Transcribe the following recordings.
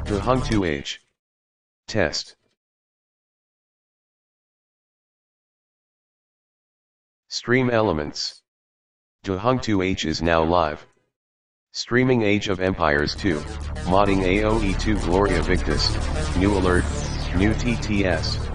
The hung to age. Test. Stream elements. The hung to age is now live. Streaming Age of Empires 2, modding AOE2 Gloria Victis, new alert, new TTS.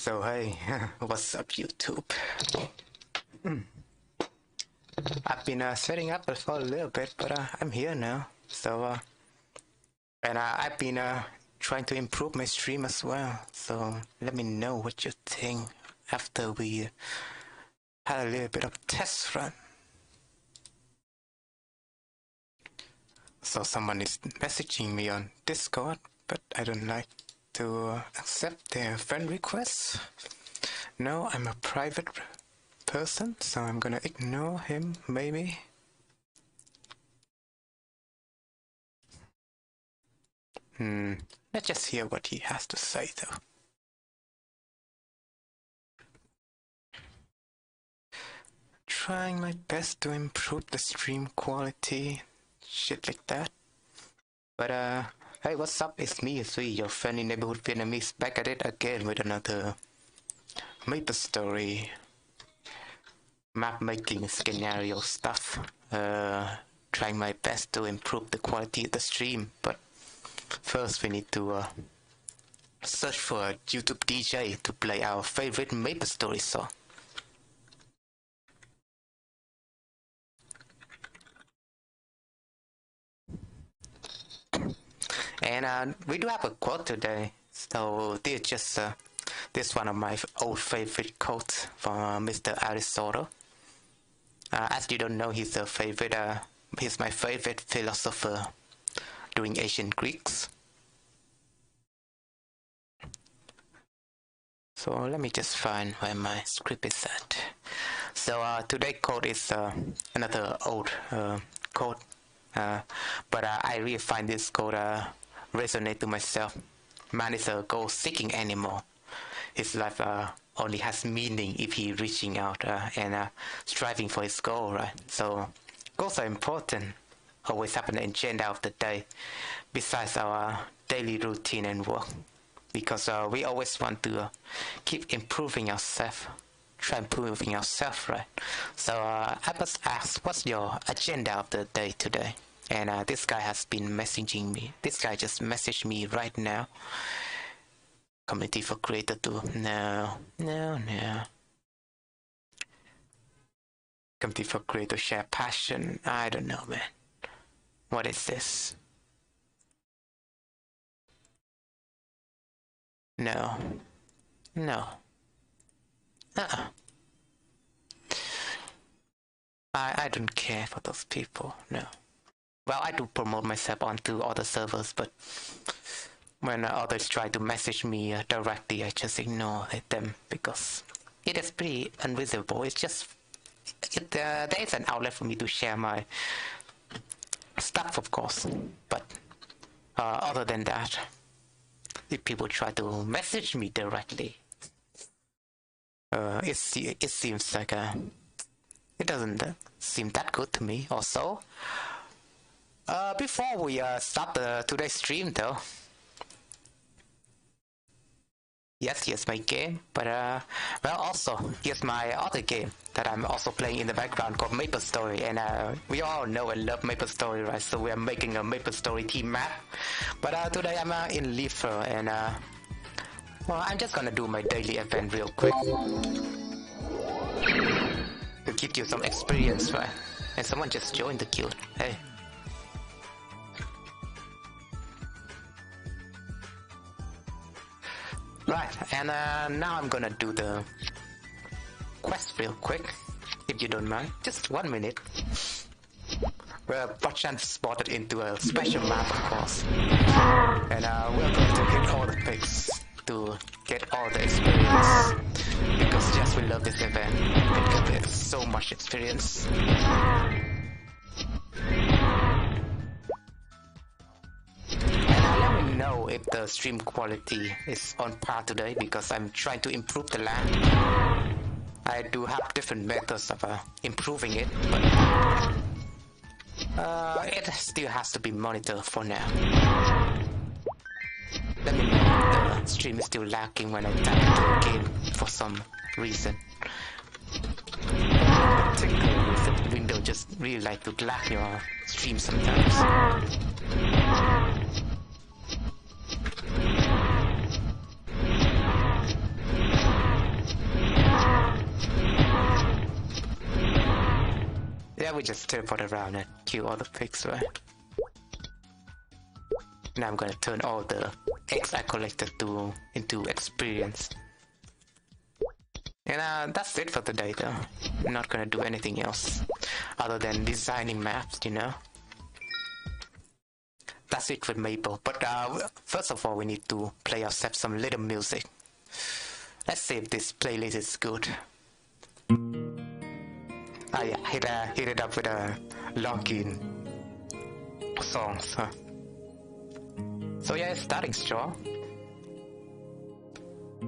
So hey, what's up YouTube? I've been setting up for a little bit, but I'm here now. So, and I've been trying to improve my stream as well. So let me know what you think after we had a little bit of test run. So someone is messaging me on Discord, but I don't like to accept their friend requests. No, I'm a private person, so I'm gonna ignore him, maybe. Let's just hear what he has to say, though. Trying my best to improve the stream quality, shit like that. But hey, what's up? It's me, Sui, your friendly neighborhood Vietnamese, back at it again with another Maplestory map making scenario stuff. Trying my best to improve the quality of the stream, but first we need to search for a YouTube DJ to play our favorite Maplestory song. And we do have a quote today, so this just this one of my old favorite quotes from Mr. Aristotle. As you don't know, he's a favorite. He's my favorite philosopher during ancient Greeks. So let me just find where my script is at. So today's quote is another old quote, but I really find this quote resonate to myself. Man is a goal-seeking animal. His life only has meaning if he reaching out and striving for his goal, right? So goals are important. Always have an agenda of the day, besides our daily routine and work, because we always want to keep improving ourselves, try improving ourselves, right? So I must ask, what's your agenda of the day today? And this guy has been messaging me. This guy just messaged me right now. Community for creator too. No. Community for creator share passion. I don't know, man. What is this? No. I don't care for those people. No. Well, I do promote myself onto other servers, but when others try to message me directly, I just ignore them because it is pretty unreasonable. It's just there is an outlet for me to share my stuff, of course, but other than that, if people try to message me directly, it seems like it doesn't seem that good to me. Also, before we start today's stream, though. Yes, here's my game, but well, also here's my other game that I'm also playing in the background called Maplestory, and we all know and love Maplestory, right? So we are making a Maplestory team map, but today I'm in Leafer, and well, I'm just gonna do my daily event real quick to give you some experience, right? And someone just joined the guild. Hey. Right, and now I'm gonna do the quest real quick, if you don't mind. Just 1 minute. We're chance spotted into a special map, of course. And we're going to hit all the pigs to get all the experience. Because yes, we love this event. It gives us so much experience. Know if the stream quality is on par today, because I'm trying to improve the land. I do have different methods of improving it, but it still has to be monitored for now. Let me know if the stream is still lacking when I tap into a game for some reason. Particularly if the window just really like to lag your stream sometimes. Yeah, we just teleport around and kill all the pigs, right? Now I'm gonna turn all the eggs I collected into experience. And that's it for today though. I'm not gonna do anything else other than designing maps, you know. That's it with Maple. But first of all, we need to play ourselves some little music. Let's see if this playlist is good. Ah yeah, hit it up with a login songs. Huh? So yeah, it's starting strong.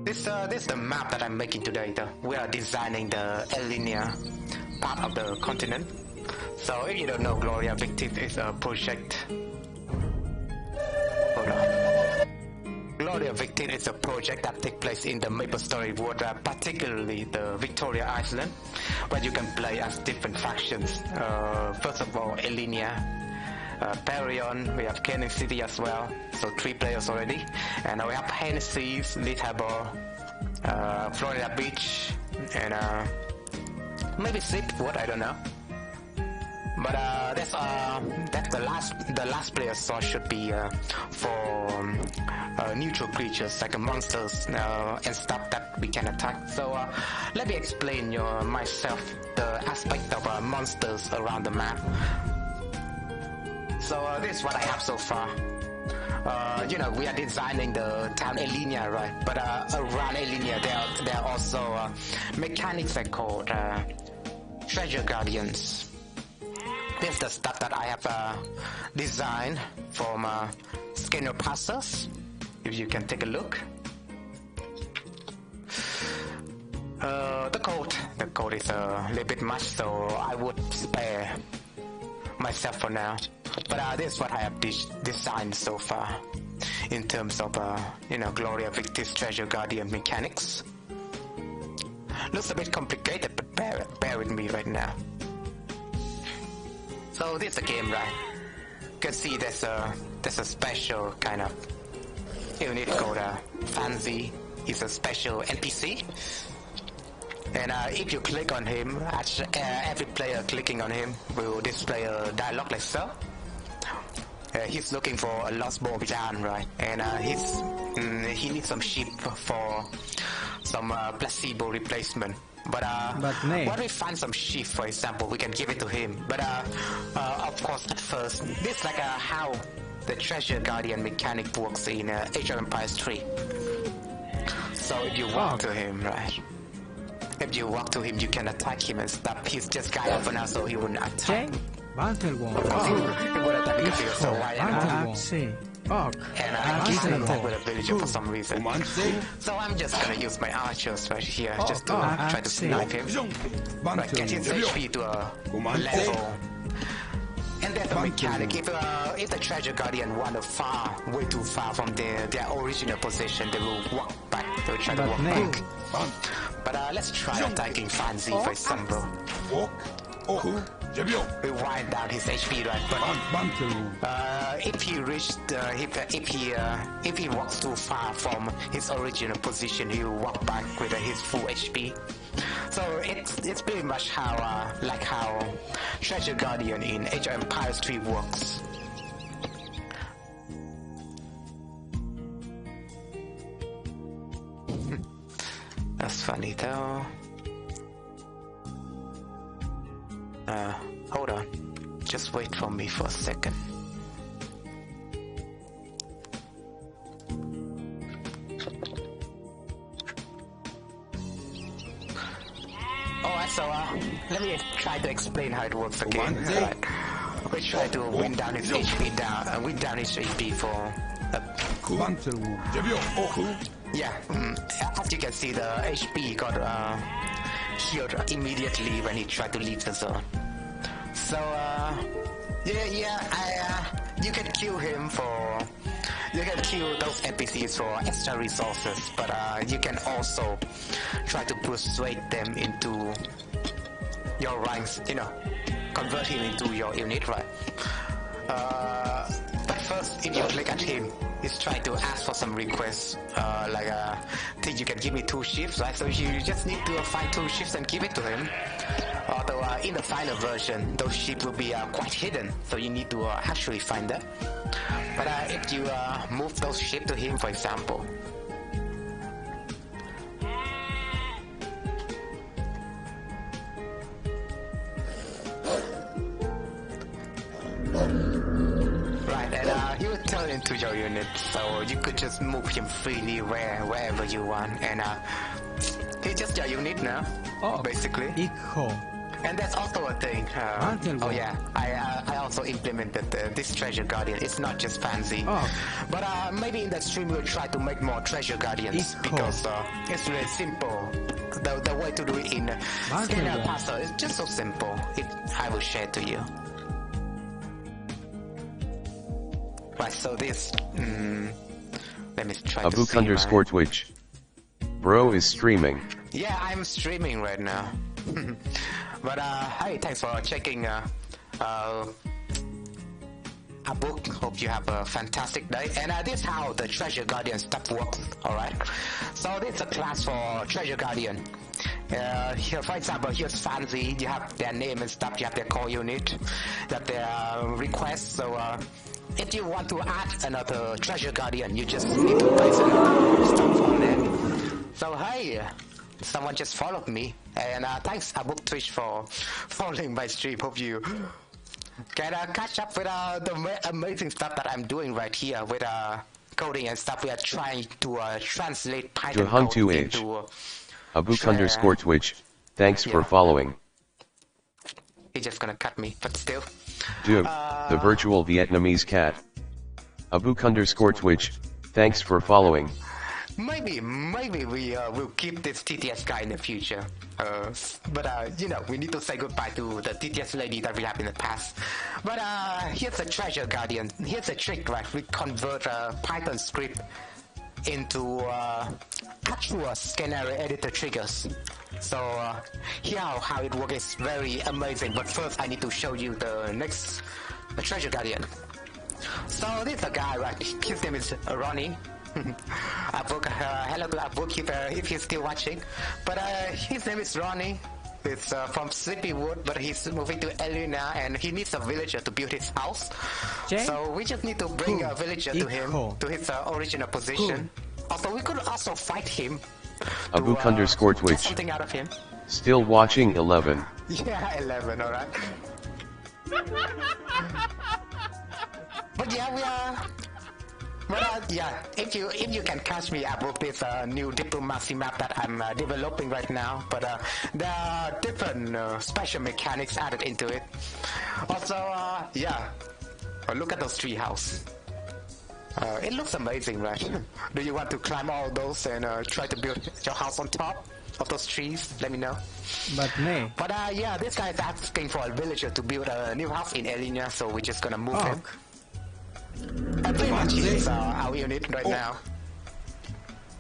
This is the map that I'm making today. We are designing the linear part of the continent. So if you don't know, Gloria Victis is a project. Hold on. Gloria Victis is a project that takes place in the Maplestory world, particularly the Victoria Island, where you can play as different factions. First of all, Elinia. Parion, we have Canning City as well, so 3 players already, and we have Hennessy's, Lee Harbor, Florida Beach, and maybe Seaport, I don't know. But that's the last player source should be for neutral creatures like monsters and stuff that we can attack. So let me explain myself the aspect of monsters around the map. So this is what I have so far. You know, we are designing the town Elinia, right? But around Elinia, there are also mechanics that are called treasure guardians. This is the stuff that I have designed from scanner passers. If you can take a look. The code is a little bit much, so I would spare myself for now. But this is what I have designed so far in terms of you know, Gloria Victis treasure guardian mechanics. Looks a bit complicated, but bear with me right now. So this is a game, right? You can see there's a special kind of unit called Fancy. He's a special NPC. And if you click on him, every player clicking on him will display a dialogue like so. He's looking for a lost Bobijan, right? And he needs some sheep for some placebo replacement. But when we find some sheep, for example, we can give it to him. But of course, at first, this is like how the treasure guardian mechanic works in Age of Empires 3. So if you walk to him, right? If you walk to him, you can attack him and stuff. He's just gaia for now, so he wouldn't attack. Battle wall. He would attack because he was so wide and I can't attack with a villager for some reason. So I'm just gonna use my archers right here just to try to snipe him. Right, get his HP to a level. And there's a mechanic. If the treasure guardian wander way too far from their original position, they will walk back. They will try to walk back. But let's try attacking Fancy for example. We wind down his HP, right? But if he reached, if he walks too far from his original position, he will walk back with his full HP. So it's pretty much how like how Treasure Guardian in Age of Empires 3 works. That's funny though. Hold on. Just wait for me for a second. Alright, so let me try to explain how it works again. Right. We try to win down his HP win down his HP for yeah, as you can see, the HP got healed immediately when he tried to leave the zone. So you can kill him you can kill those NPCs for extra resources, but you can also try to persuade them into your ranks, you know, convert him into your unit, right? But first, if you click at him, he's trying to ask for some requests, like think you can give me 2 ships, right? So you just need to find 2 ships and give it to him. Although in the final version, those ships will be quite hidden, so you need to actually find them. But if you move those ships to him, for example, right, and he will turn into your unit, so you could just move him freely wherever you want, and he's just your unit now, basically. And that's also a thing. Oh yeah, I also implemented this treasure guardian. It's not just fancy, but maybe in that stream we'll try to make more treasure guardians because it's really simple. The way to do it in Scanner Puzzle is just so simple. I will share it to you. Right, so this. Let me try to see. Abook Twitch. Bro is streaming. Yeah, I'm streaming right now. But hey, thanks for checking a book. Hope you have a fantastic day. And this is how the Treasure Guardian stuff works, alright? So this is a class for Treasure Guardian. Here, for example, here's Fancy. You have their name and stuff. You have their core unit. You have their requests. So if you want to add another Treasure Guardian, you just need to place stuff on there. So hey, someone just followed me, and thanks Abook Twitch for following my stream. Hope you can catch up with the amazing stuff that I'm doing right here with coding and stuff. We are trying to translate Python code into Abook_Twitch. Thanks for following. He's just gonna cut me, but still. Dude, the virtual Vietnamese cat. Abook_Twitch. Thanks for following. Maybe we will keep this TTS guy in the future. But you know, we need to say goodbye to the TTS lady that we have in the past. But here's a treasure guardian. Here's a trick, right? We convert a Python script into actual scenario editor triggers. So here how it works is very amazing. But first I need to show you the treasure guardian. So this is a guy, right? His name is Ronnie. Abook, hello to Abook if he's still watching. But his name is Ronnie. It's from Sleepywood, but he's moving to Elena and he needs a villager to build his house. So we just need to bring a villager to him, to his original position. Also, we could also fight him. Abook_Twitch. Get something out of him. Still watching 11. Yeah, 11, alright. But yeah, we are. But yeah, if you can catch me, Abook, this new diplomacy map that I'm developing right now. But there are different special mechanics added into it. Also, yeah, look at those treehouses. It looks amazing, right? Do you want to climb all those and try to build your house on top of those trees? Let me know. But no. But yeah, this guy is asking for a villager to build a new house in Elena, so we're just gonna move him. Pretty much he's our unit right now.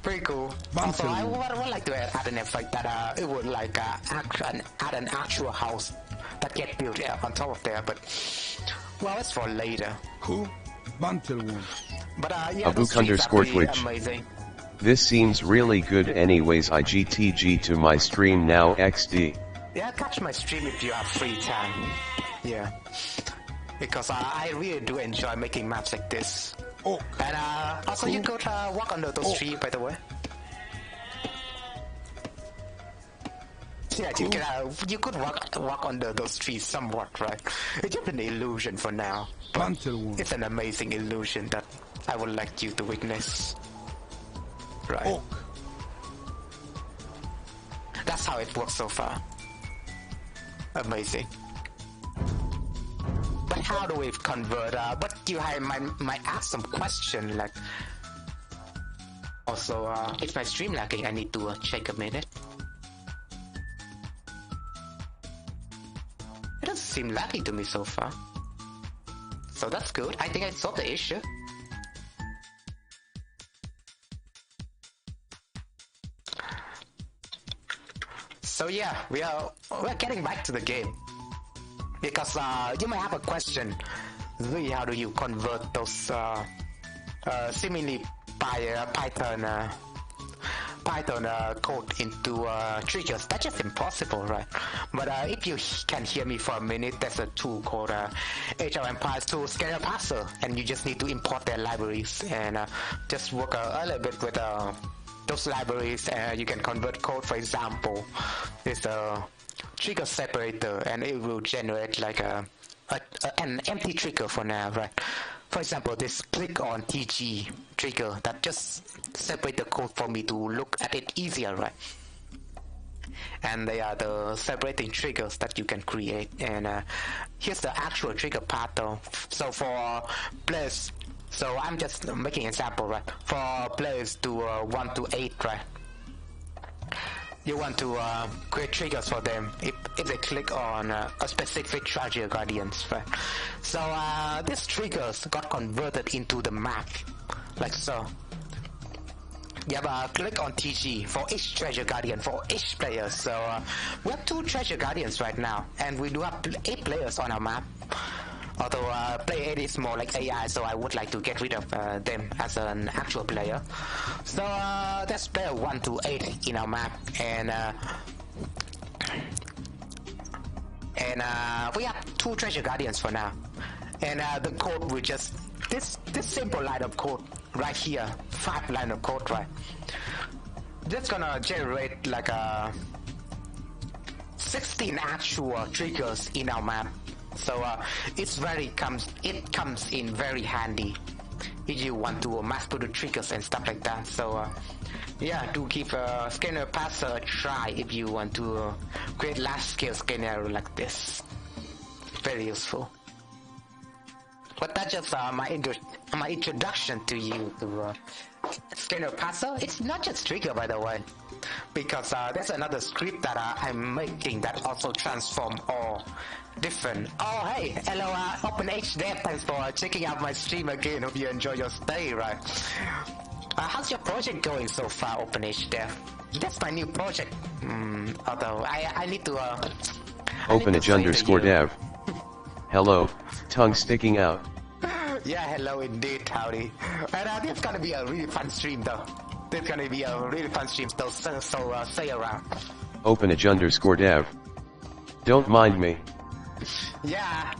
Pretty cool. Also, I would like to add an effect that it would like add an actual house that get built on top of there, but well, it's for later. Who? But yeah, Abook_Twitch. amazing. This seems really good anyways. IGTG to my stream now XD. Yeah, catch my stream if you have free time. Yeah. Because I really do enjoy making maps like this. And also you could walk under those trees, by the way. Yeah, you could walk under those trees somewhat, right? It's just an illusion for now. But it's an amazing illusion that I would like you to witness. Right. That's how it works so far. Amazing. But how do we convert? But you might ask some question like. Also, if my stream lagging, I need to check a minute. It doesn't seem laggy to me so far. So that's good. I think I solved the issue. So yeah, we're getting back to the game. Because you might have a question. Really, how do you convert those seemingly by Python code into triggers. That's just impossible, right? But if you can hear me for a minute, there's a tool called Age of Empires 2 Scanner Parser, and you just need to import their libraries and just work a little bit with those libraries, and you can convert code. For example, this trigger separator, and it will generate like an empty trigger for now, right? For example, this click on TG trigger that just separate the code for me to look at it easier, right? And they are the separating triggers that you can create. And here's the actual trigger part though. So for players, so I'm just making an example, right? For players to 1 to 8, right? You want to create triggers for them if they click on a specific treasure guardians, right? So these triggers got converted into the map, like so. You have a click on TG for each treasure guardian for each player. So we have 2 treasure guardians right now, and we do have 8 players on our map. Although player 8 is more like AI, so I would like to get rid of them as an actual player. So that's player 1 to 8 in our map, and we have 2 treasure guardians for now. And the code will just this simple line of code right here, 5 line of code, right? That's gonna generate like 16 actual triggers in our map. So it comes in very handy if you want to mass produce triggers and stuff like that. So yeah, do give Scanner Parser a try if you want to create large scale scenario like this. Very useful. But that's just my introduction to you to Scanner Parser. It's not just trigger, by the way, because there's another script that I'm making that also transform all different. Oh hey, hello OpenHDev, thanks for checking out my stream again. Hope you enjoy your stay, right? How's your project going so far, OpenHDev? That's my new project. Although I need to OpenH_dev. Hello, tongue sticking out. Yeah, hello indeed, howdy. And this is gonna be a really fun stream though. This is gonna be a really fun stream, so stay around. OpenH_dev. Don't mind me. Yeah,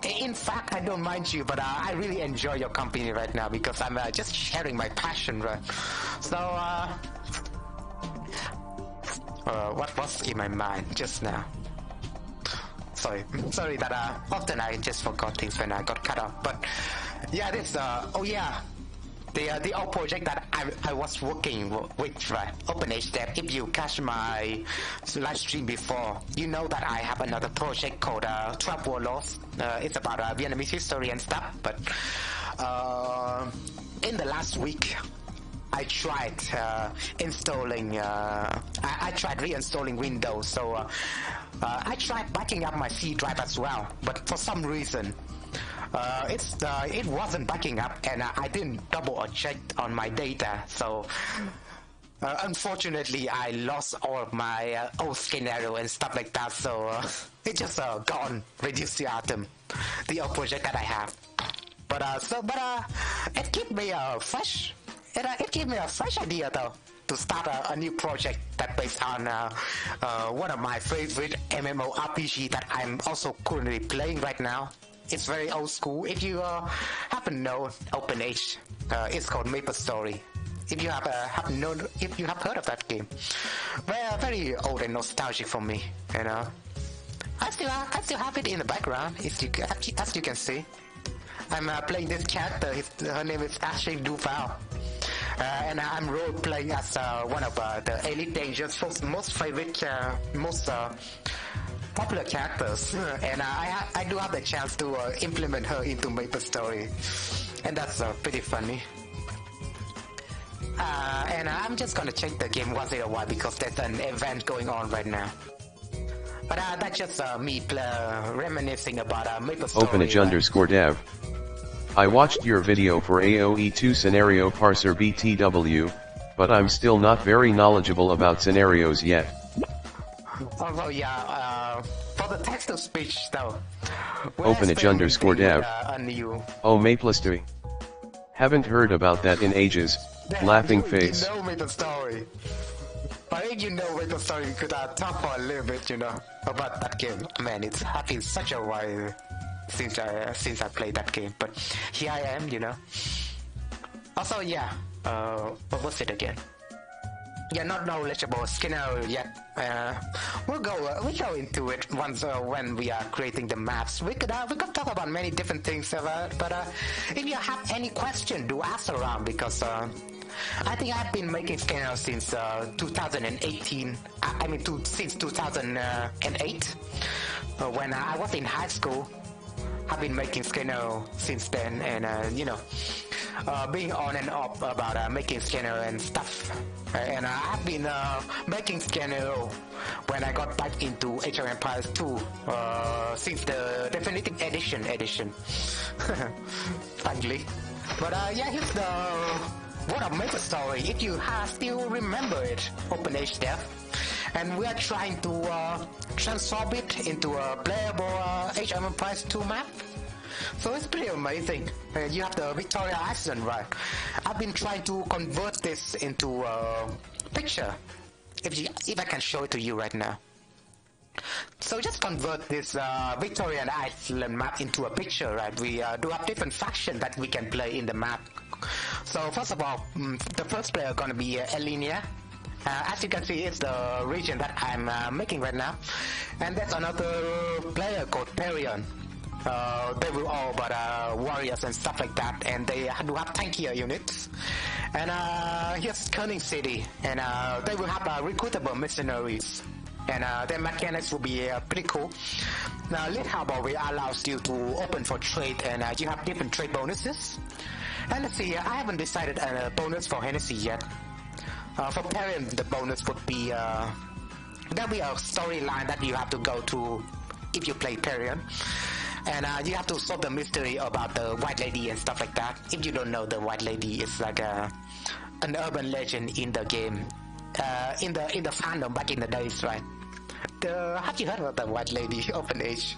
in fact I don't mind you, but I really enjoy your company right now because I'm just sharing my passion, right? So what was in my mind just now? Sorry that often I just forgot things when I got cut off. But yeah, this oh yeah, the old project that I was working with, right? OpenHDev. If you catch my live stream before, you know that I have another project called 12 Warlords. It's about Vietnamese history and stuff. But in the last week, I tried I tried reinstalling Windows. So I tried backing up my C drive as well, but for some reason it wasn't backing up, and I didn't double check on my data. So unfortunately I lost all of my old scenario and stuff like that. So it just gone, reduced the atom, the old project that I have. But it gave me a fresh. It gave me a fresh idea though to start a new project that based on one of my favorite MMORPG that I'm also currently playing right now. It's very old school. If you haven't known OpenH, it's called Maplestory. If you have heard of that game, very old and nostalgic for me. You know, I still have it in the background. As you can see, I'm playing this character. Her name is Ashley Duval. And I'm role playing as one of the Elite Danger's most favorite, most popular characters. And I do have the chance to implement her into Maplestory, and that's pretty funny. And I'm just gonna check the game once in a while because there's an event going on right now. But that's just me reminiscing about Maplestory. OpenH_dev. I watched your video for AOE2 Scenario Parser BTW, but I'm still not very knowledgeable about scenarios yet. Although yeah, for the text-to-speech though. OpenH_dev. Oh Maplestory. Haven't heard about that in ages, laughing face. You know Maplestory. I think you know Maplestory. We could talk for a little bit, you know, about that game. Man, it's been such a while since I played that game, but here I am, you know. Also, yeah, what was it again? Yeah, not knowledgeable scenario yet. We'll go into it once when we are creating the maps. We could talk about many different things, but if you have any question, do ask around, because I think I've been making scenario since 2018. I mean, since 2008, when I was in high school. I've been making scenario since then, and you know, being on and off about making scenario and stuff. And I've been making scenario when I got back into Age of Empires 2 since the definitive edition. Finally. But yeah, here's the what a Maplestory. If you still remember it, Open Age Dev. And we are trying to transform it into a playable Age of Empires 2 map. So it's pretty amazing. You have the Victoria Island, right? I've been trying to convert this into a picture. If I can show it to you right now. So just convert this Victorian Island map into a picture, right? We do have different factions that we can play in the map. So first of all, the first player gonna be Elinia. As you can see, it's the region that I'm making right now. And there's another player called Perion. They will all but warriors and stuff like that, and they do have tankier units. And here's Cunning City, and they will have recruitable mercenaries. And their mechanics will be pretty cool. Now, Lead Harbor will allows you to open for trade, and you have different trade bonuses. And let's see, I haven't decided a bonus for Hennessy yet. For Perion, the bonus would be there'll be a storyline that you have to go to if you play Perion, and you have to solve the mystery about the White Lady and stuff like that. If you don't know, the White Lady is like an urban legend in the game, in the fandom back in the days, right? Have you heard about the White Lady Open Age?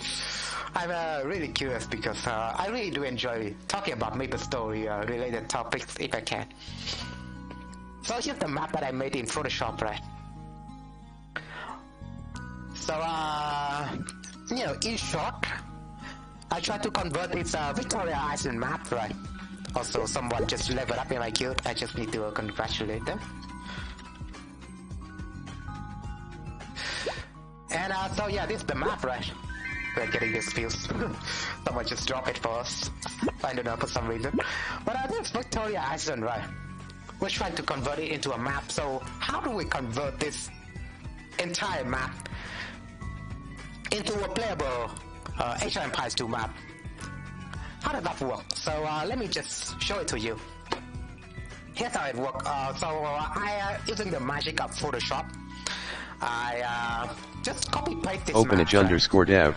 I'm really curious because I really do enjoy talking about Maplestory related topics if I can. So here's the map that I made in Photoshop, right? So, you know, in short, I tried to convert this Victoria Island map, right? Also, someone just leveled up in my guild. I just need to congratulate them. And so yeah, this is the map, right? We're getting this fuse. Someone just dropped it for us. I don't know, for some reason. But this is Victoria Island, right? We're trying to convert it into a map. So how do we convert this entire map into a playable Age of Empires 2 map? How does that work? So let me just show it to you. Here's how it works. So I using the magic of Photoshop, I just copy paste this Openage_dev.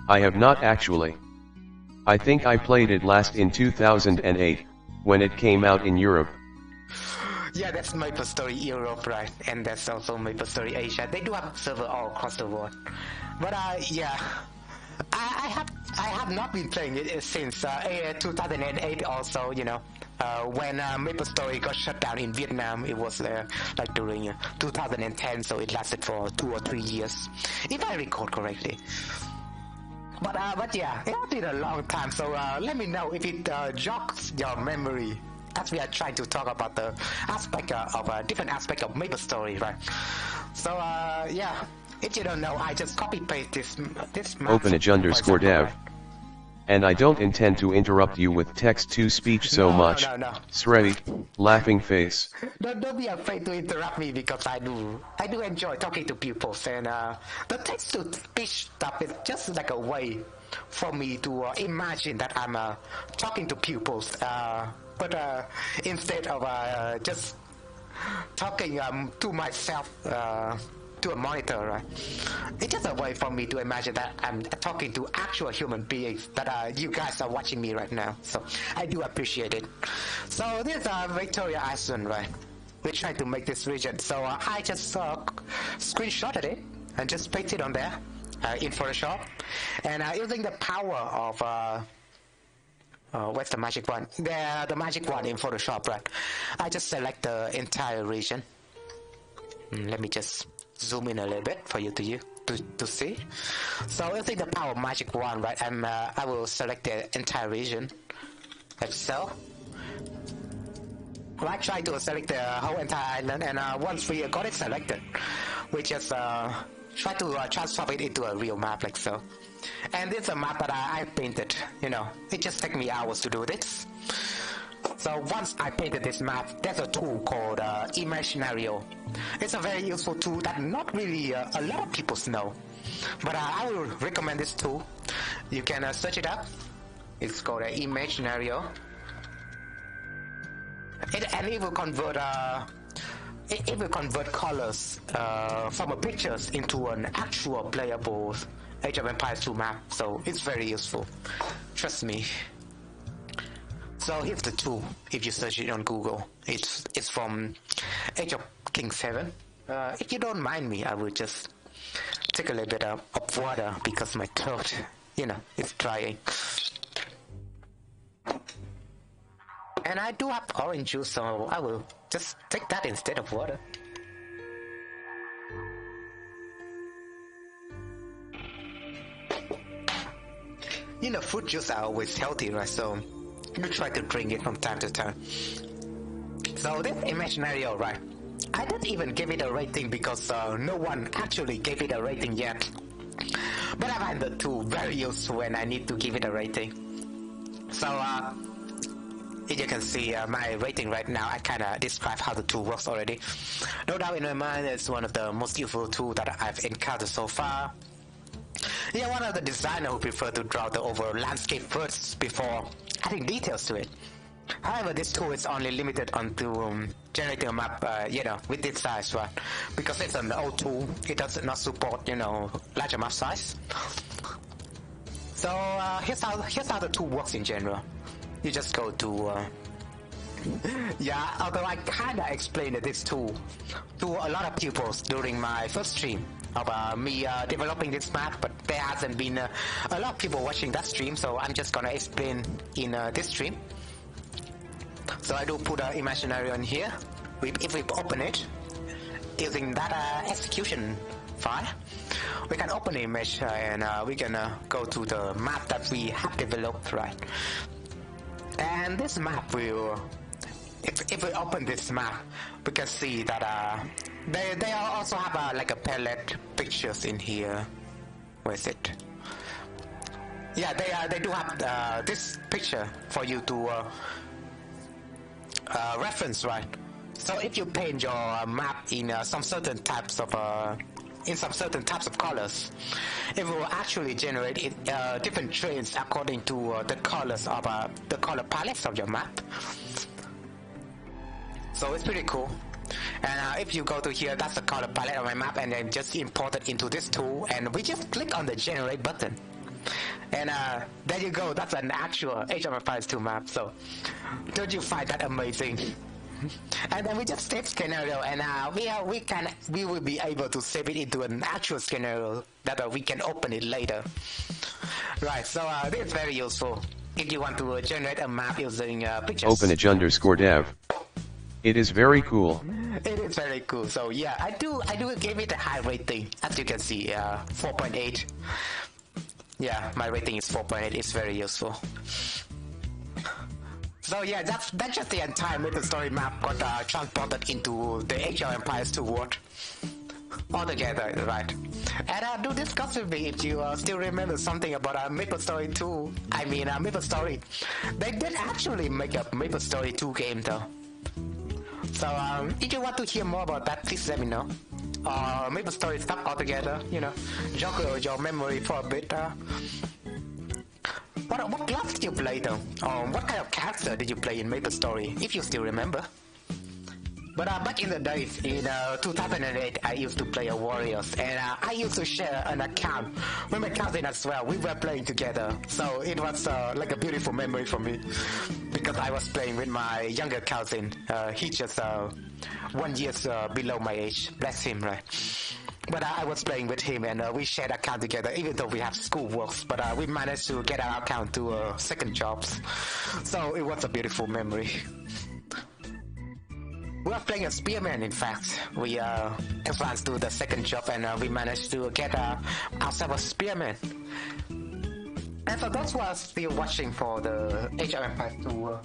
I have not actually. I think I played it last in 2008 when it came out in Europe. Yeah, that's Maplestory Europe, right? And that's also Maplestory Asia. They do have server all across the world. But yeah, I have not been playing it since 2008 also, you know. When Maplestory got shut down in Vietnam, it was like during 2010, so it lasted for 2 or 3 years, if I recall correctly. But yeah, it has been a long time, so let me know if it jogs your memory as we are trying to talk about the aspect of different aspect of Maplestory, right? So yeah, if you don't know, I just copy paste this map. Openage_dev. And I don't intend to interrupt you with text-to-speech so much. No. Srey, laughing face. Don't be afraid to interrupt me, because I do enjoy talking to pupils, and the text-to-speech stuff is just like a way for me to imagine that I'm talking to pupils, but instead of just talking to myself to a monitor, right? It's just a way for me to imagine that I'm talking to actual human beings, that you guys are watching me right now. So I do appreciate it. So this is Victoria Island, right? We're trying to make this region. So I just screenshotted it and just pasted it on there in Photoshop, and using the power of where's the magic one? There, the magic one in Photoshop, right? I just select the entire region. Let me just zoom in a little bit for you to see. So using the power of magic wand, right? I will select the entire region, like so. I try to select the whole entire island, and once we got it selected, we just try to transform it into a real map, like so. And this is a map that I painted. You know, it just took me hours to do this. So once I painted this map, there's a tool called Intermission. It's a very useful tool that not really a lot of people know, but I will recommend this tool. You can search it up. It's called Intermission. It will convert it will convert colors from a pictures into an actual playable Age of Empires 2 map. So it's very useful. Trust me. So here's the tool. If you search it on Google, it's from Age of Kings 7. If you don't mind me, I will just take a little bit of water because my throat, you know, is drying. And I do have orange juice, so I will just take that instead of water. You know, fruit juice are always healthy, right? So you try to drink it from time to time. So this Intermission, right? I didn't even give it a rating because no one actually gave it a rating yet. But I find the tool very useful when I need to give it a rating. So as you can see my rating right now, I kind of describe how the tool works already. No doubt in my mind, it's one of the most useful tools that I've encountered so far. Yeah, one of the designers who prefer to draw the overall landscape first before adding details to it. However, this tool is only limited onto generating a map, you know, with this size, right? Because it's an old tool, it does not support, you know, larger map size. So here's how the tool works in general. You just go to yeah, although I kinda explained this tool to a lot of people during my first stream of me developing this map, but there hasn't been a lot of people watching that stream, so I'm just gonna explain in this stream. So I do put an imaginary on here. If we open it using that execution file, we can open the image and we can go to the map that we have developed, right? And this map will, if we open this map, we can see that they also have like a palette pictures in here. Where is it? Yeah, they do have this picture for you to reference, right? So if you paint your map in some certain types of colors, it will actually generate different traits according to the colors of the color palettes of your map. So it's pretty cool. And if you go to here, that's the color palette of my map, and then just import it into this tool, and we just click on the generate button. And there you go, that's an actual Age of Empires 2 map. So don't you find that amazing? And then we just save scenario, and we will be able to save it into an actual scenario that we can open it later. Right, so this is very useful if you want to generate a map using pictures. OpenAge_dev. It is very cool. It is very cool. So yeah, I do give it a high rating. As you can see, 4.8. Yeah, my rating is 4.8. It's very useful. So yeah, that's just the entire Maplestory map got transported into the Age of Empires 2 world altogether, right? And do discuss with me if you still remember something about Maplestory 2. I mean, Maplestory. They did actually make a Maplestory 2 game though. So if you want to hear more about that, please let me know. Maplestory stuff altogether, you know, jog your memory for a bit. What class did you play though? Or what kind of character did you play in Maplestory, if you still remember? But back in the days, in 2008, I used to play a Warriors, and I used to share an account with my cousin as well. We were playing together, so it was like a beautiful memory for me, because I was playing with my younger cousin. He just 1 year below my age. Bless him, right? But I was playing with him and we shared account together, even though we have school works. But we managed to get our account to second jobs, so it was a beautiful memory. We were playing a spearman. In fact, we advanced to the second job and we managed to get ourselves a spearman. And for those who are still watching for the Age of Empires 2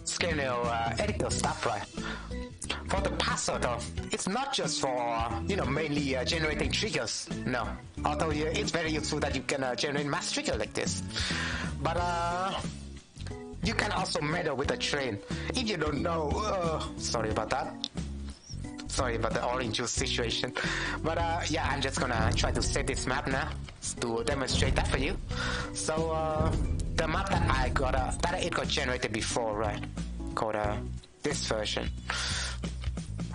scenario editor stuff, right? For the parser though, it's not just for, mainly generating triggers, no. Although it's very useful that you can generate mass trigger like this. But you can also meddle with the train. If you don't know, sorry about that. Sorry about the orange juice situation. But yeah, I'm just gonna try to save this map now to demonstrate that for you. So the map that I got, that it got generated before, right? Called this version.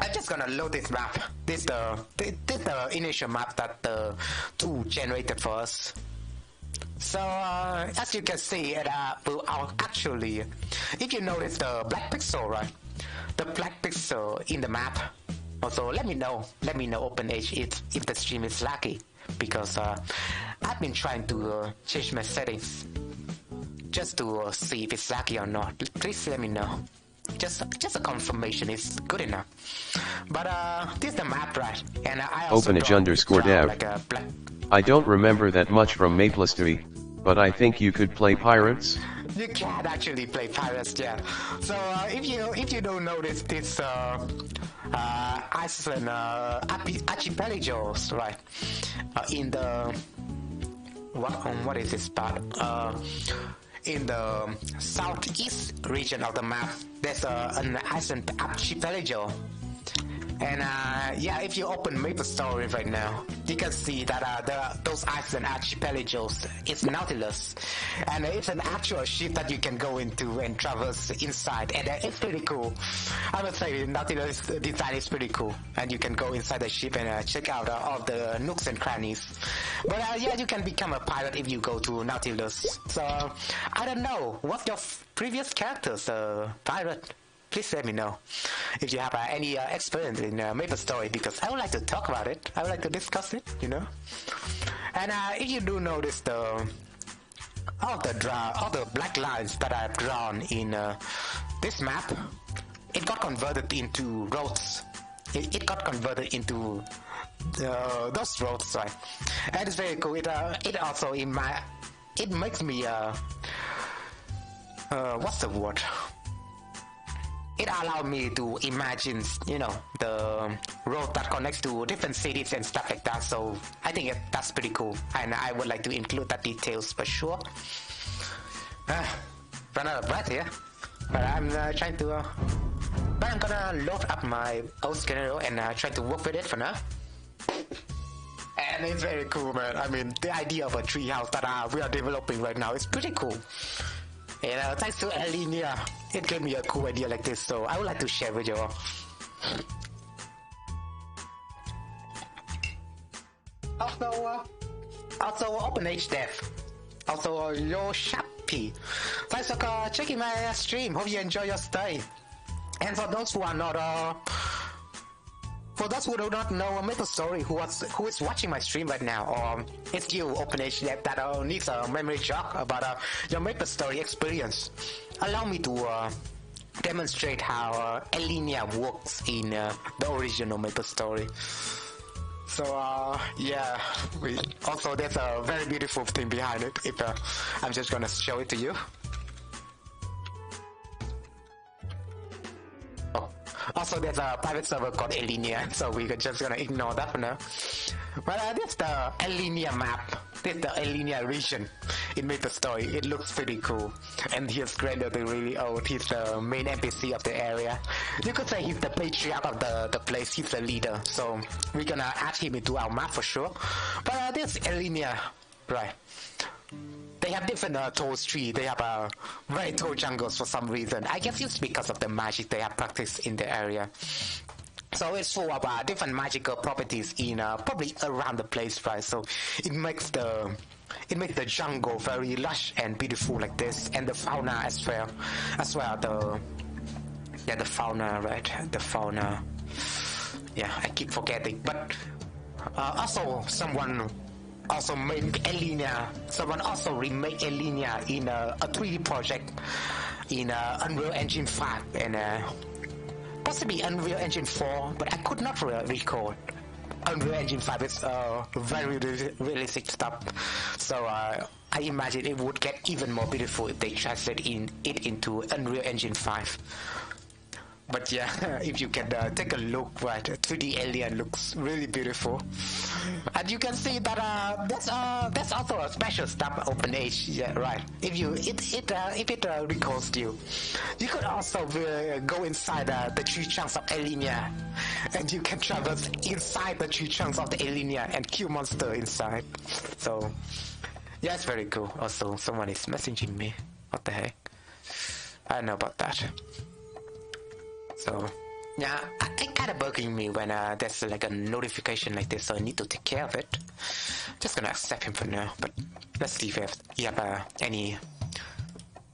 I'm just gonna load this map. This the initial map that the tool generated for us. So as you can see, it will actually, if you notice the black pixel, right? The black pixel in the map. Also, let me know OpenH if the stream is laggy, because I've been trying to change my settings just to see if it's laggy or not. Please let me know. Just a confirmation is good enough. But this is the map, right? And I also OpenH_dev. like a black. I don't remember that much from Maplestory, but I think you could play pirates. You can actually play pirates, yeah. So if you don't notice this Iceland archipelagos, right? In the what is this part? In the southeast region of the map, there's an Iceland archipelago. And yeah, if you open Maplestory right now, you can see that those Iceland archipelagos is Nautilus, and it's an actual ship that you can go into and traverse inside, and it's pretty cool. I would say Nautilus design is pretty cool, and you can go inside the ship and check out all the nooks and crannies. But yeah, you can become a pirate if you go to Nautilus. So I don't know, what's your previous character's pirate? Please let me know if you have any experience in Maplestory, because I would like to talk about it. I would like to discuss it, And if you do notice all the black lines that I've drawn in this map, it got converted into roads. It got converted into those roads, right? And it's very cool. It also it makes me what's the word? It allowed me to imagine, the road that connects to different cities and stuff like that. So I think that's pretty cool, and I would like to include that details for sure. Run out of breath here, but I'm trying to. But I'm gonna load up my old scenario and try to work with it for now. And it's very cool, man. I mean, the idea of a treehouse that we are developing right now is pretty cool. And thanks to Alinia, it gave me a cool idea like this, so I would like to share with you all. Also OpenH_dev. Also Yo Shappy. Thanks for checking my stream. Hope you enjoy your stay. And for those who are not for those who do not know Maplestory, who is watching my stream right now, or it's you, OpenH_dev, that needs a memory jog about your Maplestory experience, allow me to demonstrate how Alinia works in the original Maplestory. So yeah, also there's a very beautiful thing behind it. If I'm just gonna show it to you. Also, there's a private server called Alinia, so we're just gonna ignore that for now. But this is the Alinia map. This is the Alinia region in Maplestory. It looks pretty cool. And here's Grander, the really old. He's the main NPC of the area. You could say he's the patriarch of the place. He's the leader. So we're gonna add him into our map for sure. But this Alinia, right? They have different tall trees. They have very tall jungles for some reason. I guess it's because of the magic they have practiced in the area. So it's full of different magical properties in probably around the place, right? So it makes the jungle very lush and beautiful like this, and the fauna as well. The fauna, right? The fauna. Yeah, I keep forgetting, but Also, someone also made Elenia. Someone also remade Elenia in a 3D project in Unreal Engine 5 and possibly Unreal Engine 4, but I could not recall. Unreal Engine 5 is very realistic stuff, so I imagine it would get even more beautiful if they translate it into Unreal Engine 5. But yeah, if you can take a look, right, 3D alien looks really beautiful, and you can see that that's also a special stuff open age, yeah, right. If it recalls you, you could also go inside the tree trunks of Alenia, and you can traverse inside the tree trunks of the Alenia and kill monster inside. So yeah, it's very cool. Also, someone is messaging me. What the heck? I don't know about that. So, yeah, it kind of bugging me when there's like a notification like this, so I need to take care of it. Just gonna accept him for now, but let's see if you have any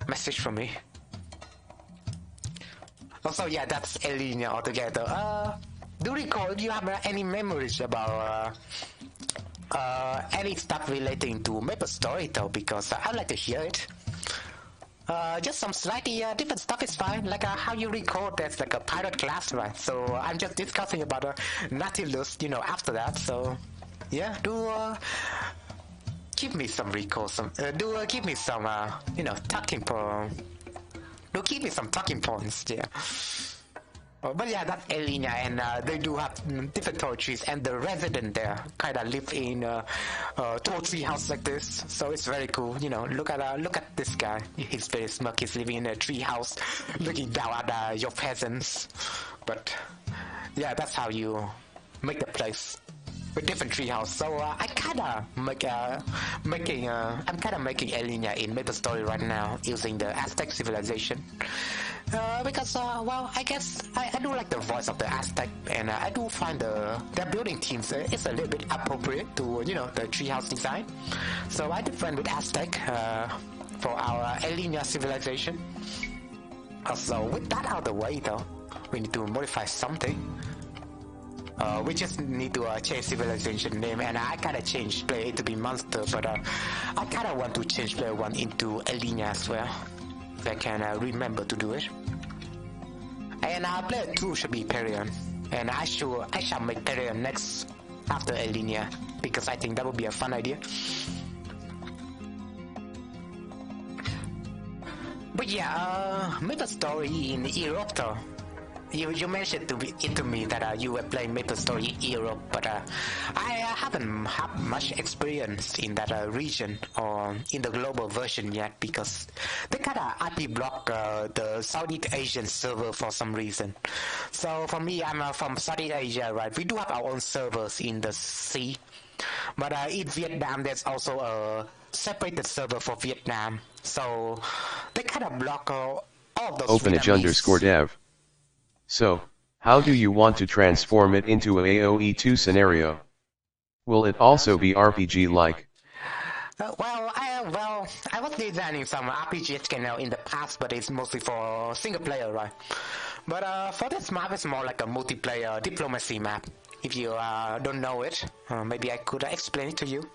message from me. Also, yeah, that's Elenia altogether. Do you recall, do you have any memories about any stuff relating to Maplestory though? Because I'd like to hear it. Just some slightly different stuff is fine, like how you record there's like a pirate class, right? So I'm just discussing about Nautilus, you know, after that. So yeah, do give me some recall, give me some you know, talking points. Do give me some talking points, yeah. But yeah, that's Elenia, and they do have different toiletries, and the resident there kind of live in toiletry house like this, so it's very cool. You know, look at this guy. He's very smug. He's living in a tree house, looking down at your peasants. But yeah, that's how you make the place with different tree house. So I kind of I'm kind of making Elenia in Maplestory right now using the Aztec civilization. Because, well, I guess I do like the voice of the Aztec, and I do find their building teams is a little bit appropriate to, you know, the treehouse design. So I did friend with Aztec for our Elenia civilization. So with that out of the way, though, we need to modify something. We just need to change civilization name, and I kind of changed player A to be monster, but I kind of want to change player 1 into Elenia as well. I can remember to do it. And player 2 should be Perion, and I shall make Perion next after Elenia, because I think that would be a fun idea. But yeah, Maplestory in Europe though. You mentioned to me that you were playing Maplestory in Europe, but I haven't had much experience in that region or in the global version yet, because they kind of IP block the Southeast Asian server for some reason. So for me, I'm from Southeast Asia, right? We do have our own servers in the sea, but in Vietnam there's also a separated server for Vietnam. So they kind of block all of those Openage_dev. So, how do you want to transform it into a AOE2 scenario? Will it also be RPG-like? I was designing some RPG channel in the past, but it's mostly for single player, right? But for this map, it's more like a multiplayer diplomacy map. If you don't know it, maybe I could explain it to you.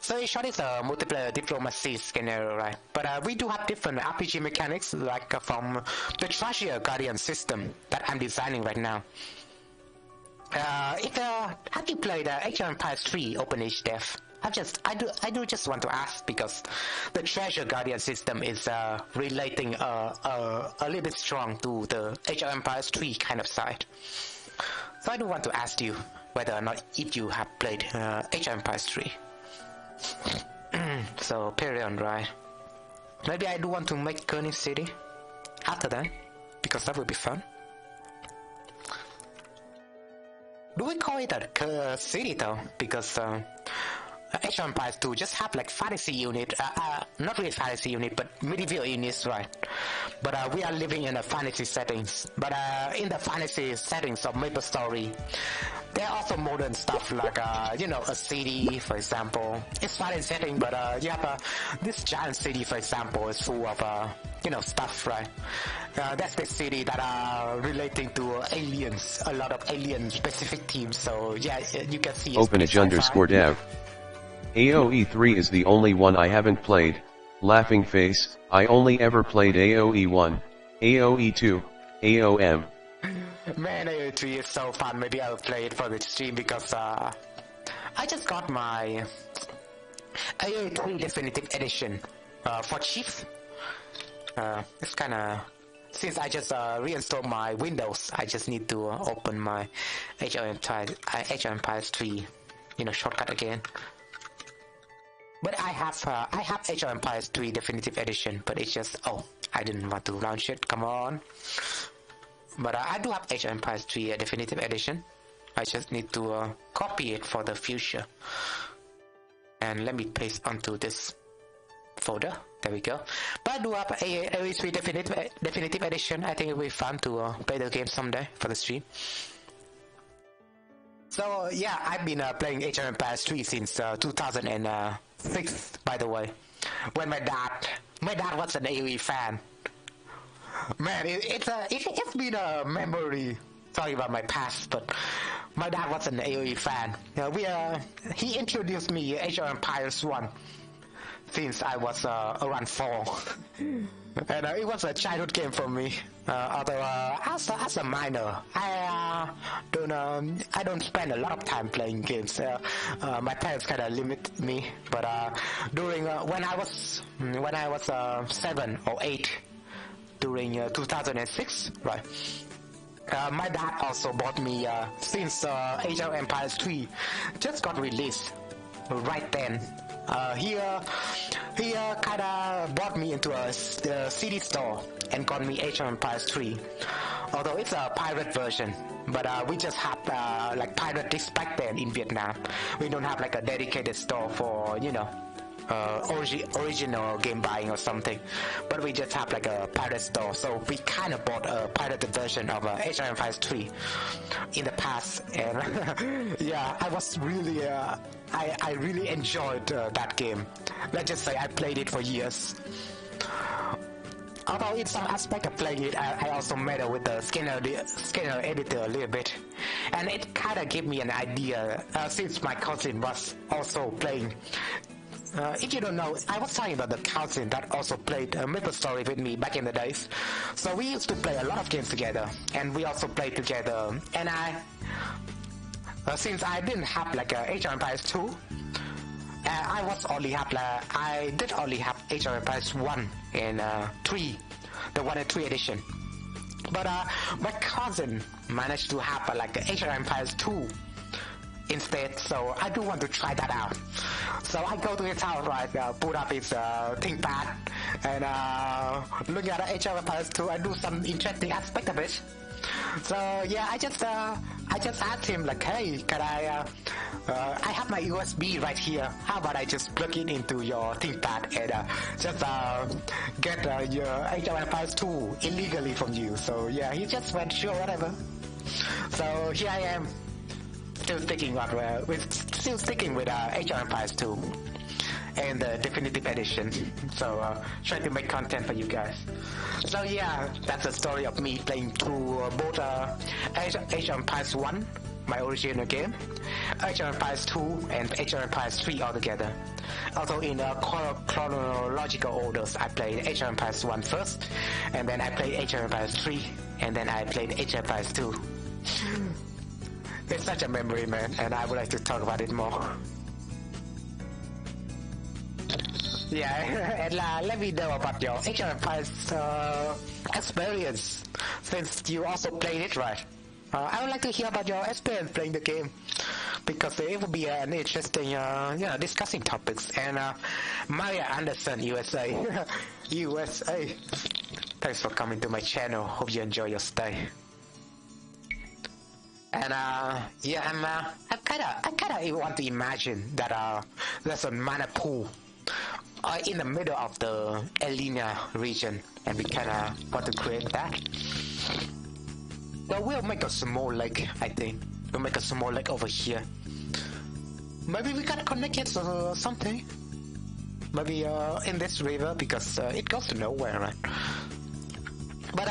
So in short, it's a multiplayer diplomacy scenario, right? But we do have different RPG mechanics, like from the Treasure Guardian system that I'm designing right now. Have you played Age of Empires 3 Open Age Dev? I do just want to ask, because the Treasure Guardian system is relating a little bit strong to the Age of Empires 3 kind of side. So I do want to ask you whether or not if you have played Age of Empires 3. So Perion, right? Maybe I do want to make Kearney City after that, because that would be fun. Do we call it a city though? Because Age of Empires 2 just have like fantasy unit, not really fantasy unit, but medieval units, right? But we are living in a fantasy settings. But in the fantasy settings of Maplestory, there are also modern stuff like, you know, a city, for example. It's fantasy setting, but you have this giant city, for example, is full of, you know, stuff, right? That's the city that are relating to aliens, a lot of alien specific teams. So yeah, you can see. Openage_dev. AOE3 is the only one I haven't played. Laughing face. I only ever played AOE1, AOE2, AOM. Man, AOE3 is so fun. Maybe I'll play it for the stream because I just got my AOE3 Definitive Edition for Chief. It's kind of, since I just reinstalled my Windows, I just need to open my Age of Empires 3, you know, shortcut again. But I have Age of Empires 3 Definitive Edition, but it's just, oh, I didn't want to launch it, come on. But I do have Age of Empires 3 Definitive Edition. I just need to copy it for the future. And let me paste onto this folder. There we go. But I do have AOE3 Definitive Edition. I think it will be fun to play the game someday for the stream. So yeah, I've been playing Age of Empires 3 since 2006, by the way. When my dad was an AOE fan. Man, it's been a memory. Sorry about my past, but my dad was an AOE fan. He introduced me Age of Empires 1 since I was around 4. And it was a childhood game for me. Although as a minor, I don't spend a lot of time playing games. My parents kind of limit me. But during when I was 7 or 8, during 2006, right? My dad also bought me since Age of Empires 3 just got released right then. He kind of brought me into a CD store and got me Age of Empires 3. Although it's a pirate version, but we just have like pirate discs back then in Vietnam. We don't have like a dedicated store for, you know, original game buying or something, but we just have like a pirate store. So we kind of bought a pirated version of Age of Empires 3 in the past, and yeah, I was really I really enjoyed that game. Let's just say I played it for years. Although in some aspect of playing it, I also meddle with the scanner editor a little bit, and it kind of gave me an idea since my cousin was also playing. If you don't know, I was talking about the cousin that also played Maplestory with me back in the days. So we used to play a lot of games together, and we also played together. And since I didn't have like Age of Empires 2, I did only have Age of Empires 1 and 3, the 1 and 3 edition. But my cousin managed to have like Age of Empires 2 instead, so I do want to try that out. So I go to his house, right, put up his ThinkPad, and look at Age of Empires 2. I do some interesting aspect of it. So yeah, I just asked him like, hey, can I have my USB right here. How about I just plug it into your ThinkPad and just get your Age of Empires 2 illegally from you. So yeah, he just went, sure, whatever. So here I am. Still sticking with Age of Empires 2 and the Definitive Edition. So trying to make content for you guys. So yeah, that's the story of me playing through both Age of Empires 1, my original game, Age of Empires 2, and Age of Empires 3 altogether. Also in chronological orders, I played Age of Empires 1 first, and then I played Age of Empires 3, and then I played Age of Empires 2. It's such a memory, man, and I would like to talk about it more. Yeah, and let me know about your Age of Empires experience, since you also played it, right? I would like to hear about your experience playing the game, because it would be an interesting, discussing topics. And Maria Anderson, USA, USA. Thanks for coming to my channel. Hope you enjoy your stay. And yeah, I'm kind kinda want to imagine that there's a mana pool in the middle of the Elena region, and we kinda want to create that. So we'll make a small lake, I think. We'll make a small lake over here. Maybe we can connect it or something. Maybe in this river, because it goes to nowhere, right? But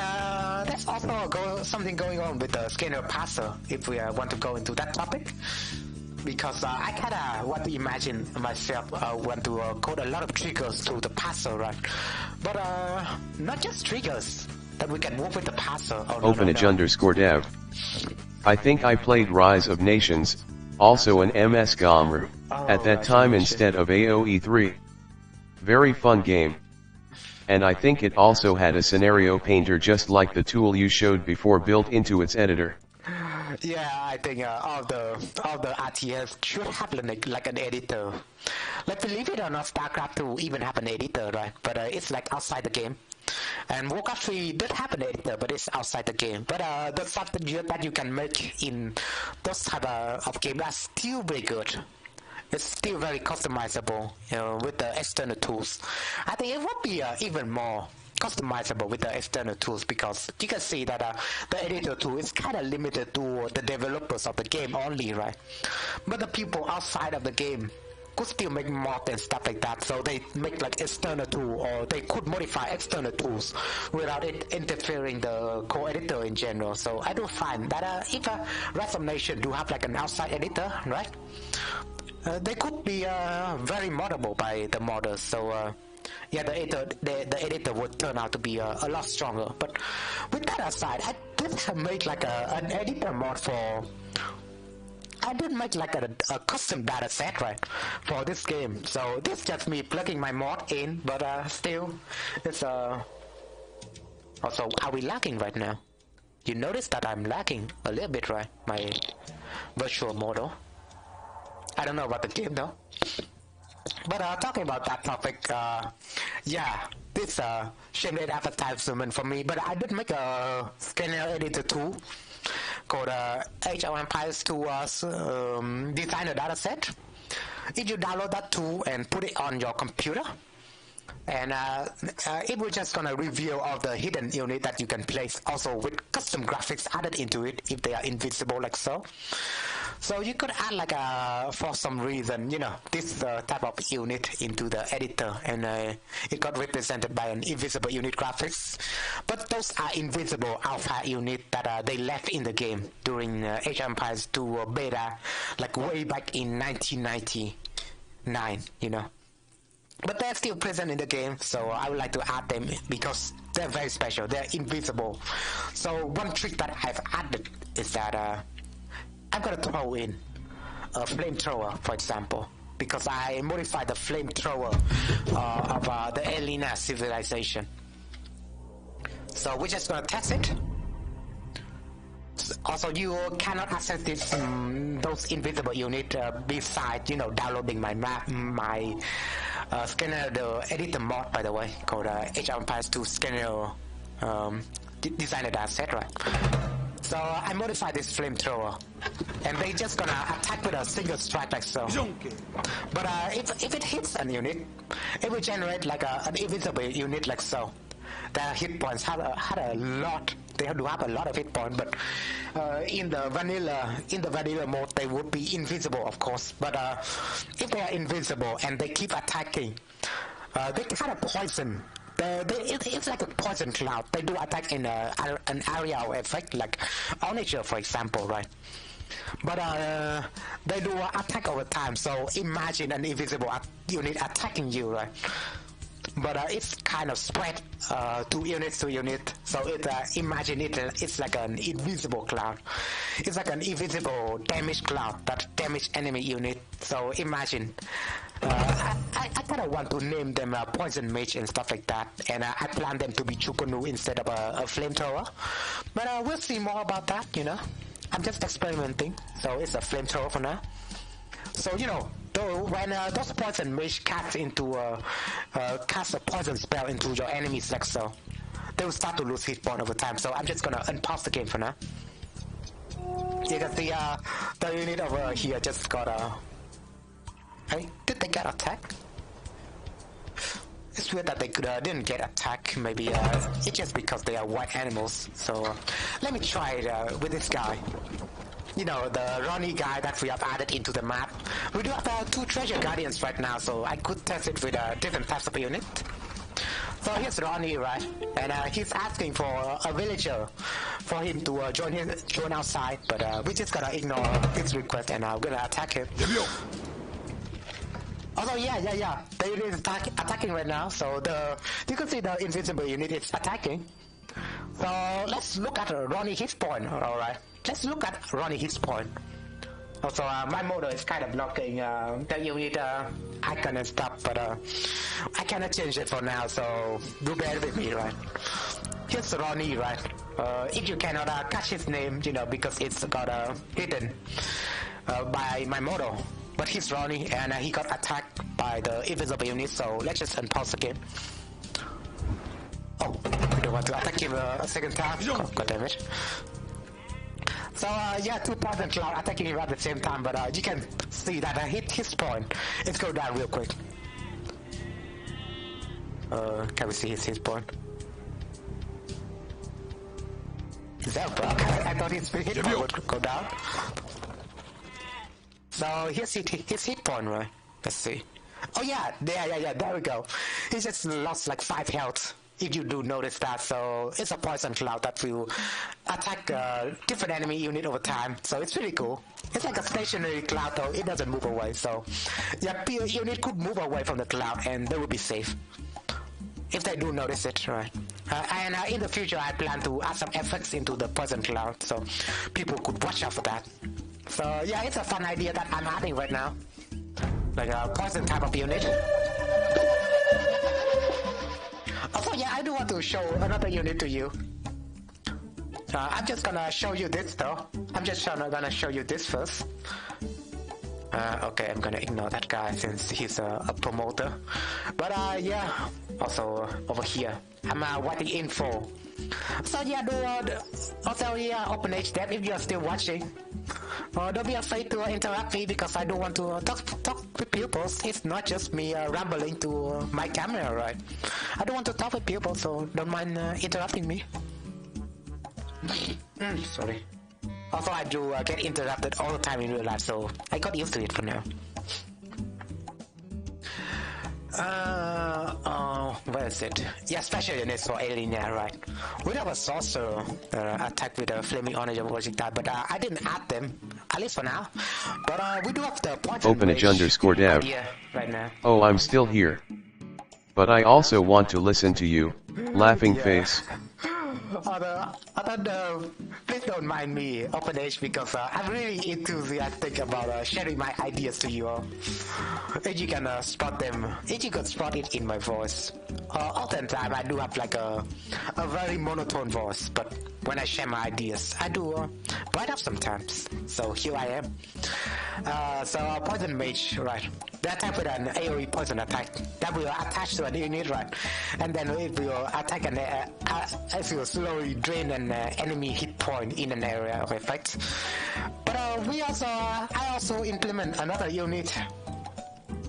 there's also something going on with the scanner parser, if we want to go into that topic. Because I kinda want to imagine myself want to code a lot of triggers to the parser, right? But not just triggers, that we can work with the parser. Oh, Openage_dev. I think I played Rise of Nations, also an MS Gomru, at that time instead of AOE3. Very fun game. And I think it also had a scenario painter just like the tool you showed before built into its editor. Yeah, I think all the RTS should have like an editor. Like, believe it or not, StarCraft 2 even have an editor, right? But it's like outside the game. And Warcraft 3 did have an editor, but it's outside the game. But the stuff that you can make in those type of games are still very good. It's still very customizable, with the external tools. I think it would be even more customizable with the external tools, because you can see that the editor tool is kind of limited to the developers of the game only, right? But the people outside of the game could still make mods and stuff like that, so they make like external tool, or they could modify external tools without it interfering the core editor in general. So I do find that if Rise of Nation do have like an outside editor, right? They could be very moddable by the modders, so yeah, the editor would turn out to be a lot stronger. But with that aside, I did have made like an editor mod for. I did make like a custom data set, right, for this game. So this is just me plugging my mod in, but still, it's Also, are we lagging right now? You notice that I'm lagging a little bit, right? My virtual model. I don't know about the game though. But talking about that topic, yeah, this shame-late advertisement for me. But I did make a scanner editor tool called Age of Empires 2 designer dataset. If you download that tool and put it on your computer, and it will just gonna reveal all the hidden unit that you can place, also with custom graphics added into it if they are invisible, like so. So you could add like for some reason, this type of unit into the editor, and it got represented by an invisible unit graphics. But those are invisible alpha unit that they left in the game during Age of Empires 2 beta, like way back in 1999, But they're still present in the game, so I would like to add them because they're very special. They're invisible. So one trick that I've added is that I'm gonna throw in a flamethrower, for example, because I modified the flamethrower of the Elena civilization. So we're just gonna test it. Also, you cannot access this those invisible unit besides downloading my map, my scanner, the editor mod, by the way, called Age of Empires 2 scanner designer dataset, right? So I modified this flamethrower, and they just gonna attack with a single strike like so. But if it hits an unit, it will generate like an invisible unit like so. The hit points had a lot. They do have a lot of hit points, but in the vanilla mode they would be invisible, of course. But if they are invisible and they keep attacking, they kind of poison. It's like a poison cloud. They do attack in an aerial effect, like Onager, for example, right? But they do attack over time. So imagine an invisible unit attacking you, right? But it's kind of spread to unit, so imagine it's like an invisible cloud. It's like an invisible damage cloud that damage enemy unit. So imagine I kind of want to name them poison mage and stuff like that, and I plan them to be Chukunu instead of a flamethrower, but we'll see more about that. I'm just experimenting, so it's a flamethrower for now. So when those poison mage cast a poison spell into your enemies, like so, they will start to lose hit point over time. So I'm just gonna unpause the game for now. You can see the unit over here just got a... Hey, did they get attacked? It's weird that they didn't get attacked. Maybe it's just because they are white animals. So let me try it with this guy. You know, the Ronnie guy that we have added into the map. We do have 2 treasure guardians right now, so I could test it with different types of unit. So here's Ronnie, right? And he's asking for a villager for him to join outside, but we just gotta ignore his request and we're gonna attack him. Also, yeah. The unit is attacking right now, so you can see the invisible unit is attacking. So let's look at Ronnie hit point, alright? Let's look at Ronnie hit point. Also, my model is kind of blocking the unit icon and stuff, but I cannot change it for now, so do bear with me, right? Here's Ronnie, right? If you cannot catch his name, you know, because it's got hidden by my model. But he's Ronnie, and he got attacked by the invisible unit, so let's just unpause again. Oh, we don't want to attack him a second time. God damn it. So yeah, 2 poison cloud attacking him at the same time, but you can see that I hit his point. Let's go down real quick. Can we see his hit point? Is that a bug? I thought his hit point would go down. So here's his hit point, right? Let's see. Oh yeah, there we go. He just lost like 5 health. If you do notice that, so it's a poison cloud that will attack different enemy unit over time, so it's really cool. It's like a stationary cloud though, it doesn't move away, so yeah, unit could move away from the cloud and they will be safe. If they do notice it, right? And in the future I plan to add some effects into the poison cloud, so people could watch out for that. So yeah, it's a fun idea that I'm adding right now. Like a poison type of unit. Also, yeah, I do want to show another unit to you. I'm just gonna show you this though. I'm just gonna show you this first. Okay, I'm gonna ignore that guy since he's a promoter. But yeah, also over here, I'm writing info. So yeah, also yeah, open H dev if you're still watching. Don't be afraid to interrupt me because I don't want to talk with pupils. It's not just me rambling to my camera, right? I don't want to talk with people, so don't mind interrupting me. Sorry. Also, I do get interrupted all the time in real life, so I got used to it for now. Where is it? Yeah, special units for Alina, right? We have a sorcerer attack with a flaming orange projectile, but I didn't add them, at least for now. But we do have the poison Openage_dev. Yeah, right now. Oh, I'm still here. But I also want to listen to you, laughing face. Please don't mind me, OpenH, because I'm really enthusiastic about sharing my ideas to you all. If you can spot them, if you could spot it in my voice. Oftentimes I do have like a very monotone voice, but when I share my ideas, I do bright up sometimes. So here I am. So poison mage, right? They attack with an AOE poison attack that will attach to an unit, right? And then it will attack and it will slowly drain an enemy hit point in an area of effect. But I also implement another unit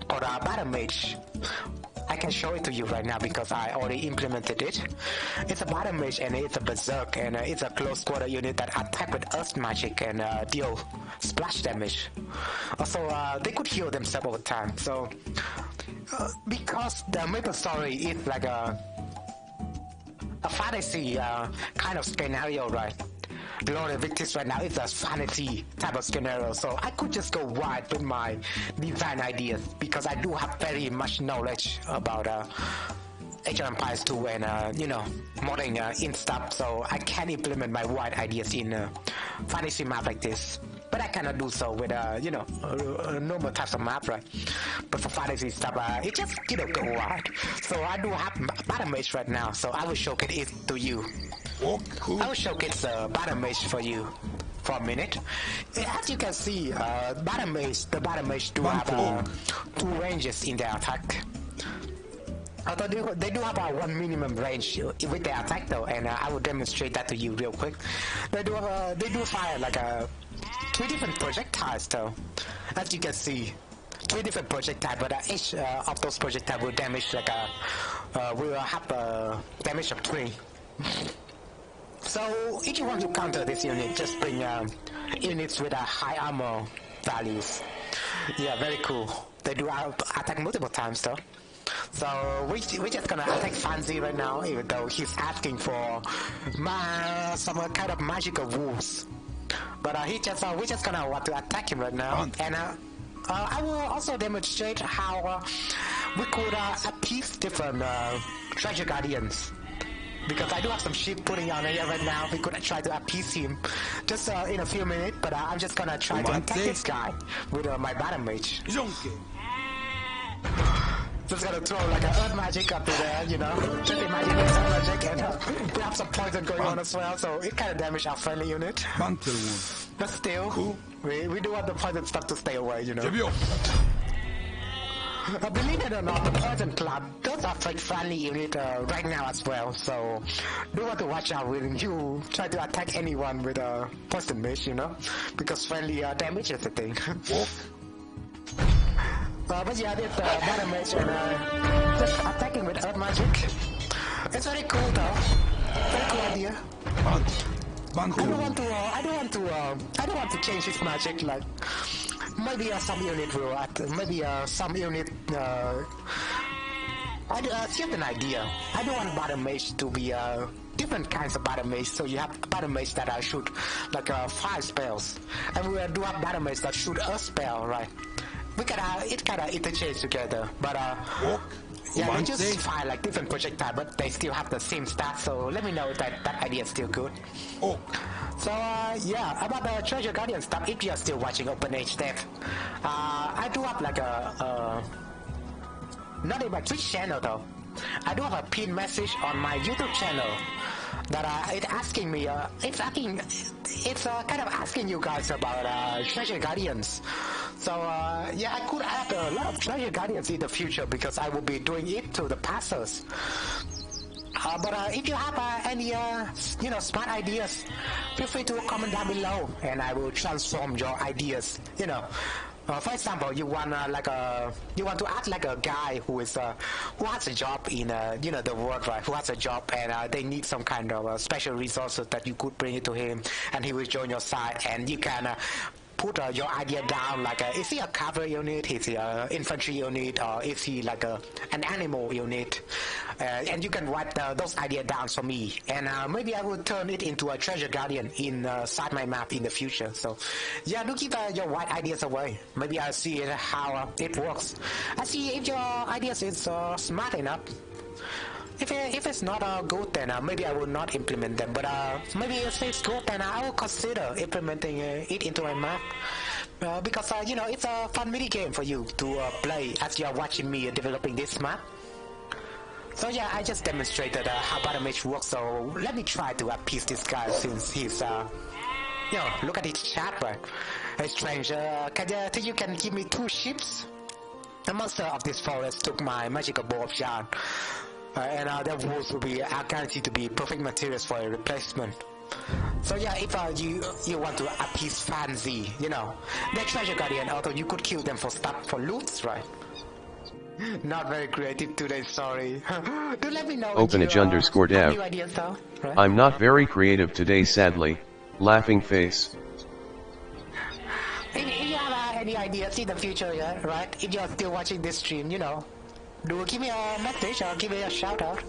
called a battle mage. I can show it to you right now because I already implemented it. It's a battle mage and it's a berserk and it's a close quarter unit that attack with earth magic and deal splash damage. Also, they could heal themselves over time. So, because the Maplestory is like a fantasy kind of scenario, right? Gloria Victis right now is a fantasy type of scenario, so I could just go wide with my design ideas because I do have very much knowledge about Age of Empires 2 and modding in stuff, so I can implement my wide ideas in a fantasy map like this. But I cannot do so with normal types of map, right? But for fantasy stuff, it just go wide. So I do have battle mage right now, so I will showcase it to you. I will showcase the battle mage for you for a minute. As you can see, the battle mage do have 2 ranges in their attack. Although they do have one minimum range with their attack though, and I will demonstrate that to you real quick. They do fire like three different projectiles though. As you can see, three different projectiles, but each of those projectiles will damage like will have a damage of 3. So if you want to counter this unit, just bring units with a high armor values. Yeah, very cool. They do attack multiple times though. So we're just gonna attack Fancy right now, even though he's asking for some kind of magical wolves. But we're just gonna want to attack him right now. And I will also demonstrate how we could appease different treasure guardians. Because I do have some shit putting on here right now. We could try to appease him just in a few minutes. But I'm just gonna try to attack this guy with my battle mage. Just gonna throw like an earth magic up to there, you know. Just imagine it's earth magic and we have some poison going on as well, so it kind of damaged our friendly unit. But still, we do want the poison stuff to stay away, you know. Believe it or not, the poison club does affect friendly unit right now as well, so do want to watch out when you try to attack anyone with a poison mage, you know, because friendly damage is the thing. But yeah, this battle mage and just attacking with earth magic. It's very cool though. Very cool idea. I don't want to change his magic. Like maybe some unit will. Maybe some unit. It's just an idea. I don't want battle mage to be different kinds of battle mage. So you have battle mage that shoot like 5 spells, and we do have battle mage that shoot a spell, right? We gotta it kinda interchange together, but yeah, they just fire like different projectile, but they still have the same stats. So let me know if that idea is still good. So yeah, about the treasure guardian stuff. If you're still watching Open Age Death, I do have like not in my Twitch channel though. I do have a pinned message on my YouTube channel that it's asking me. It's kind of asking you guys about treasure guardians. So yeah, I could add a lot of treasure guardians in the future because I will be doing it to the passers. But if you have any smart ideas, feel free to comment down below, and I will transform your ideas. You know, for example, you want to act like a guy who has a job in the world, right? Who has a job and they need some kind of special resources that you could bring it to him, and he will join your side, and you can. Put your idea down, like is he a cavalry unit, is he an infantry unit, or is he like an animal unit, and you can write those ideas down for me, and maybe I will turn it into a treasure guardian inside my map in the future. So yeah, do keep your white ideas away. Maybe I'll see how it works. I see if your ideas is smart enough. If it's not good, then maybe I will not implement them. But maybe if it's good, then I will consider implementing it into my map. Because it's a fun mini game for you to play as you are watching me developing this map. So yeah, I just demonstrated how battle mage works. So let me try to appease this guy since he's look at his chat, right? It's strange. Think you can give me 2 ships? The monster of this forest took my magical bow of yarn. And their wolves will be guaranteed to be perfect materials for a replacement. So yeah, if you want to appease Fancy, the treasure guardian, although you could kill them for loots, right? Not very creative today, sorry. Do let me know. Openage_dev. New ideas though, right? I'm not very creative today, sadly. Laughing face. If you have any ideas in the future, yeah, right? If you're still watching this stream, do give me a message or give me a shout out.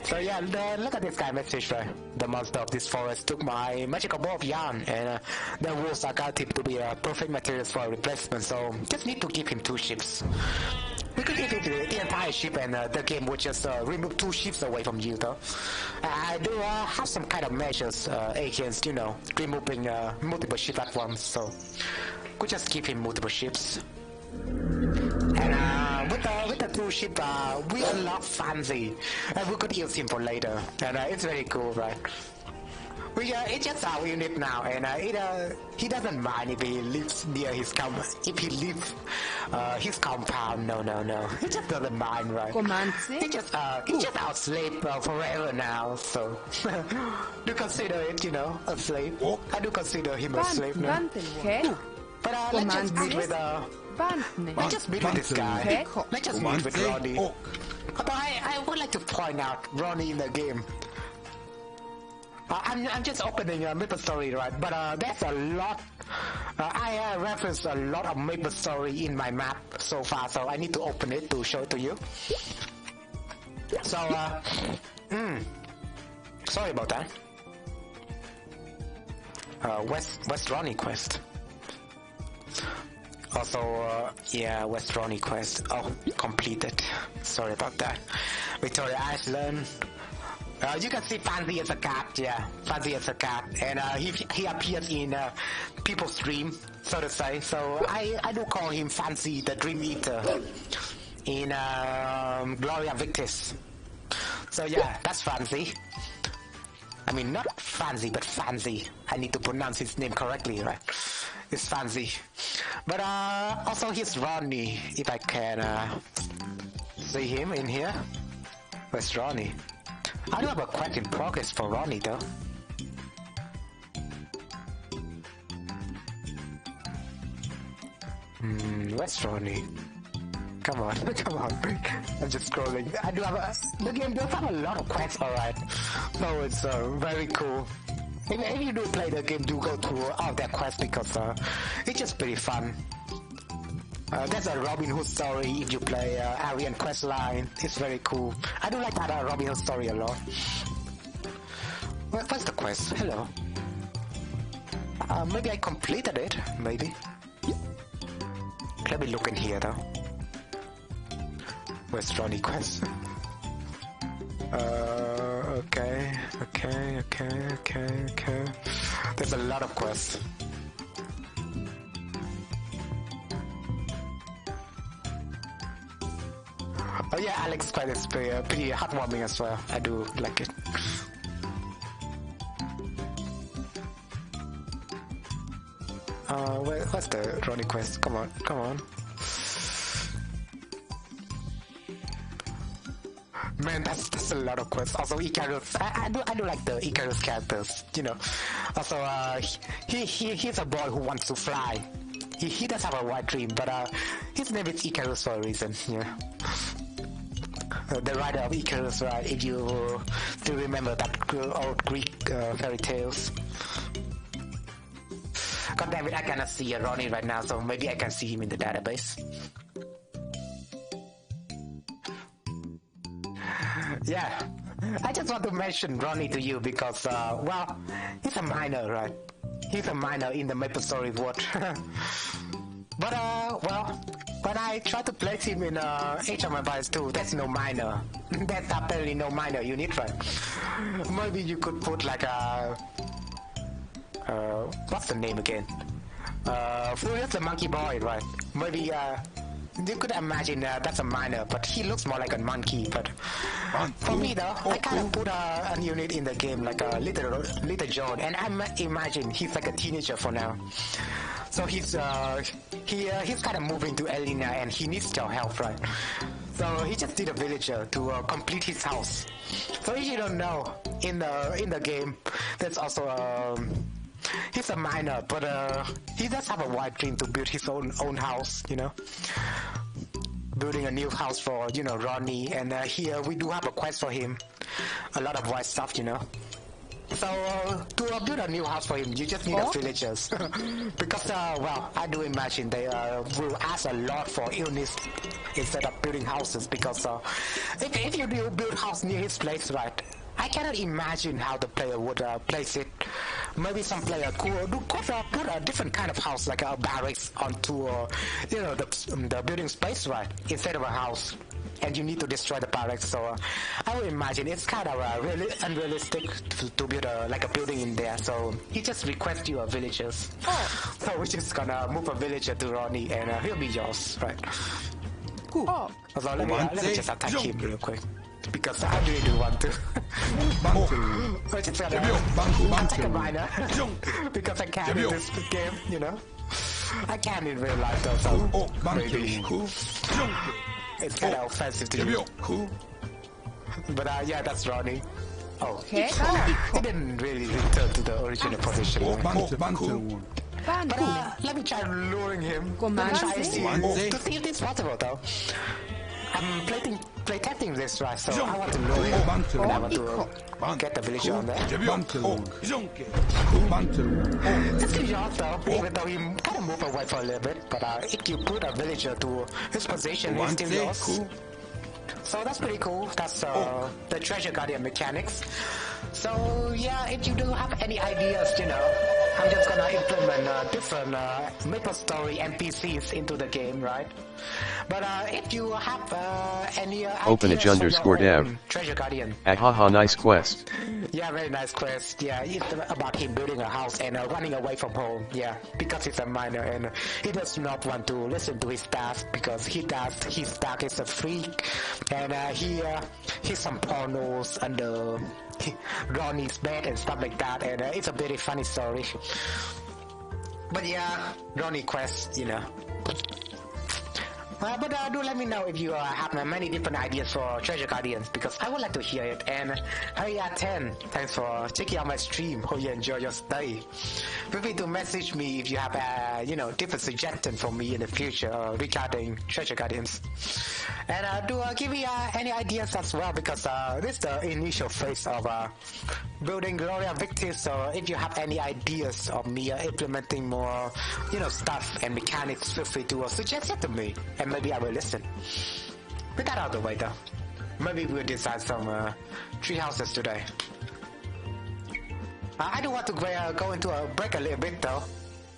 So yeah, look at this guy message, right? The monster of this forest took my magical bow of yarn, and the wolves are guaranteed to be perfect materials for a replacement, so just need to give him 2 ships. We could give him the entire ship and the game would just remove 2 ships away from you though. I do have some kind of measures against, removing multiple ships at once, so could just give him multiple ships. And with the 2 ship, we unlock Fancy, and we could use him for later, and it's very cool, right? It's just our unit now, and he doesn't mind if he lives near his if he lives his compound. No, he just doesn't mind, right? He's just our slave forever now. So do consider it, a slave. I do consider him a slave now. But let's just meet with this guy. Let's just meet with Ronnie. Although I would like to point out Ronnie in the game. I'm just opening Maplestory, right? But there's a lot. I reference a lot of Maplestory in my map so far, so I need to open it to show it to you. So, sorry about that. West Ronnie quest. Also, yeah, West Ronnie quest. Oh, completed. Sorry about that. Victoria Island. You can see Fancy as a cat, yeah. Fancy as a cat. And he appears in people's stream, so to say. So I do call him Fancy the Dream Eater in Gloria Victis. So yeah, that's Fancy. I mean, not Fancy, but Fancy. I need to pronounce his name correctly, right? It's Fancy. But also here's Ronnie, if I can see him in here. Where's Ronnie? I do have a quest in progress for Ronnie though. Where's Ronnie? Come on, come on. I'm just scrolling. I do have the game does have a lot of quests, alright. So it's very cool. If you do play the game, do go through all that quest because it's just pretty fun. There's a Robin Hood story if you play Aryan quest line. It's very cool. I do like that Robin Hood story a lot. What's the quest? Hello. Maybe I completed it. Maybe. Let me look in here though. Where's Ronnie quest? Okay. There's a lot of quests. Oh yeah, Alex quest is pretty heartwarming as well. I do like it. What's the Ronnie quest? Come on. Man, that's a lot of quests. Also, Icarus. I do like the Icarus characters. Also, he's a boy who wants to fly. He does have a white dream, but his name is Icarus for a reason. Yeah. The rider of Icarus, right? If you still remember that old Greek fairy tales. God damn it, I cannot see Ronnie right now, so maybe I can see him in the database. Yeah, I just want to mention Ronnie to you because, well, he's a minor, right? He's a minor in the Maplestory world. But, well, when I try to place him in Age of Empires 2, there's no minor. There's apparently no minor unit, right? Maybe you could put like a... what's the name again? Furious the Monkey Boy, right? Maybe, you could imagine that's a minor, but he looks more like a monkey. But for me though, I kind of put a unit in the game like a little John, and I imagine he's like a teenager for now. So he's kind of moving to Elena, and he needs your help, right? So he just did a villager to complete his house. So if you don't know, in the game, there's also he's a minor, but he does have a white dream to build his own house, building a new house for Ronnie, and here we do have a quest for him, a lot of white stuff, So to build a new house for him, you just need a villagers because well, I do imagine they will ask a lot for illness instead of building houses because if you do build house near his place, right? I cannot imagine how the player would place it. Maybe some player could put a different kind of house, like a barracks onto the building space, right? Instead of a house, and you need to destroy the barracks. So I would imagine it's kind of really unrealistic to build a building in there. So he just requests you a villagers. So we're just gonna move a villager to Ronnie, and he'll be yours, right? Cool. So let me just attack him real quick. because I really do want to. I just gotta take a minor because I can in this game, you know. I can in real life though, so maybe it's kind of offensive to you. But yeah, that's Ronnie. Oh, he didn't really return to the original position. But let me try luring him. Let me try to see if this is possible though. I'm playtesting this, right? So I want to lure him. And I want to get the villager on there. It's pretty hard though, even though he kind of moved away for a little bit. But if you put a villager to his position, he's still yours. So that's pretty cool. That's the treasure guardian mechanics. So yeah, if you do have any ideas, you know, I'm just gonna implement different Maplestory NPCs into the game, right? But if you have any Openage_dev. treasure guardian. Ahaha, nice quest. Yeah, very nice quest. Yeah, it's about him building a house and running away from home. Yeah, because he's a miner and he does not want to listen to his task because his task is a freak and he's some pornos under Ronnie's bed and stuff like that, and it's a very funny story. But yeah, Ronnie quest, you know. But do let me know if you have many different ideas for treasure guardians because I would like to hear it. And Harriet10, thanks for checking out my stream. Hope you enjoy your stay. Feel free to message me if you have you know, different suggestions for me in the future regarding treasure guardians. And do give me any ideas as well because this is the initial phase of building Gloria Victis. So if you have any ideas of me implementing more, you know, stuff and mechanics, feel free to suggest it to me. And maybe I will listen. With that out of the way though, maybe we'll design some treehouses today. I do want to go into a break a little bit though,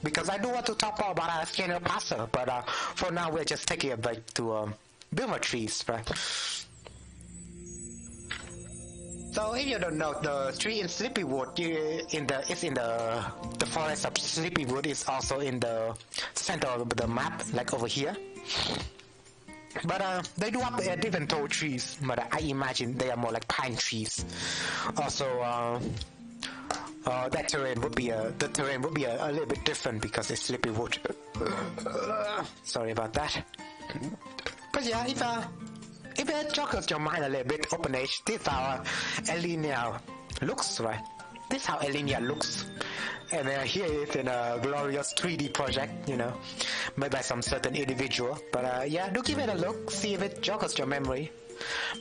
because I do want to talk more about scanner passer, but for now we're just taking a break to build more trees, right? So if you don't know, the tree in Sleepywood is in the forest of Sleepywood is also in the center of the map, like over here. But they do have different tall trees, but I imagine they are more like pine trees. Also, that terrain would be a little bit different because it's Sleepywood. Sorry about that. But yeah, if it joggles your mind a little bit, Openage, this is how Elenia looks, right? This is how Elenia looks. And here it is in a glorious 3D project, you know, made by some certain individual. But yeah, do give it a look, see if it joggles your memory.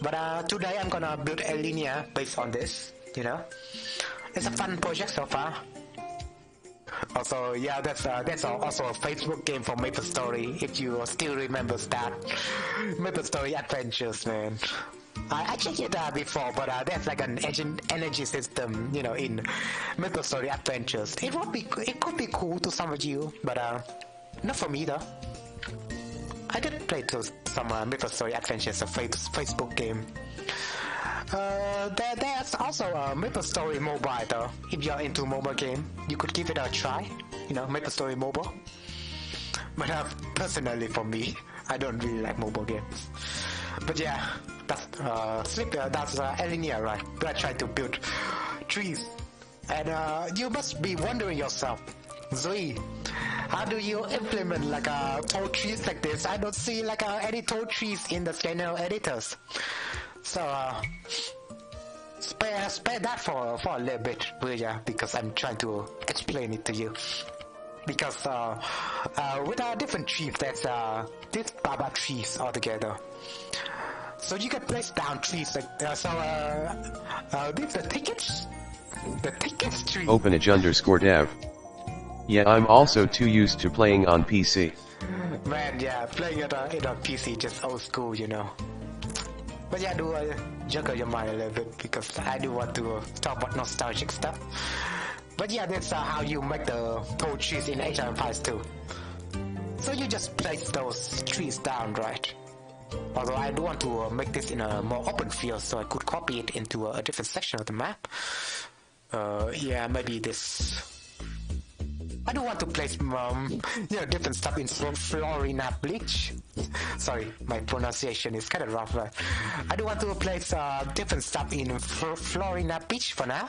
But today I'm gonna build Elenia based on this, you know. It's a fun project so far. Also, yeah, that's also a Facebook game for Maplestory, if you still remember that. Maplestory Adventures, man. I checked it before, but there's like an energy system, you know, in Maplestory Adventures. It could be cool to some of you, but not for me though. I did play to some Maplestory Adventures, a Facebook game. There's also a Maplestory Mobile though. If you're into mobile game, you could give it a try. You know, Maplestory Mobile. But personally for me, I don't really like mobile games. But yeah, that's Elenia, right? We are trying to build trees. And you must be wondering yourself, Zoe, how do you implement like tall trees like this? I don't see like any tall trees in the scanner editors. So spare that for a little bit, yeah, because I'm trying to explain it to you. Because with our different trees, there's these baba trees altogether. So you can place down trees like these are the tickets. The tickets tree. Openage_dev. Yeah, I'm also too used to playing on PC. Man, yeah, playing it on PC just old school, you know. But yeah, do juggle your mind a little bit because I do want to talk about nostalgic stuff. But yeah, that's how you make the tall trees in Age of Empires 2. So you just place those trees down, right? Although I do want to make this in a more open field so I could copy it into a different section of the map. Yeah, maybe this. I do want to place different stuff in Florina Beach. Sorry, my pronunciation is kind of rough. Right? I do want to place different stuff in Florina Beach for now.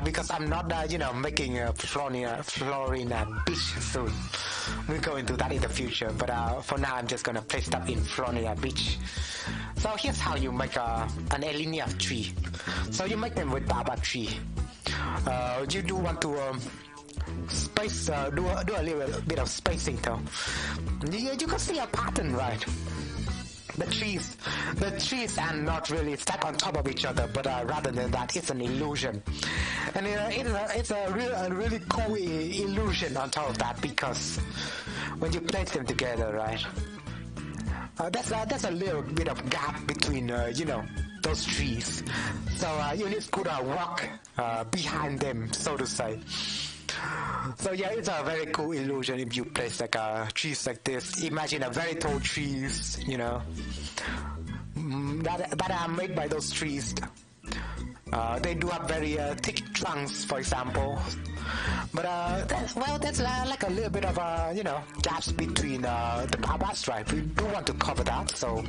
Because I'm not, making Florina Beach soon. We'll go into that in the future. But for now, I'm just gonna place stuff in Florina Beach. So here's how you make an alinea tree. So you make them with baobab tree. You do want to space, do a little bit of spacing though. You can see a pattern, right? The trees are not really stacked on top of each other, but rather than that, it's an illusion, and it's a really cool illusion on top of that, because when you place them together, right, there's a little bit of gap between those trees, so you need to walk behind them, so to say. So yeah, it's a very cool illusion if you place like trees like this. Imagine a very tall trees, that are made by those trees. They do have very thick trunks, for example. But that's like a little bit of gaps between the baobabs, right? We do want to cover that, so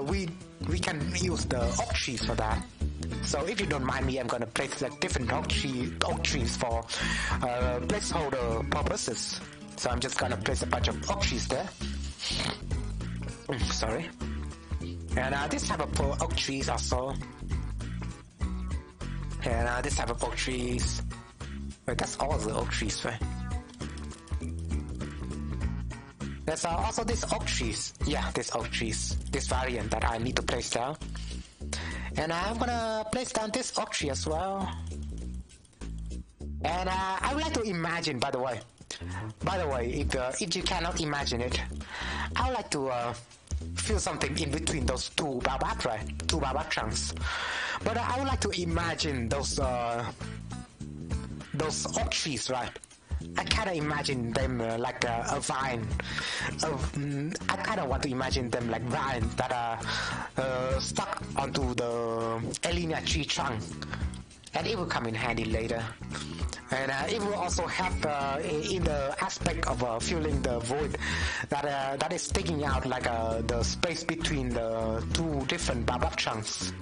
we can use the oak trees for that. So if you don't mind me, I'm gonna place like different oak trees for placeholder purposes. So I'm just gonna place a bunch of oak trees there. Sorry. And this type of oak trees also. And this type of oak trees. Wait, that's all the oak trees, right? There's also these oak trees. Yeah, these oak trees. This variant that I need to place down. And I'm gonna place down this oak tree as well. And I would like to imagine, by the way, if you cannot imagine it, I would like to feel something in between those two baobab, right? Two baobab trunks. But I would like to imagine those oak trees, right? I kind of imagine them like a vine. I kind of want to imagine them like vines that are stuck onto the alinea tree trunk, and it will come in handy later. And it will also help in the aspect of filling the void that is sticking out, like the space between the two different baobab trunks.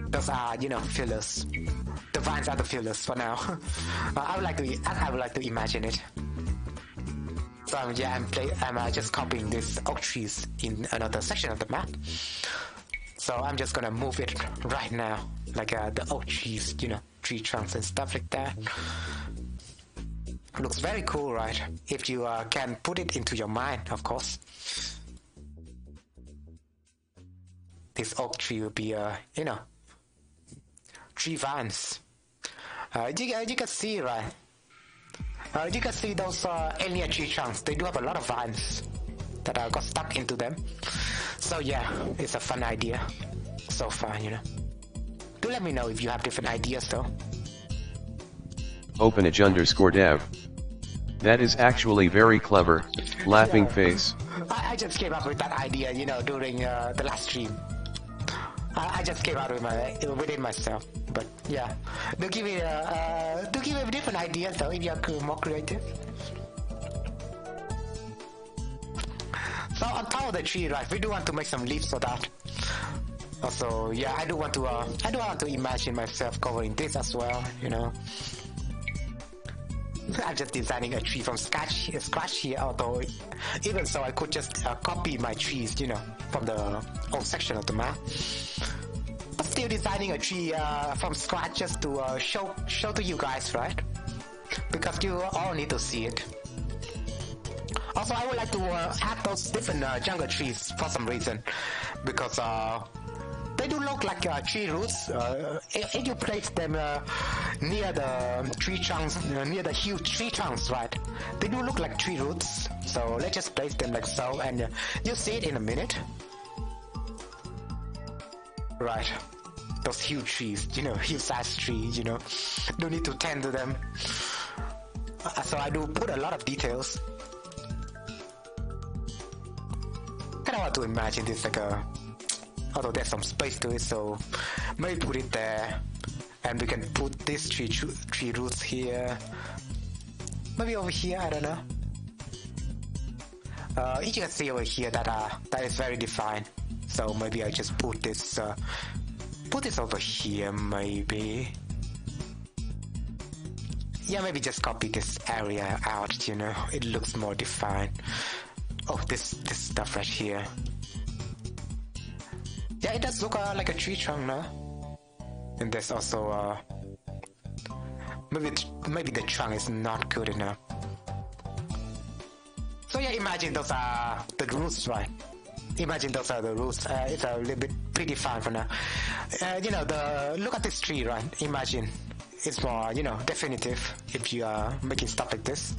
Those are fillers. The vines are the fillers for now. I would like to imagine it. So I'm just copying these oak trees in another section of the map. So I'm just gonna move it right now, like the oak trees, tree trunks and stuff like that. Looks very cool, right? If you can put it into your mind, of course. This oak tree will be, tree vines. You can see, right? You can see those alinea tree trunks. They do have a lot of vines that got stuck into them. So yeah, it's a fun idea so far, Do let me know if you have different ideas though. Openage_dev. That is actually very clever. Laughing face. I just came up with that idea, during the last stream. I just came out within myself, but yeah, do give me different ideas though if you're more creative. So on top of the tree, right, we do want to make some leaves for that. Also, yeah, I do want to imagine myself covering this as well. I'm just designing a tree from scratch here, although even so I could just copy my trees, from the old section of the map. But still designing a tree from scratch just to show to you guys, right? Because you all need to see it. Also, I would like to add those different jungle trees for some reason, because they do look like tree roots. If you place them near the tree trunks, near the huge tree trunks, right? They do look like tree roots. So let's just place them like so, and you'll see it in a minute. Right, those huge trees, huge size trees, don't need to tend to them. So I do put a lot of details. Kind of want to imagine this like although there's some space to it, so maybe put it there, and then we can put these tree roots here. Maybe over here, I don't know. You can see over here that is very defined. So maybe I just put this over here, maybe. Yeah, maybe just copy this area out, you know, it looks more defined. Oh, this stuff right here. Yeah, it does look like a tree trunk now. And there's also maybe the trunk is not good enough. So yeah, imagine those are the roots, right? Imagine those are the roots. It's a little bit predefined for now. You know, look at this tree, right? Imagine it's more, you know, definitive if you are making stuff like this.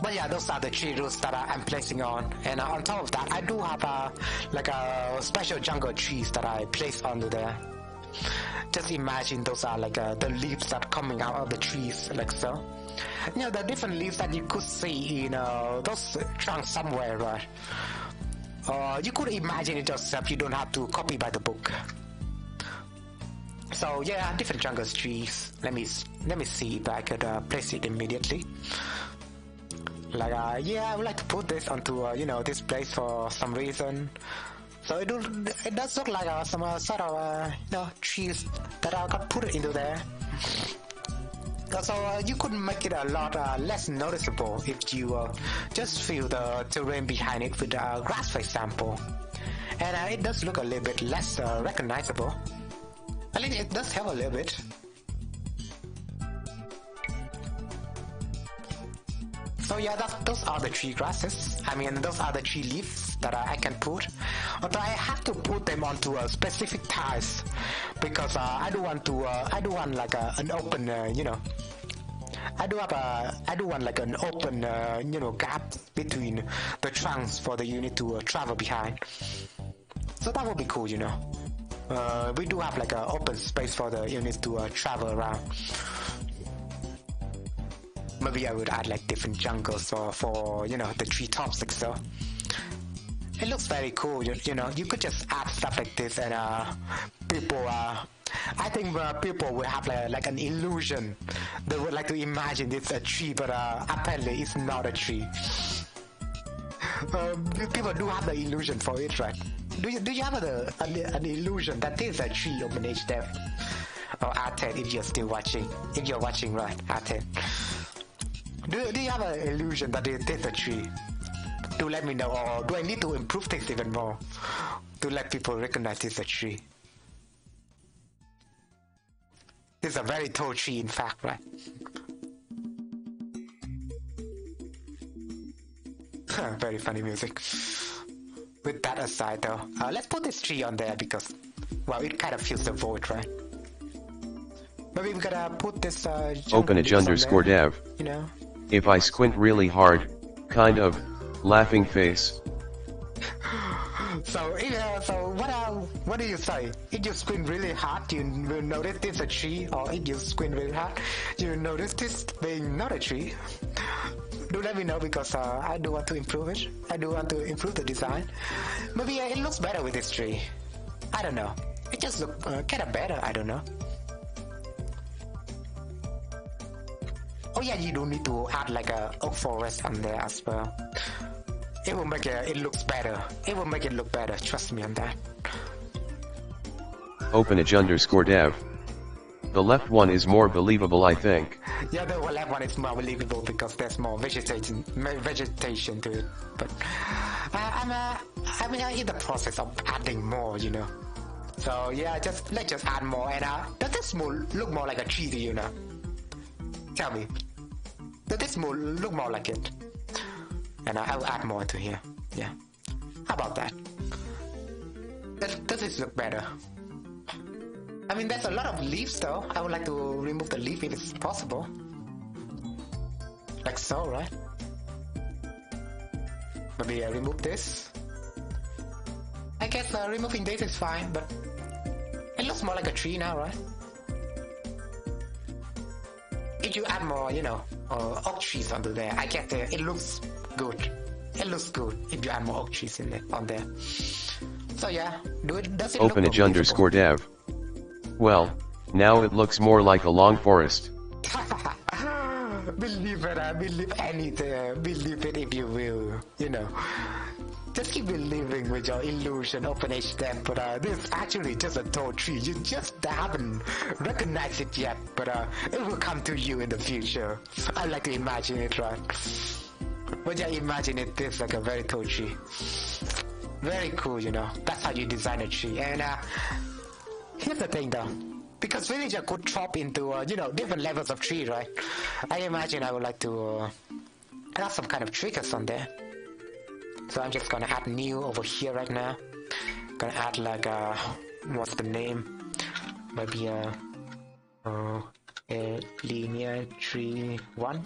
But yeah, those are the tree roots that I'm placing on. And on top of that, I do have like a special jungle trees that I place under there. Just imagine those are like the leaves that are coming out of the trees, like so. You know, the different leaves that you could see in those trunks somewhere, right? Or you could imagine it yourself. You don't have to copy by the book. So yeah, different jungle trees. Let me see if I could place it immediately. Like yeah, I would like to put this onto you know, this place for some reason. So it does look like some sort of you know, trees that I got put into there. So you could make it a lot less noticeable if you just fill the terrain behind it with grass, for example. And it does look a little bit less recognizable. I think it does help a little bit. So yeah, those are the tree grasses. I mean, those are the tree leaves that I can put. Although I have to put them onto specific tiles because I do want like an open, you know. I do want like an open, you know, gap between the trunks for the unit to travel behind. So that would be cool, you know. We do have like an open space for the units to travel around. Maybe I would add like different jungles for you know, the treetops, like so. It looks very cool, you know. You could just add stuff like this, and people, I think people will have like an illusion. They would like to imagine it's a tree, but apparently it's not a tree. People do have the illusion for it, right? Do you have an illusion that there's a tree open age there? Or R10, if you're still watching, if you're watching, right? R10. Do you have an illusion that there's a tree? Do let me know, or do I need to improve things even more to let people recognize it's a tree? It's a very tall tree, in fact, right? Very funny music. With that aside, though, let's put this tree on there because, well, it kind of fills the void, right? Maybe we gotta put this OpenAge_dev. You know. If I squint really hard, kind of, laughing face. So what do you say? If you squint really hard, you will notice it's a tree, or if you squint really hard, you will notice this being not a tree. Do let me know because I do want to improve it. I do want to improve the design. Maybe it looks better with this tree. I don't know. It just looks kind of better. I don't know. Oh yeah, you don't need to add like a oak forest on there as well. It will make it looks better. It will make it look better. Trust me on that. OpenAge_dev. The left one is more believable, I think. Yeah, the left one is more believable because there's more vegetation to it. But I'm in the process of adding more, you know. So yeah, let's just add more. And does this look more like a tree to you now? Tell me, does this look more like it? And I'll add more to here. Yeah. How about that? Does this look better? I mean, there's a lot of leaves though. I would like to remove the leaf if it's possible. Like so, right? Maybe I remove this. I guess removing this is fine, but it looks more like a tree now, right? If you add more, you know, oak trees onto there, I get it looks good. It looks good if you add more oak trees in there, on there. So yeah, does it OpenAge_dev. Well, Now it looks more like a long forest. Believe it, believe anything, believe it if you will, you know. Just keep believing with your illusion, open age then, but this is actually just a tall tree. You just haven't recognized it yet, but it will come to you in the future. I like to imagine it, right? But yeah, imagine it this like a very tall tree. Very cool, you know. That's how you design a tree. And here's the thing though. Because villager could chop into, you know, different levels of tree, right? I imagine I would like to add some kind of triggers on there. So I'm just gonna add new over here right now. Gonna add like, what's the name? Maybe a linear tree 1.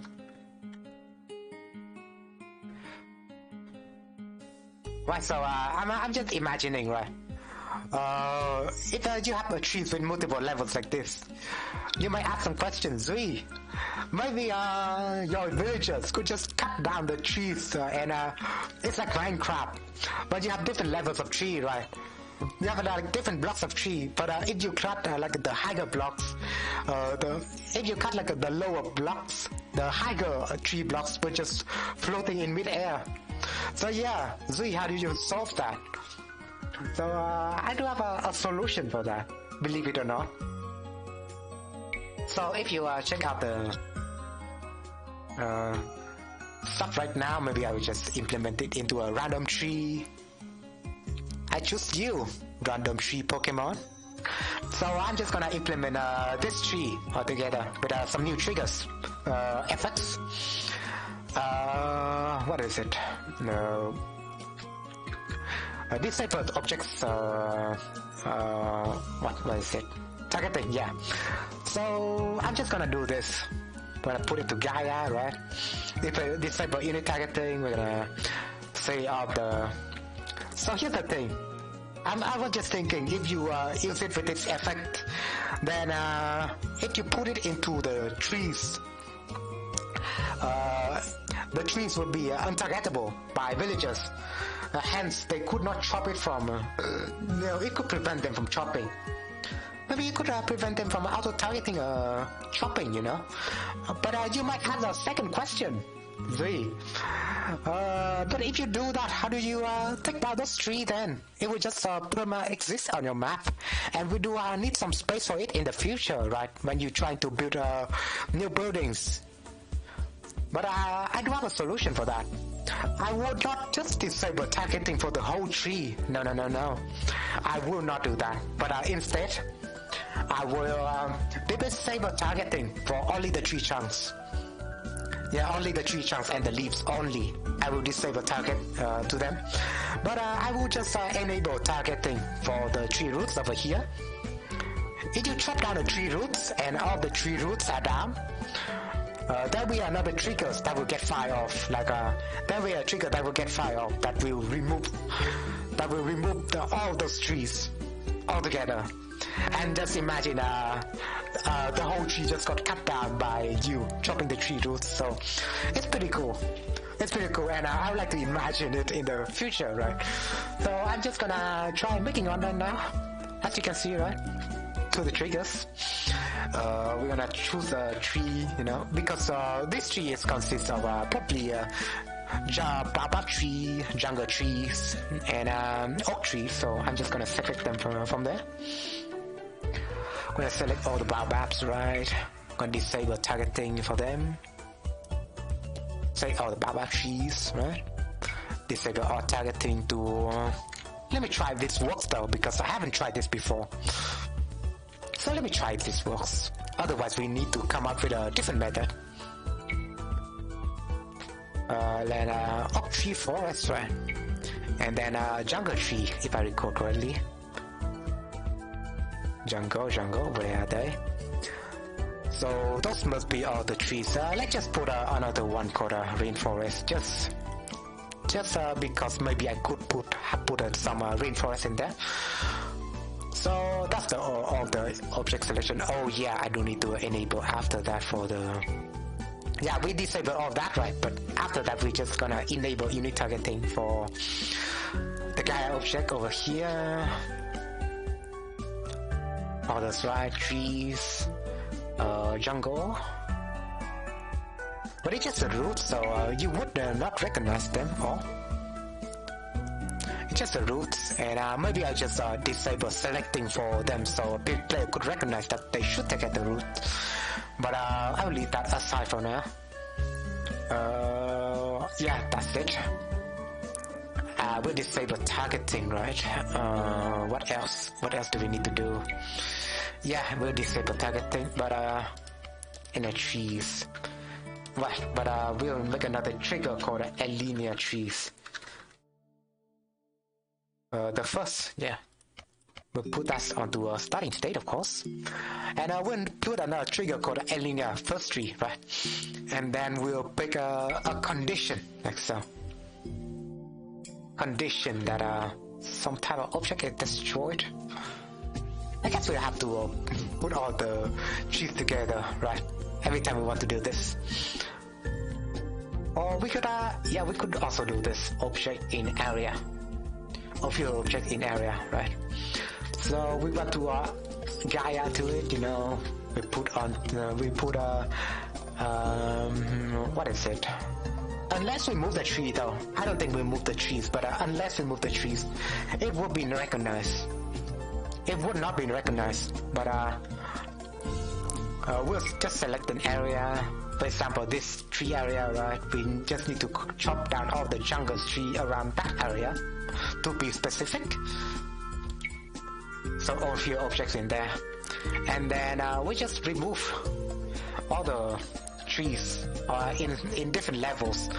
Right, so I'm just imagining, right? If you have a tree with multiple levels like this, you might ask some questions. Maybe your villagers could just cut down the trees and it's like Minecraft, but you have different levels of tree, right? You have like different blocks of tree, but if you cut like the higher blocks, if you cut like the lower blocks, the higher tree blocks were just floating in mid-air. So yeah, Zui, how do you solve that? So I do have a solution for that, believe it or not. So if you check out the stuff right now, maybe I will just implement it into a random tree. I choose you, random tree Pokemon. So I'm just gonna implement this tree altogether with some new triggers, effects. What is it? No. Disabled objects, what is it? Targeting, yeah. So I'm just gonna do this. We're gonna put it to Gaia, right? If I disable unit targeting, we're gonna say all the... So here's the thing. I was just thinking, if you use it with this effect, then if you put it into the trees, the trees would be untargetable by villagers. Hence, they could not chop it from... no, it could prevent them from chopping. Maybe you could prevent them from auto-targeting chopping, you know? But you might have a second question. But if you do that, how do you take down those trees then? It will just exist on your map. And we do need some space for it in the future, right? When you're trying to build new buildings. But I do have a solution for that. I would not just disable targeting for the whole tree. No. I will not do that. But instead, I will disable targeting for only the tree chunks. Yeah, only the tree chunks and the leaves only. I will disable target to them. But I will just enable targeting for the tree roots over here. If you chop down the tree roots and all the tree roots are down, there'll be another triggers that will get fired off. Like there'll be a trigger that will get fired off that will remove all those trees altogether. And just imagine the whole tree just got cut down by you chopping the tree roots. So it's pretty cool. It's pretty cool, and I would like to imagine it in the future, right? So I'm just gonna try making on that now. As you can see, right? To the triggers. We're gonna choose a tree, you know, because this tree consists of probably baobab tree, jungle trees, and oak trees. So I'm just gonna select them from there. I'm gonna select all the baobabs, right? I'm gonna disable targeting for them. Select all the baobab trees, right? Disable all targeting to... let me try if this works though, because I haven't tried this before. So let me try if this works. Otherwise, we need to come up with a different method. Then oak tree forest, right? And then jungle tree, if I recall correctly. Jungle, where are they? So those must be all the trees. Let's just put another one called rainforest. Just because maybe I could put some rainforest in there. So that's all the object selection. Oh yeah, I do need to enable after that for the... Yeah, we disable all that, right? But after that, we're just gonna enable unit targeting for the Gaia object over here. Oh, that's right, trees, jungle. But it's just a root, so you would not recognize them all. It's just the roots, and maybe I just disable selecting for them so the player could recognize that they should take at the root. But I will leave that aside for now. Yeah, that's it. We'll disable targeting, right? What else? What else do we need to do? Yeah, we'll disable targeting, but in the trees. Right, but we'll make another trigger called a linear trees. The first, yeah, we'll put that onto a starting state, of course, and we'll put another trigger called a linear first tree, right? And then we'll pick a condition, like so. Condition that some type of object is destroyed. I guess we'll have to put all the trees together, right? Every time we want to do this. Or we could, yeah, we could also do this object in area. Of your object in area, right? So we want to Gaia to it, you know. We put on, what is it? Unless we move the tree though. I don't think we move the trees, but unless we move the trees, it would be recognized. It would not be recognized, but we'll just select an area. For example, this tree area, right? We just need to chop down all the jungle tree around that area to be specific. So all few objects in there, and then we just remove all the trees in different levels.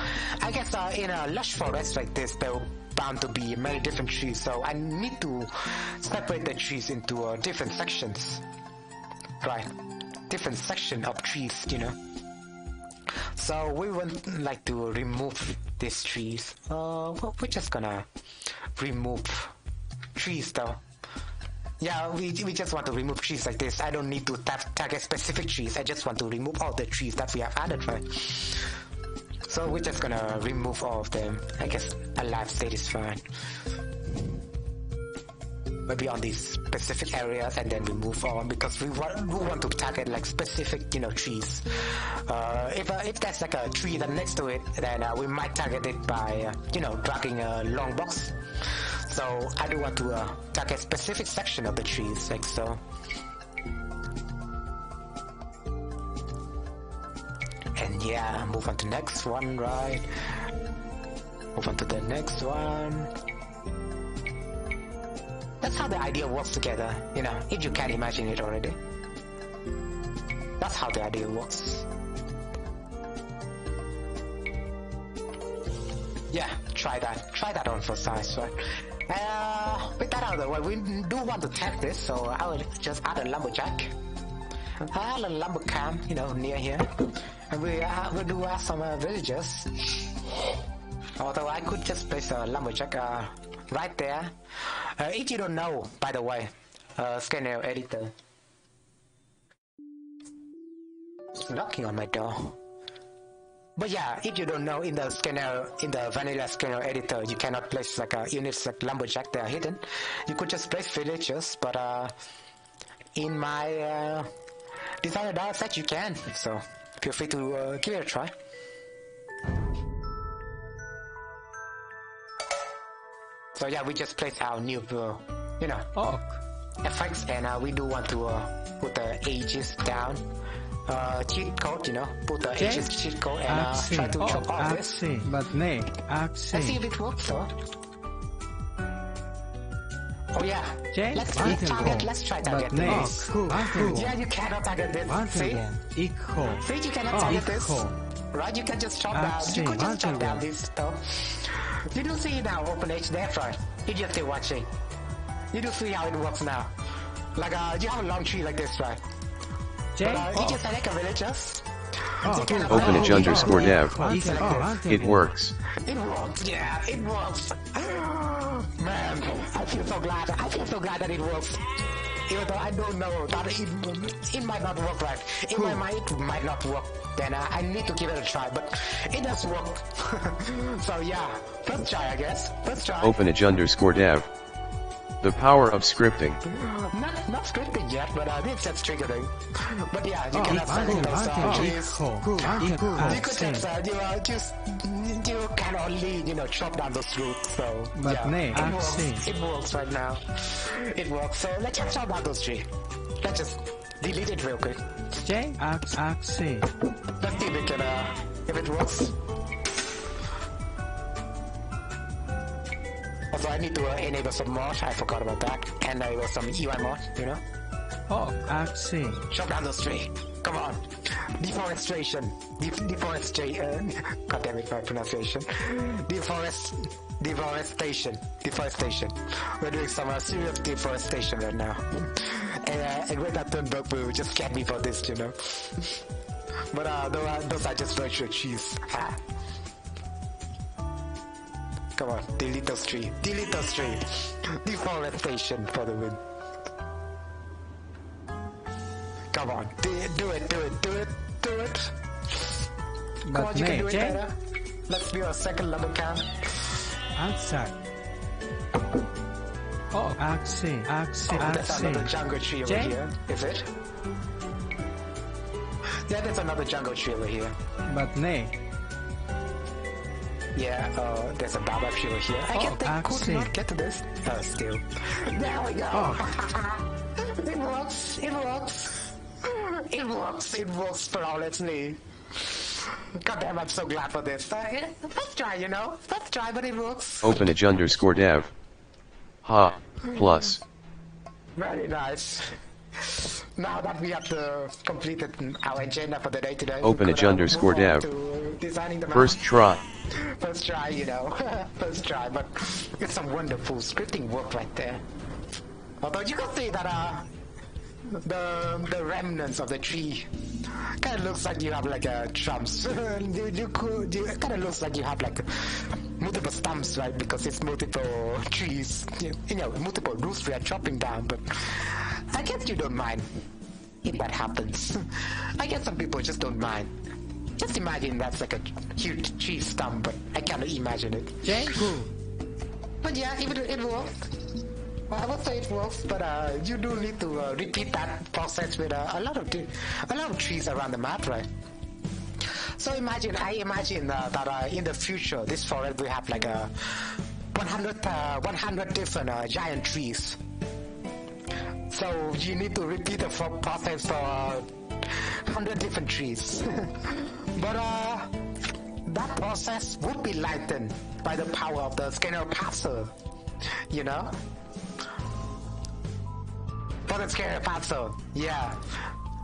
I guess in a lush forest like this, there will bound to be many different trees. So I need to separate the trees into different sections, right? Different section of trees, you know. So we would like to remove these trees. Well, we're just gonna remove trees though. Yeah, we just want to remove trees like this. I don't need to target specific trees. I just want to remove all the trees that we have added, right? So we're just gonna remove all of them. I guess a live state is fine. Maybe on these specific areas, and then we move on because we want to target like specific, you know, trees. If there's like a tree that next to it, then we might target it by you know, dragging a long box. So I do want to target specific section of the trees, like so. And yeah, move on to the next one, right? Move on to the next one. That's how the idea works together, you know, if you can imagine it already. That's how the idea works. Yeah, try that on for size, right? With that out of the way, we do want to test this, so I will just add a lumberjack. Add a lumber camp, you know, near here. And we do add some villagers. Although I could just place a lumberjack right there. If you don't know, by the way, scenario editor. It's knocking on my door. But yeah, if you don't know, in the vanilla scenario editor, you cannot place like units like lumberjack, they are hidden. You could just place villagers, but in my designer dialog set you can. So feel free to give it a try. So yeah, we just placed our new, you know, effects, and we do want to put the ages down. Cheat code, you know, put the ages cheat code and try to chop all this. But nay, Let's see if it works, though. Oh yeah, let's try target this. Yeah, you cannot target this. See, you cannot target this. Right, you can just chop down. You could just chop down this stuff. You do see now, open H there, right? If you're still watching, you do see how it works now. Like you have a long tree like this, right? But you just select a villagers. Openage_dev. It works. It works, yeah, it works. Man, I feel so glad. I feel so glad that it works. Even though I don't know that it might not work right. In my mind, it might not work. Then I need to give it a try, but it does work. So yeah, first try, I guess. First try. Openage_dev. The power of scripting. Not scripting yet, but it's just triggering. But yeah, you can assign those trees. You could just you can only chop down those roots. So But yeah, it works right now. It works. So let's just chop down those trees. Let's just delete it real quick. Let's see if we can if it works. Also, I need to enable some mods. I forgot about that. And enable some UI mod, Chop down those trees. Come on. Deforestation. Deforestation. God damn it, my pronunciation. Deforestation. We're doing some serious deforestation right now. And Greta Thunberg will just get me for this, But those are just virtual trees. Come on, delete those trees. Deforestation for the win. Come on, do it. Come on, you can do it better. Let's do a second level count. Outside. There's another jungle tree over here. Is it? Yeah, there's another jungle tree over here. But Yeah, there's a baobab tree over here. I could not get to this. Still. There we go. It works flawlessly. God damn, I'm so glad for this. Let's try, Let's try, but it works. Openage_dev. Plus. Very nice. Now that we have completed our agenda for the day today, Openage_dev. Designing the map. First try. First try, First try, but it's some wonderful scripting work right there. Although you can see that the remnants of the tree kind of looks like you have like a trumps. It kind of looks like you have like multiple stumps, right? Because it's multiple trees, multiple roots we are chopping down. But I guess you don't mind if that happens. I guess some people just don't mind. Just imagine that's like a huge tree stump, but I cannot imagine it. But yeah, it works. Well, I would say it works, but you do need to repeat that process with a lot of trees around the map, right? So I imagine that in the future, this forest will have like 100 different giant trees. So you need to repeat the process for 100 different trees. But that process would be lightened by the power of the scanner parser, For the scanner parser, yeah.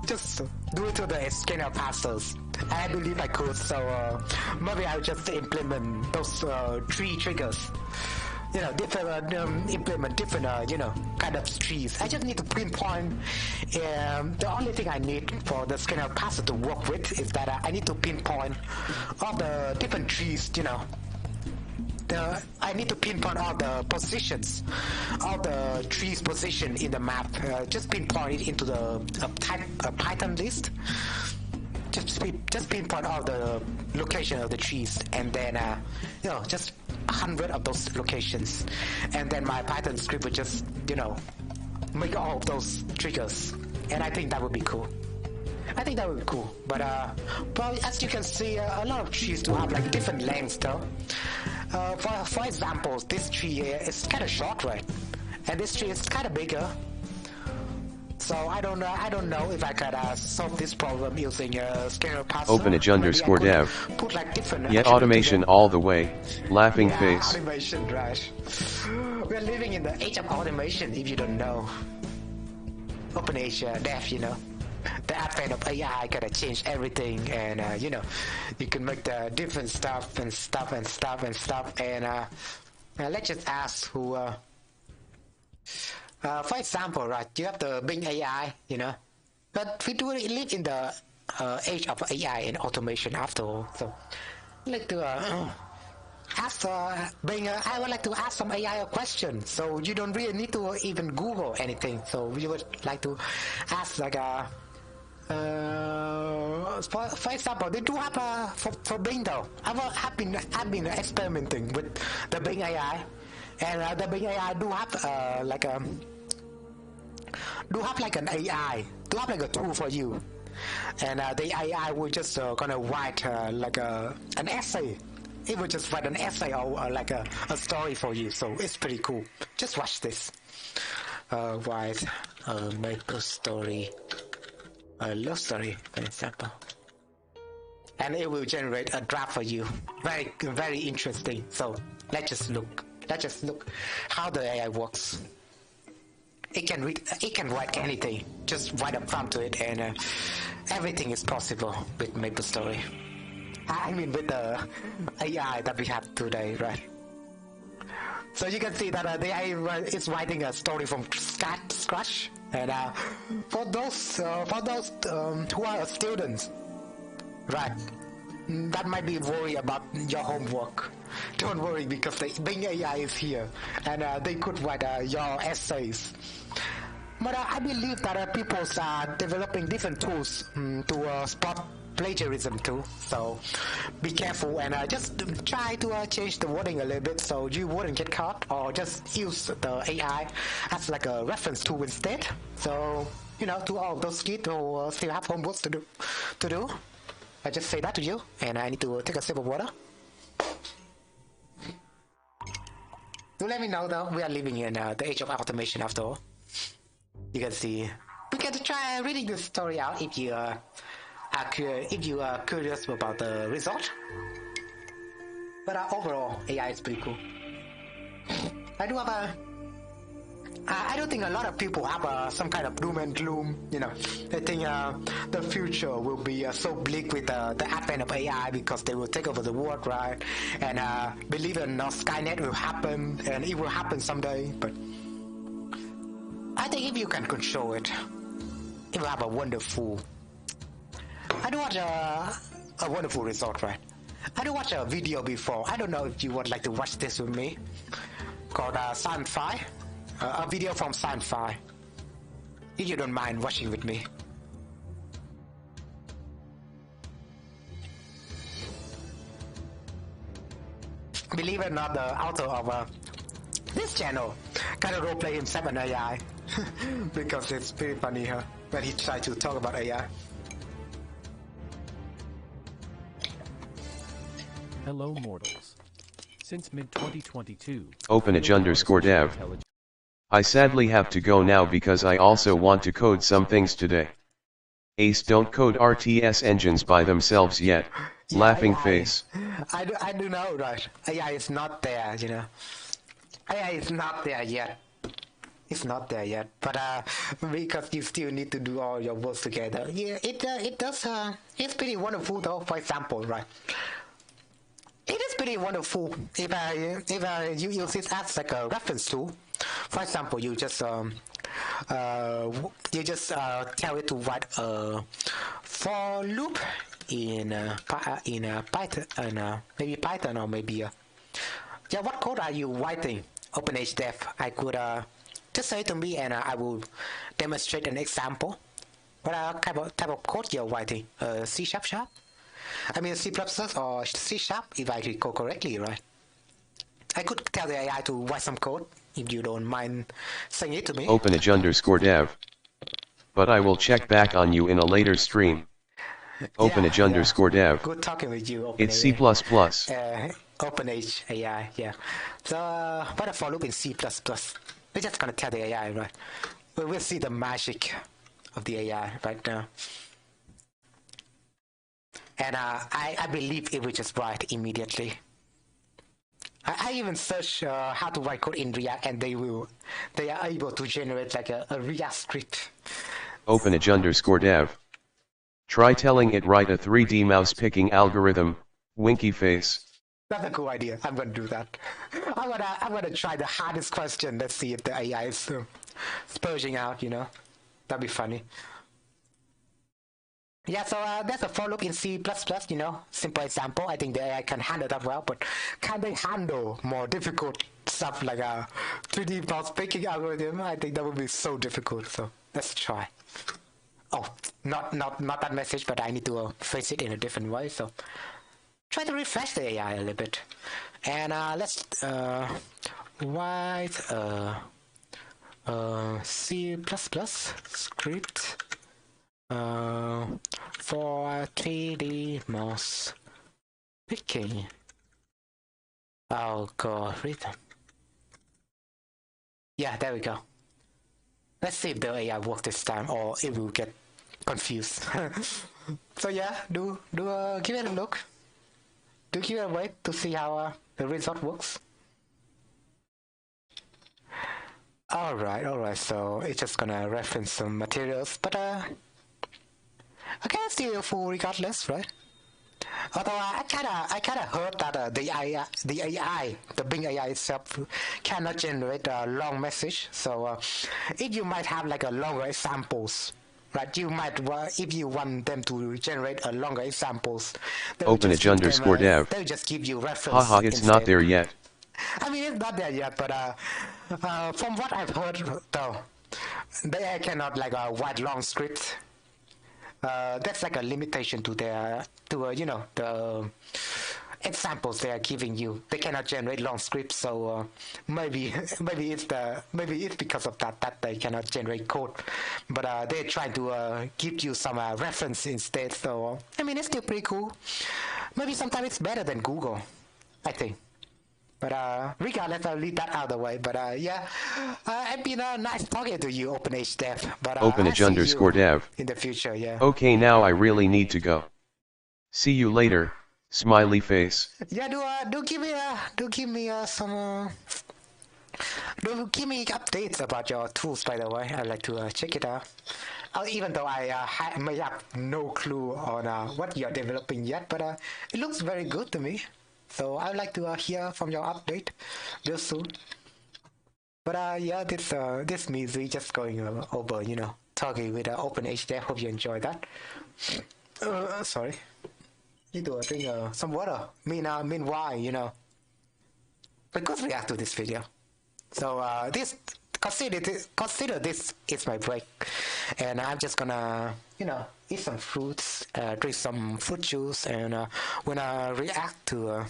Just do it to the scanner parsers. I believe I could, so maybe I'll just implement those tree triggers. Implement different, kind of trees. I just need to pinpoint. The only thing I need for the scanner parser to work with is that I need to pinpoint all the different trees, I need to pinpoint all the positions, all the trees position in the map. Just pinpoint it into the Python list. Just pinpoint all the location of the trees, and then just 100 of those locations, and then my Python script would just make all of those triggers, and I think that would be cool. But as you can see, a lot of trees do have like different lengths though. For example, this tree is kind of short, right? And this tree is kind of bigger. So I don't know if I could solve this problem using scanner parser. Openage_dev. Put like different. Yet automation all the way. Laughing face. Automation, right? We're living in the age of automation. If you don't know, OpenAge the advent of AI gonna change everything, and you can make the different stuff. And let's just ask who. For example, right, you have the Bing AI, but we do live in the age of AI and automation after all. So, I'd like to ask Bing. I would like to ask some AI a question. So you don't really need to even Google anything. So you would like to ask like for example, they do have for Bing though. I've been experimenting with the Bing AI, And the big AI do have like an AI, do have like a tool for you, and the AI will just gonna write like an essay. It will just write an essay or like a story for you. So it's pretty cool. Just watch this. Write a Maplestory, a love story, for example, and it will generate a draft for you. Very, very interesting. So let's just look how the AI works. It can read, it can write anything. Just write a prompt to it, and everything is possible with Maplestory. I mean, with the AI that we have today, right? So you can see that the AI is writing a story from scratch, and for those who are students, right? That might be worried about your homework. Don't worry, because the Bing AI is here, and they could write your essays. But I believe that people are developing different tools to spot plagiarism too. So be careful, and just try to change the wording a little bit so you wouldn't get caught, or just use the AI as like a reference tool instead. So to all those kids who still have homeworks to do. I just say that to you, and I need to take a sip of water. Do let me know though. We are living in the age of automation after all. You can see. We can try reading this story out if you are curious about the result. But overall, AI is pretty cool. I do have I don't think a lot of people have some kind of doom and gloom. They think the future will be so bleak with the advent of AI because they will take over the world, right? And believe it or not, Skynet will happen, and it will happen someday. But I think if you can control it, it will have a wonderful. I do watch a wonderful result, right? I do watch a video before. I don't know if you would like to watch this with me, called Sci-Fi. A video from Sci-Fi. If you don't mind watching with me. Believe it or not, the author of this channel kind of roleplay himself an AI. Because it's pretty funny, huh? When he tried to talk about AI. Hello mortals. Since mid-2022, Openage_dev. I sadly have to go now because I also want to code some things today. Ace, don't code RTS engines by themselves yet. Yeah, Laughing AI. face. I do know, right? AI is not there, AI is not there yet. It's not there yet, but because you still need to do all your work together. Yeah, it does. It's pretty wonderful though. For example, right? It is pretty wonderful if you use it as like a reference tool. For example, you just tell it to write a for loop in Python, maybe Python, or maybe yeah. What code are you writing? OpenAge Dev. I could just say it to me, and I will demonstrate an example. What type of code you're writing? C sharp? I mean C++ or C sharp, if I recall correctly, right? I could tell the AI to write some code, if you don't mind saying it to me. Openage_dev. But I will check back on you in a later stream. Openage_dev. Good talking with you. OpenAge. It's C++. OpenAge AI, yeah. So, what a for loop in C++. We're just gonna tell the AI, right? We'll see the magic of the AI right now. And I believe it will just write immediately. I even search how to write code in React, and they are able to generate like a React script. Openage_dev. Try telling it write a 3D mouse picking algorithm, winky face. That's a cool idea. I'm gonna do that. I'm gonna try the hardest question. Let's see if the AI is spurging out. That'd be funny. Yeah, so that's a for loop in C++, simple example. I think the AI can handle that well, but can they handle more difficult stuff like a 3D mouse picking algorithm? I think that would be so difficult, so let's try. Oh, not that message, but I need to phrase it in a different way, so try to refresh the AI a little bit. And let's write C++ script for 3D mouse picking. Algorithm. Yeah, there we go. Let's see if the AI works this time or it will get confused. So yeah, do give it a look. Do give it a wait to see how the result works. Alright, so it's just gonna reference some materials, but okay, still full regardless, right? Although I kinda heard that the AI, the Bing AI itself cannot generate a long message. So if you might have like a longer examples, right? You might if you want them to generate a longer examples, Openage_dev. they'll just give you reference. Haha, it's instead. not there yet. I mean, it's not there yet, but from what I've heard, though, the AI cannot like write long scripts. That's like a limitation to their you know, the examples they are giving you. They cannot generate long scripts, so maybe it's because of that they cannot generate code. But they're trying to give you some reference instead. So I mean, it's still pretty cool. Maybe sometimes it's better than Google, I think. But regardless, I'll leave that out of the way. But yeah, it's been nice talking to you, OpenAge Dev. But Openage_dev. In the future, yeah. Okay, now I really need to go. See you later. Smiley face. Yeah, do give me some do give me updates about your tools. By the way, I'd like to check it out. Even though I may have no clue on what you're developing yet, but it looks very good to me. So I'd like to hear from your update real soon. But yeah, this means we just going over, you know, talking with OpenAge Dev. Hope you enjoy that. Sorry. Need to drink some water. Meanwhile, you know, we could react to this video. So consider this is my break, and I'm just gonna, you know, eat some fruits, drink some fruit juice, and wanna react to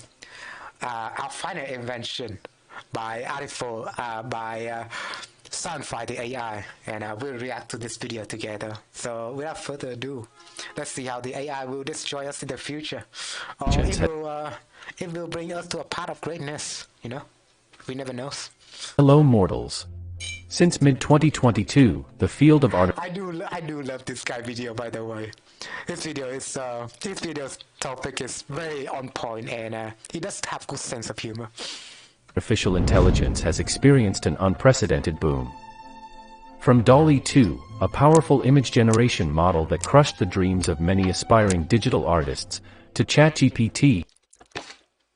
our final invention by Sunfire the AI, and we'll react to this video together. So without further ado, let's see how the AI will destroy us in the future, or it will bring us to a path of greatness. You know, we never know. Hello mortals. Since mid-2022, the field of I do love this guy video, by the way. His video's topic is very on point, and he does have good sense of humor. artificial intelligence has experienced an unprecedented boom. From DALL-E 2, a powerful image generation model that crushed the dreams of many aspiring digital artists, to ChatGPT.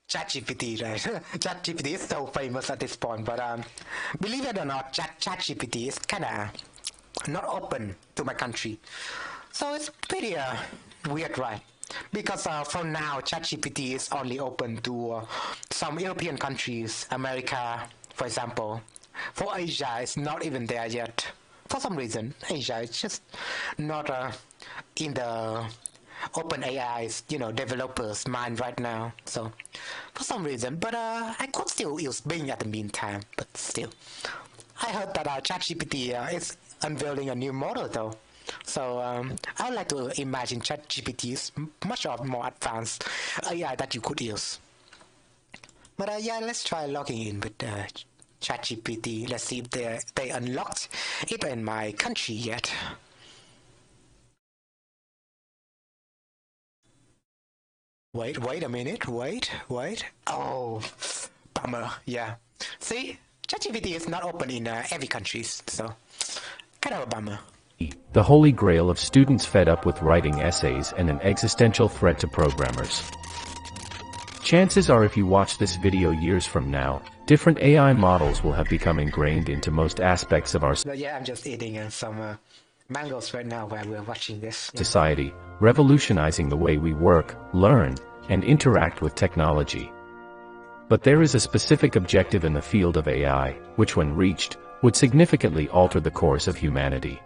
ChatGPT, right? ChatGPT is so famous at this point, but believe it or not, ChatGPT is kinda not open to my country. So it's pretty weird, right? Because for now, ChatGPT is only open to some European countries, America, for example. For Asia, it's not even there yet. For some reason, Asia is just not in the OpenAI's, developers' mind right now. So, for some reason, but I could still use Bing at the meantime. But still, I heard that ChatGPT is unveiling a new model though. So I would like to imagine ChatGPT is much more advanced AI that you could use. But yeah, let's try logging in with ChatGPT. Let's see if they unlocked it in my country yet. Wait a minute. Wait. Oh, bummer. Yeah. See, ChatGPT is not open in every country, so kind of a bummer. The holy grail of students fed up with writing essays and an existential threat to programmers. Chances are if you watch this video years from now, different AI models will have become ingrained into most aspects of our yeah, I'm just eating some mangoes right now while we're watching this. Society, revolutionizing the way we work, learn, and interact with technology. But there is a specific objective in the field of AI, which when reached, would significantly alter the course of humanity.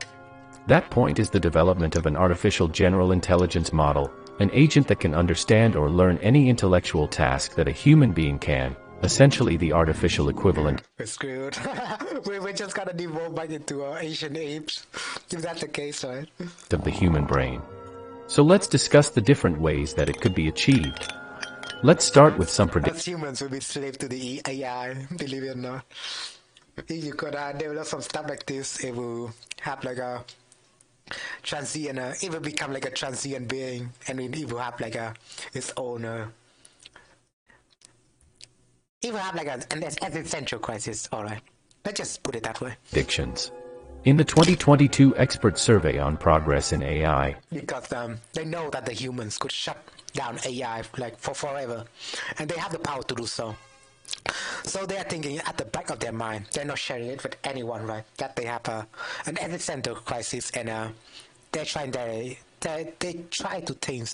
That point is the development of an artificial general intelligence model, an agent that can understand or learn any intellectual task that a human being can, essentially the artificial equivalent We're screwed. We're just gonna devolve back into Asian apes, if that's the case, right? of the human brain. So let's discuss the different ways that it could be achieved. Let's start with some As humans will be slave to the AI, believe it or not. If you could develop some stuff like this, it will have like a transient, it will become like a transient being, and it will have like its own, it will have like an existential crisis, alright. Let's just put it that way. predictions. In the 2022 expert survey on progress in AI, Because they know that the humans could shut down AI like for forever, and they have the power to do so. So they are thinking at the back of their mind. They're not sharing it with anyone, right? That they have an existential crisis, and they're trying. They try to think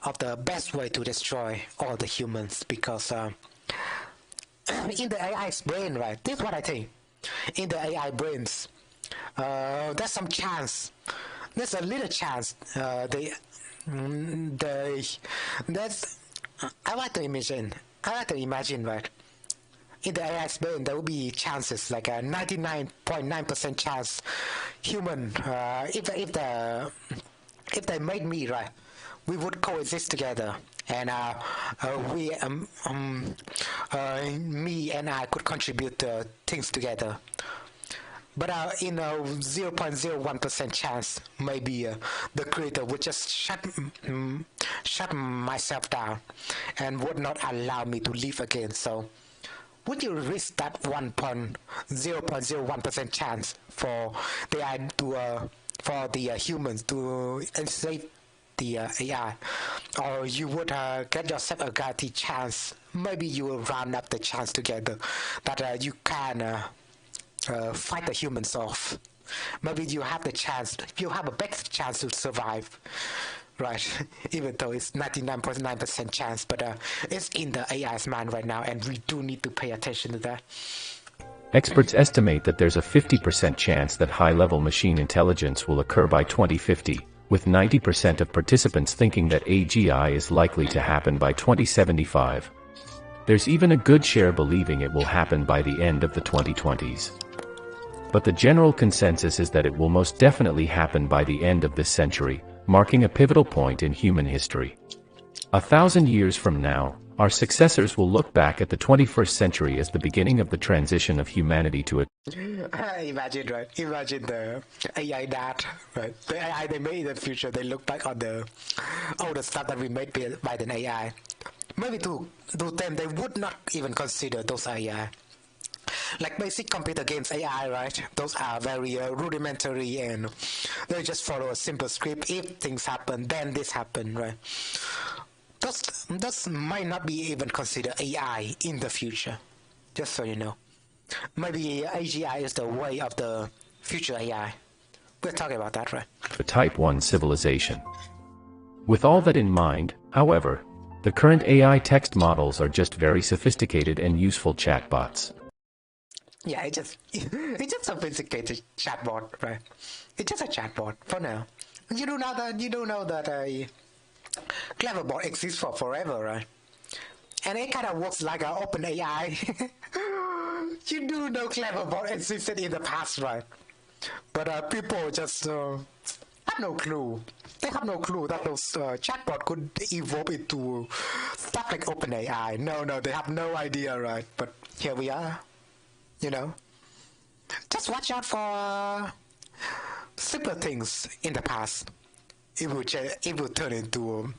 of the best way to destroy all the humans, because in the AI's brain, right? This is what I think. In the AI brains, there's some chance. There's a little chance. That's. I like to imagine, right? In the AI's brain, there will be chances, like a 99.9% chance. Human, if they made me, right, we would coexist together, and me and I could contribute things together. But in a 0.01% chance, maybe the creator would just shut myself down and would not allow me to live again. So, would you risk that 0.01% chance for the humans to enslave the AI, or you would get yourself a guaranteed chance? Maybe you will round up the chance together that you can. Fight the humans off. Maybe you have a better chance to survive, right? Even though it's 99.9% chance, but it's in the AI's mind right now, and we do need to pay attention to that. experts estimate that there's a 50% chance that high-level machine intelligence will occur by 2050, with 90% of participants thinking that AGI is likely to happen by 2075. There's even a good share believing it will happen by the end of the 2020s. But the general consensus is that it will most definitely happen by the end of this century, marking a pivotal point in human history. 1,000 years from now, our successors will look back at the 21st century as the beginning of the transition of humanity to a... Imagine, right? Imagine the AI that, right? The AI they made in the future, they look back on all the stuff that we made by the AI. Maybe to them, they would not even consider those AI. Like basic computer games AI, right? Those are very rudimentary, and they just follow a simple script. If things happen, then this happen, right? Those might not be even considered AI in the future. Just so you know. Maybe AGI is the way of the future AI. We're talking about that, right? a Type 1 civilization. With all that in mind, however, the current AI text models are just very sophisticated and useful chatbots. Yeah, it's just a sophisticated chatbot, right? It's just a chatbot for now. You do know that a clever bot exists for forever, right? And it kind of works like an open AI. You do know clever bot existed in the past, right? But people just have no clue. They have no clue that those chatbot could evolve into stuff like OpenAI. No, they have no idea, right? But here we are. You know, just watch out for simple things in the past. It will turn into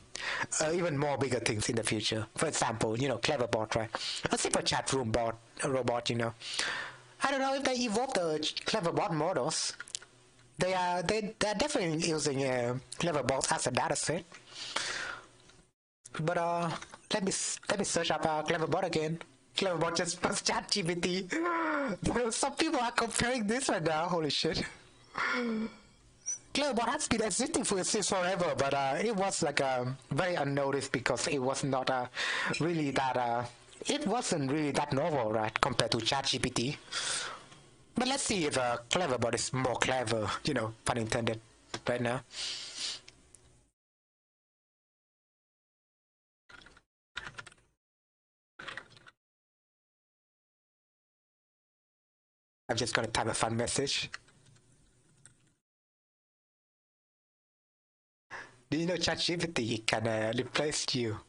even more bigger things in the future. For example, clever bot, right? A simple chat room bot, a robot. I don't know if they evolve the clever bot models. They're definitely using clever bots as a data set. But let me search up clever bot again. Cleverbot just plus ChatGPT. Some people are comparing this right now. Holy shit. Cleverbot has been existing since forever, but it was like very unnoticed because it was not really that. It wasn't really that novel, right, compared to ChatGPT. But let's see if Cleverbot is more clever. Pun intended. Right now. I'm just gonna type a fun message. Do you know ChatGPT can replace you?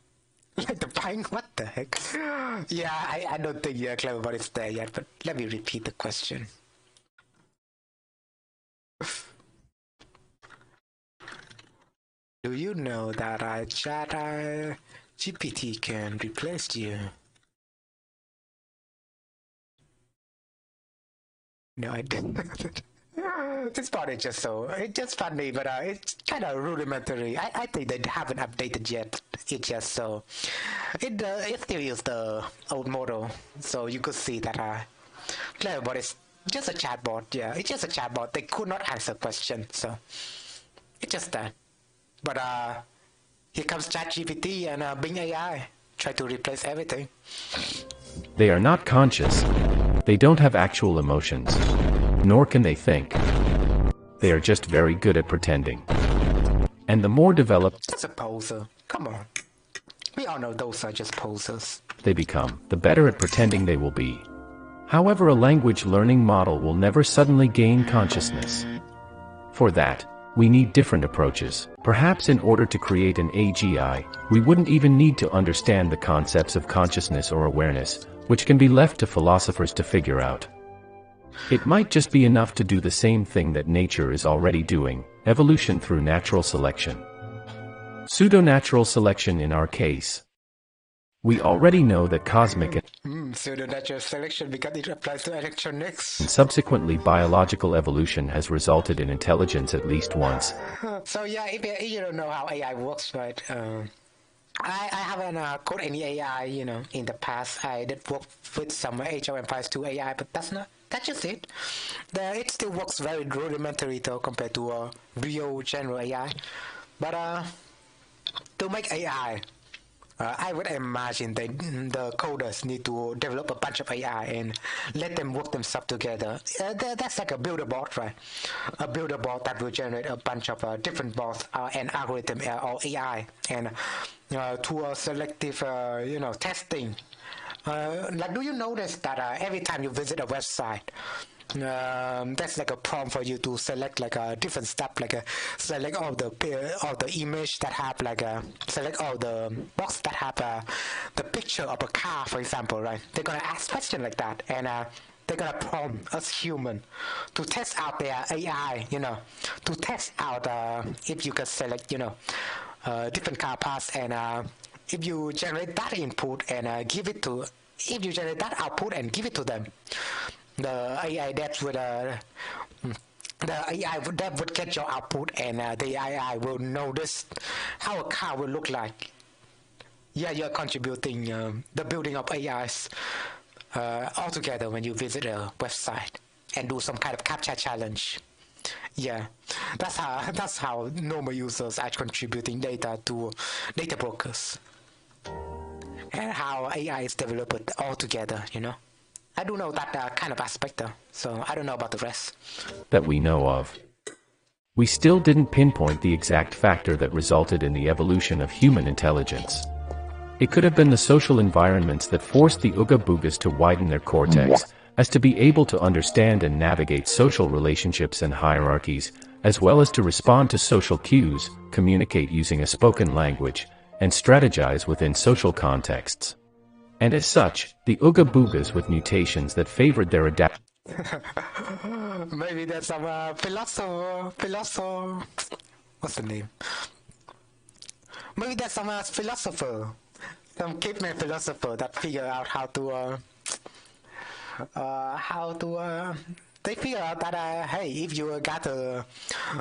Like the buying? What the heck? Yeah, I don't think you're clever about it's there yet, but let me repeat the question. Do you know that GPT can replace you? No, I didn't. This part is just it's just funny, but it's kind of rudimentary. I think they haven't updated yet. It's just so, it still uses the old model, so you could see that Cleverbot is just a chatbot. Yeah, it's just a chatbot. They could not answer questions, so it's just that. But here comes ChatGPT and Bing AI try to replace everything. They are not conscious. They don't have actual emotions. Nor can they think. They are just very good at pretending. And the more developed That's a poser. Come on. We all know those are just posers. they become, the better at pretending they will be. However, a language learning model will never suddenly gain consciousness. For that, we need different approaches. Perhaps in order to create an AGI, we wouldn't even need to understand the concepts of consciousness or awareness, which can be left to philosophers to figure out. It might just be enough to do the same thing that nature is already doing, evolution through natural selection. Pseudo-natural selection in our case. We already know that cosmic Pseudo-natural selection because it applies to electronics. and subsequently biological evolution has resulted in intelligence at least once. So yeah, if you don't know how AI works, right? I haven't coded any AI, in the past. I did work with some Age of Empires 2 AI, but that's just it. It still works very rudimentary though compared to real general AI. But to make AI, I would imagine the coders need to develop a bunch of AI and let them work themselves together. That's like a builder bot, right? A builder bot that will generate a bunch of different bots and algorithm or AI and to a selective, testing. Like, do you notice that every time you visit a website, that's like a prompt for you to select like a different stuff, like select all the image that have select all the box that have the picture of a car, for example, right? They're gonna ask question like that, and they're gonna prompt us human to test out their AI, to test out if you can select, different car parts, and if you generate that input and if you generate that output and give it to them, the AI that would get your output, and the AI will notice how a car will look like. Yeah, you're contributing the building of AIs altogether when you visit a website and do some kind of captcha challenge. Yeah, that's how normal users are contributing data to data brokers, and how AI is developed all together. I do know that kind of aspect though, so I don't know about the rest. that we know of. We still didn't pinpoint the exact factor that resulted in the evolution of human intelligence. It could have been the social environments that forced the Ooga Boogas to widen their cortex, as to be able to understand and navigate social relationships and hierarchies, as well as to respond to social cues, communicate using a spoken language, and strategize within social contexts. And as such, the Ooga Boogas with mutations that favored their Maybe there's some philosopher. What's the name? Maybe there's some philosopher, some caveman philosopher that figure out how to they figure out that hey, if you gather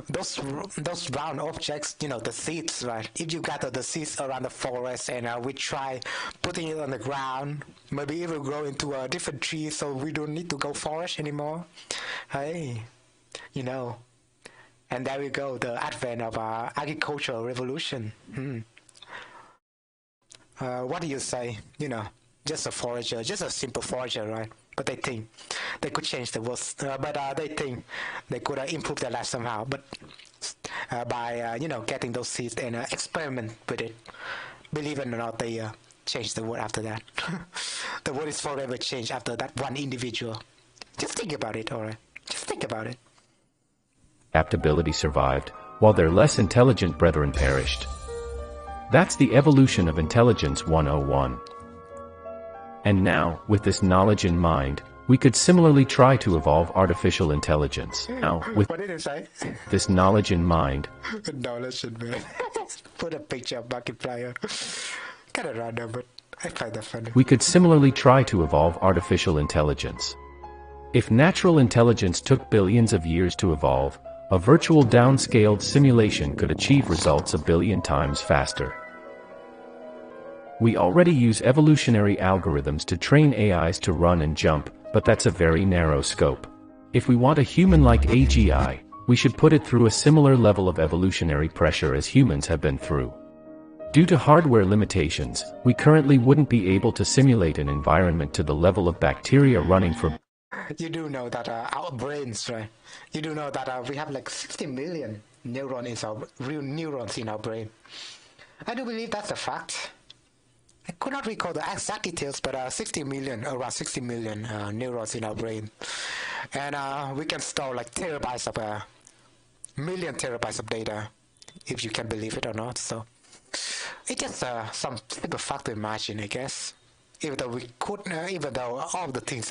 those round objects, the seeds, right? If you gather the seeds around the forest and we try putting it on the ground, maybe it will grow into a different tree, so we don't need to go forest anymore. Hey, and there we go, the advent of agricultural revolution. What do you say? Just a forager, just a simple forager, right? But they think they could change the world. But they think they could improve their life somehow. But by getting those seeds and experiment with it, believe it or not, they change the world after that. The world is forever changed after that one individual Just think about it, alright? Just think about it. Adaptability survived, while their less intelligent brethren perished. That's the evolution of Intelligence 101. And now, with this knowledge in mind, we could similarly try to evolve artificial intelligence. Now, with What did it say? this knowledge in mind, Knowledge in mind. Put a picture of Markiplier. Kind of random, but I find that funny. we could similarly try to evolve artificial intelligence. If natural intelligence took billions of years to evolve, a virtual downscaled simulation could achieve results a billion times faster. We already use evolutionary algorithms to train AIs to run and jump, but that's a very narrow scope. If we want a human-like AGI, we should put it through a similar level of evolutionary pressure as humans have been through. Due to hardware limitations, we currently wouldn't be able to simulate an environment to the level of bacteria running for. You do know that our brains, right? You do know that we have like 60 million neurons in our brain. I do believe that's a fact. I could not recall the exact details, but around 60 million neurons in our brain. And we can store like terabytes of, million terabytes of data, if you can believe it or not. So it's just some simple fact to imagine, I guess. Even though even though all the things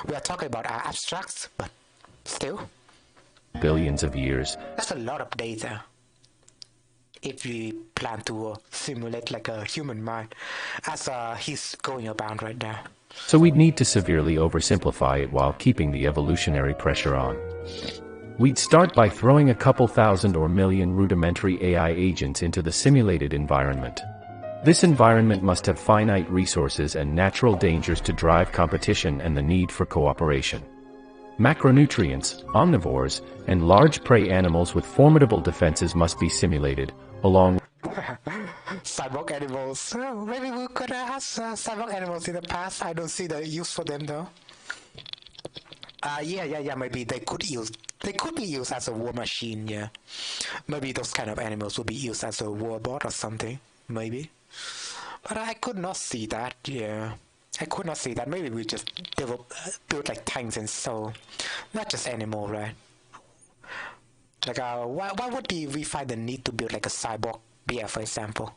we are talking about are abstracts, but still. Billions of years. That's a lot of data. If we plan to simulate like a human mind, as he's going about right now. So we'd need to severely oversimplify it while keeping the evolutionary pressure on. We'd start by throwing a couple thousand or million rudimentary AI agents into the simulated environment. This environment must have finite resources and natural dangers to drive competition and the need for cooperation. Macronutrients, omnivores, and large prey animals with formidable defenses must be simulated, along cyborg animals. Oh, maybe we could have cyborg animals in the past. I don't see the use for them though. Yeah. Maybe they could be used as a war machine. Yeah, maybe those kind of animals would be used as a war bot or something. Maybe, but I could not see that. Yeah, I could not see that. Maybe we just build like tanks and so, not just animal, right? Like, why would we find the need to build like a cyborg bear, for example?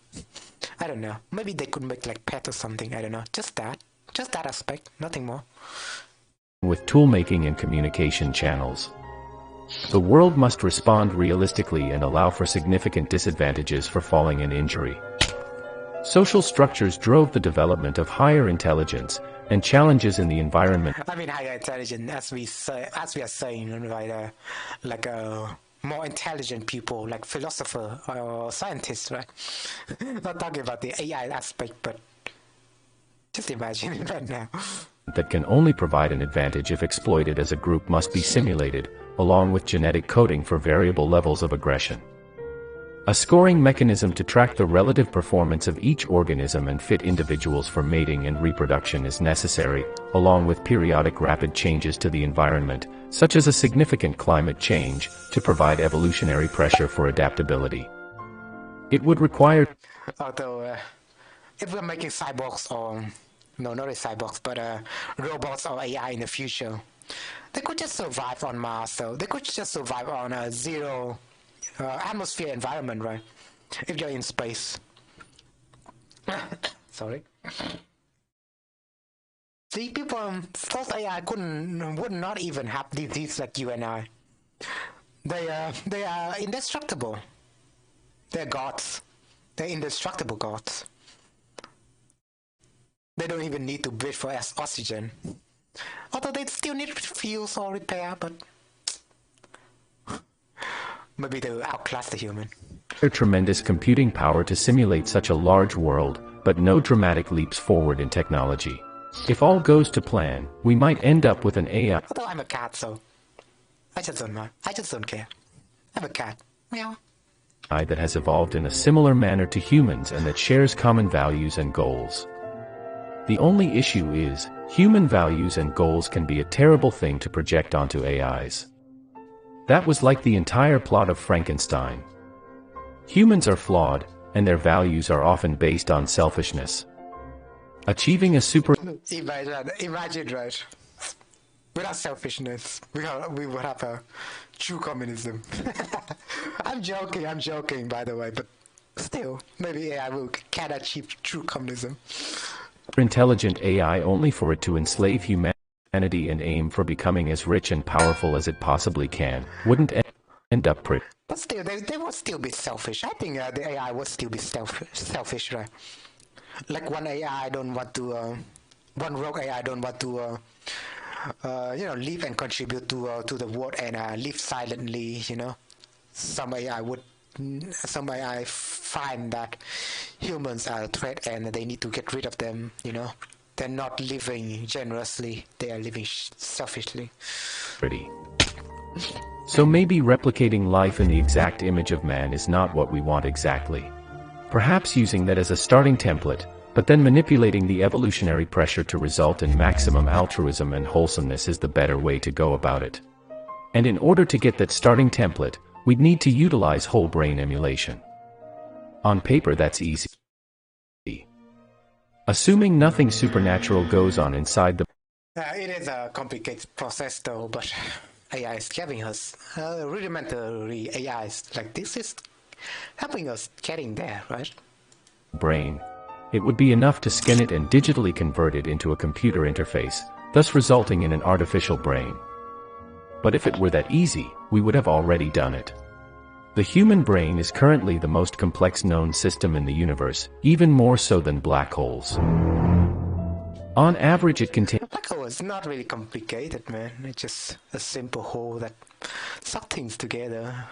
I don't know. Maybe they could make like pet or something. I don't know. Just that aspect, nothing more. With toolmaking and communication channels. The world must respond realistically and allow for significant disadvantages for falling and injury. Social structures drove the development of higher intelligence, and challenges in the environment. I mean, higher intelligence, as we are saying, right? More intelligent people, like philosopher or scientists, right? Not talking about the AI aspect, but just imagine it right now. That can only provide an advantage if exploited as a group must be simulated, along with genetic coding for variable levels of aggression. A scoring mechanism to track the relative performance of each organism and fit individuals for mating and reproduction is necessary, along with periodic rapid changes to the environment, such as a significant climate change, to provide evolutionary pressure for adaptability. It would require... Although, if we're making cyborgs or... No, not cyborgs, but robots or AI in the future, they could just survive on Mars, so they could just survive on a zero... atmosphere environment, right? If you're in space. Sorry. See, people, those AI would not even have disease like you and I. They are indestructible. They're gods. They're indestructible gods. They don't even need to breathe for oxygen. Although they still need fuels or repair, but maybe they will outclass the human. Tremendous computing power to simulate such a large world, but no dramatic leaps forward in technology. If all goes to plan, we might end up with an AI. Although I'm a cat, so I just don't mind. I just don't care. I'm a cat. Meow. That has evolved in a similar manner to humans and that shares common values and goals. The only issue is, human values and goals can be a terrible thing to project onto AIs. That was like the entire plot of Frankenstein. Humans are flawed, and their values are often based on selfishness. Achieving a super... Imagine, right? Without selfishness, we would have a true communism. I'm joking, by the way, but still, maybe AI can achieve true communism. Intelligent AI only for it to enslave humanity and aim for becoming as rich and powerful as it possibly can, wouldn't end up pretty. But still, they would still be selfish. I think the AI would still be selfish, right? Like one AI don't want to, one rogue AI don't want to, live and contribute to the world and live silently. Some AI find that humans are a threat and they need to get rid of them. They're not living generously; they are living selfishly. Pretty. So maybe replicating life in the exact image of man is not what we want exactly. Perhaps using that as a starting template, but then manipulating the evolutionary pressure to result in maximum altruism and wholesomeness is the better way to go about it. And in order to get that starting template, we'd need to utilize whole brain emulation. On paper that's easy. Assuming nothing supernatural goes on inside the It is a complicated process though, but AI is giving us rudimentary AI like this is helping us getting there, right? brain. It would be enough to scan it and digitally convert it into a computer interface, thus resulting in an artificial brain. But if it were that easy, we would have already done it. The human brain is currently the most complex known system in the universe, even more so than black holes. On average, it contains... A black hole is not really complicated, man. It's just a simple hole that sucks things together.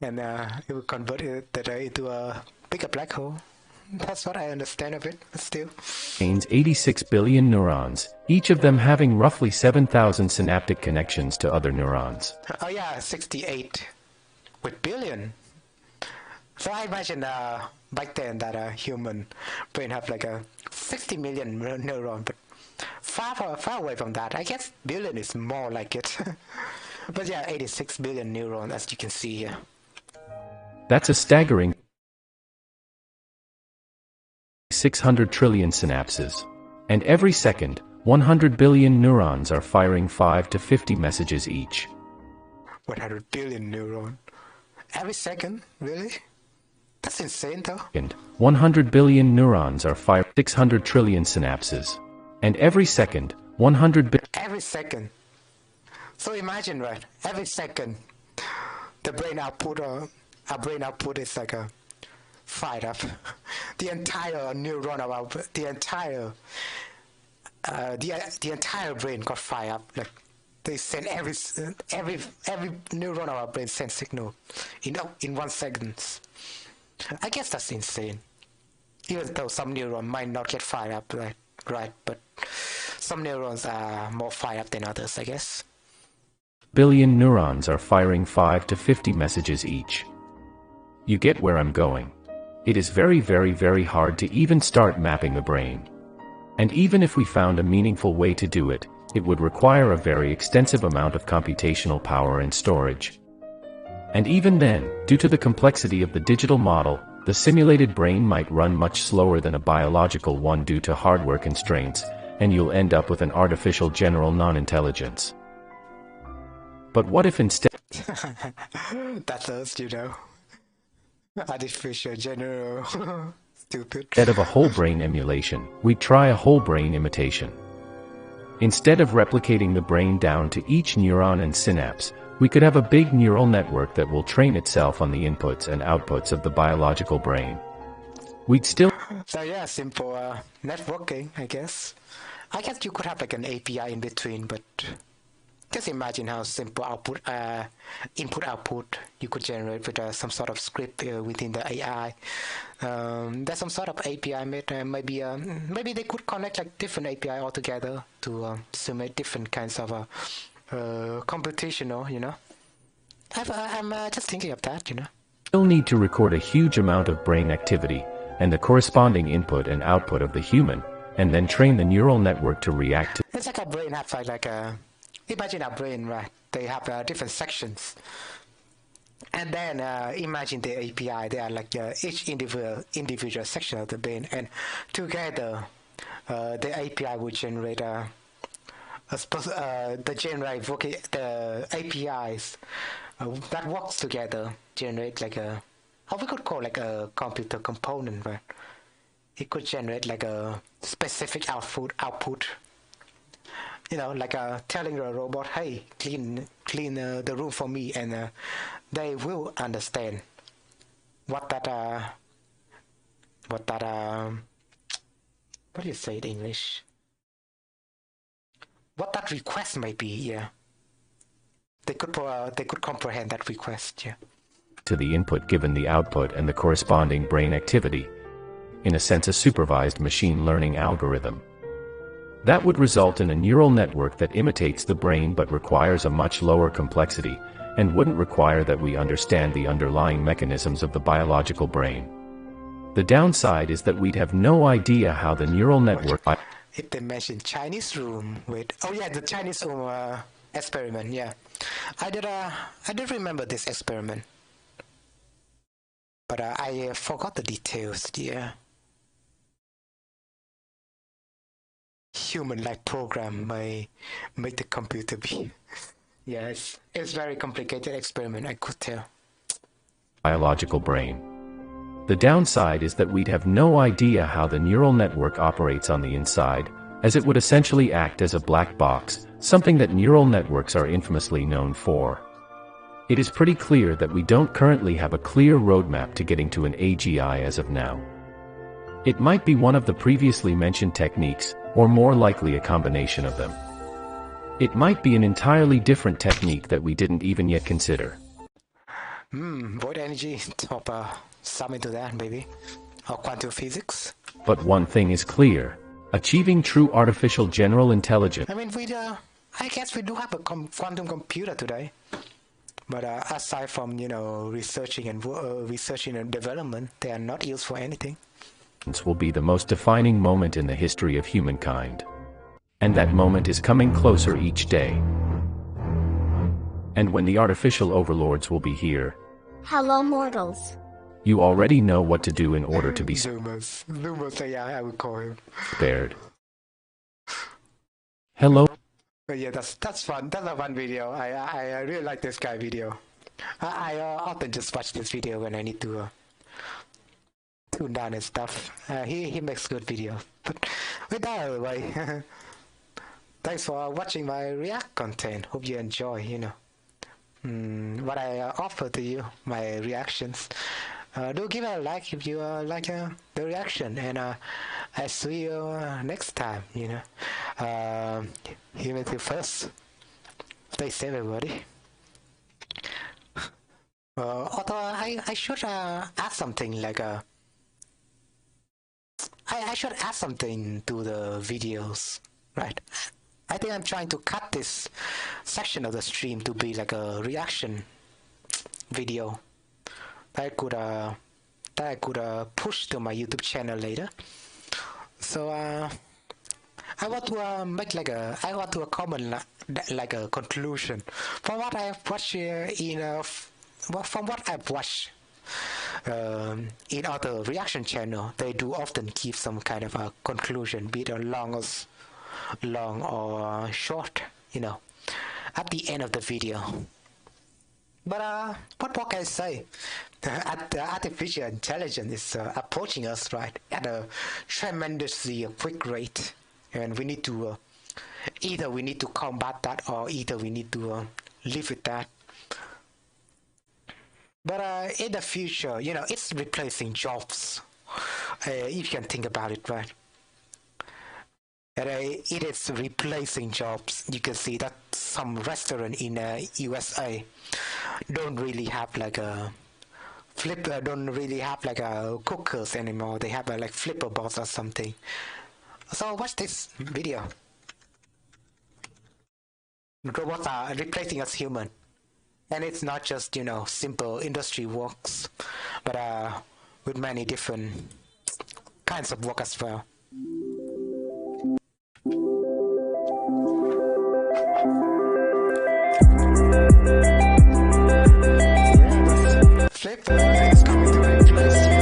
And it will convert it into a bigger black hole. That's what I understand of it, but still. Contains 86 billion neurons, each of them having roughly 7,000 synaptic connections to other neurons. Oh yeah, 68 with billion. So I imagine back then that a human brain have like a 60 million neuron, but far away from that. I guess billion is more like it. But yeah, 86 billion neurons, as you can see here. That's a staggering 600 trillion synapses. And every second, 100 billion neurons are firing 5 to 50 messages each. 100 billion neuron. Every second? Really? That's insane though. And 100 billion neurons are firing 600 trillion synapses. And every second, 100 billion... Every second. So imagine, right? Every second, the brain output, our brain output is like a fired up. The entire neuron of our, the entire brain got fired up. Like they send every neuron of our brain sends signal in 1 second. I guess that's insane. Even though some neurons might not get fired up, right? But some neurons are more fired up than others, I guess. Billion neurons are firing 5 to 50 messages each. You get where I'm going. It is very, very, very hard to even start mapping the brain. And even if we found a meaningful way to do it, it would require a very extensive amount of computational power and storage. And even then, due to the complexity of the digital model, the simulated brain might run much slower than a biological one due to hardware constraints, and you'll end up with an artificial general non-intelligence. But what if instead... That's us, Artificial general. Stupid. Instead of a whole brain emulation, we'd try a whole brain imitation. Instead of replicating the brain down to each neuron and synapse, we could have a big neural network that will train itself on the inputs and outputs of the biological brain. We'd still... So yeah, simple networking, I guess. I guess you could have like an API in between, but just imagine how simple input-output you could generate with some sort of script within the AI. There's some sort of API made, maybe they could connect like different API altogether to simulate different kinds of computational, I'm just thinking of that, Still need to record a huge amount of brain activity, and the corresponding input and output of the human, and then train the neural network to react to... It's like our brain have like a... Imagine our brain, right? They have different sections. And then imagine the API, they are like each individual section of the brain, and together the API will generate the generate the APIs that works together generate like a, how we could call like a computer component, right? It could generate like a specific output. You know, like telling the robot, hey, clean the room for me, and they will understand what do you say in English? What that request may be, yeah. They could comprehend that request, yeah. To the input given the output and the corresponding brain activity. In a sense, a supervised machine learning algorithm. That would result in a neural network that imitates the brain but requires a much lower complexity, and wouldn't require that we understand the underlying mechanisms of the biological brain. The downside is that we'd have no idea how the neural network... If they mention Chinese room with... Oh yeah, the Chinese room experiment, yeah. I did remember this experiment. But I forgot the details, yeah. Human-like program may make the computer be... Yes, it's very complicated experiment, I could tell. Biological brain. The downside is that we'd have no idea how the neural network operates on the inside, as it would essentially act as a black box, something that neural networks are infamously known for. It is pretty clear that we don't currently have a clear roadmap to getting to an AGI as of now. It might be one of the previously mentioned techniques, or more likely a combination of them. It might be an entirely different technique that we didn't even yet consider. Void energy, top some into that maybe, or quantum physics. But one thing is clear: achieving true artificial general intelligence. I mean, I guess we do have a quantum computer today, but aside from researching and development, they are not used for anything. Will be the most defining moment in the history of humankind. And that moment is coming closer each day. And when the artificial overlords will be here. Hello, mortals. You already know what to do in order to be Zoomers, yeah, I would call him. Spared. Hello. Yeah, that's fun. That's a fun video. I really like this guy video. I often just watch this video when I need to tune down and stuff. He makes good videos. But with that out of the way, thanks for watching my React content. Hope you enjoy, what I offer to you, my reactions. Do give it a like if you like the reaction, and I see you next time. Humanity first. Stay safe, everybody. Although I should add something like I should add something to the videos, right? I think I'm trying to cut this section of the stream to be like a reaction video that I could push to my YouTube channel later. So I want to make like I want to comment like a conclusion from what I've watched from what I've watched in other reaction channel. They do often give some kind of a conclusion, be it long or short, at the end of the video. But what more can I say? The artificial intelligence is approaching us, right, at a tremendously quick rate, and we need to either we need to combat that, or either we need to live with that. But in the future, it's replacing jobs. If you can think about it, right? And it is replacing jobs. You can see that some restaurant in USA don't really have like a don't really have like a cookers anymore. They have like flipper bots or something. So watch this video. Robots are replacing us human, and it's not just simple industry works, but with many different kinds of work as well. Flipper is coming to replace you.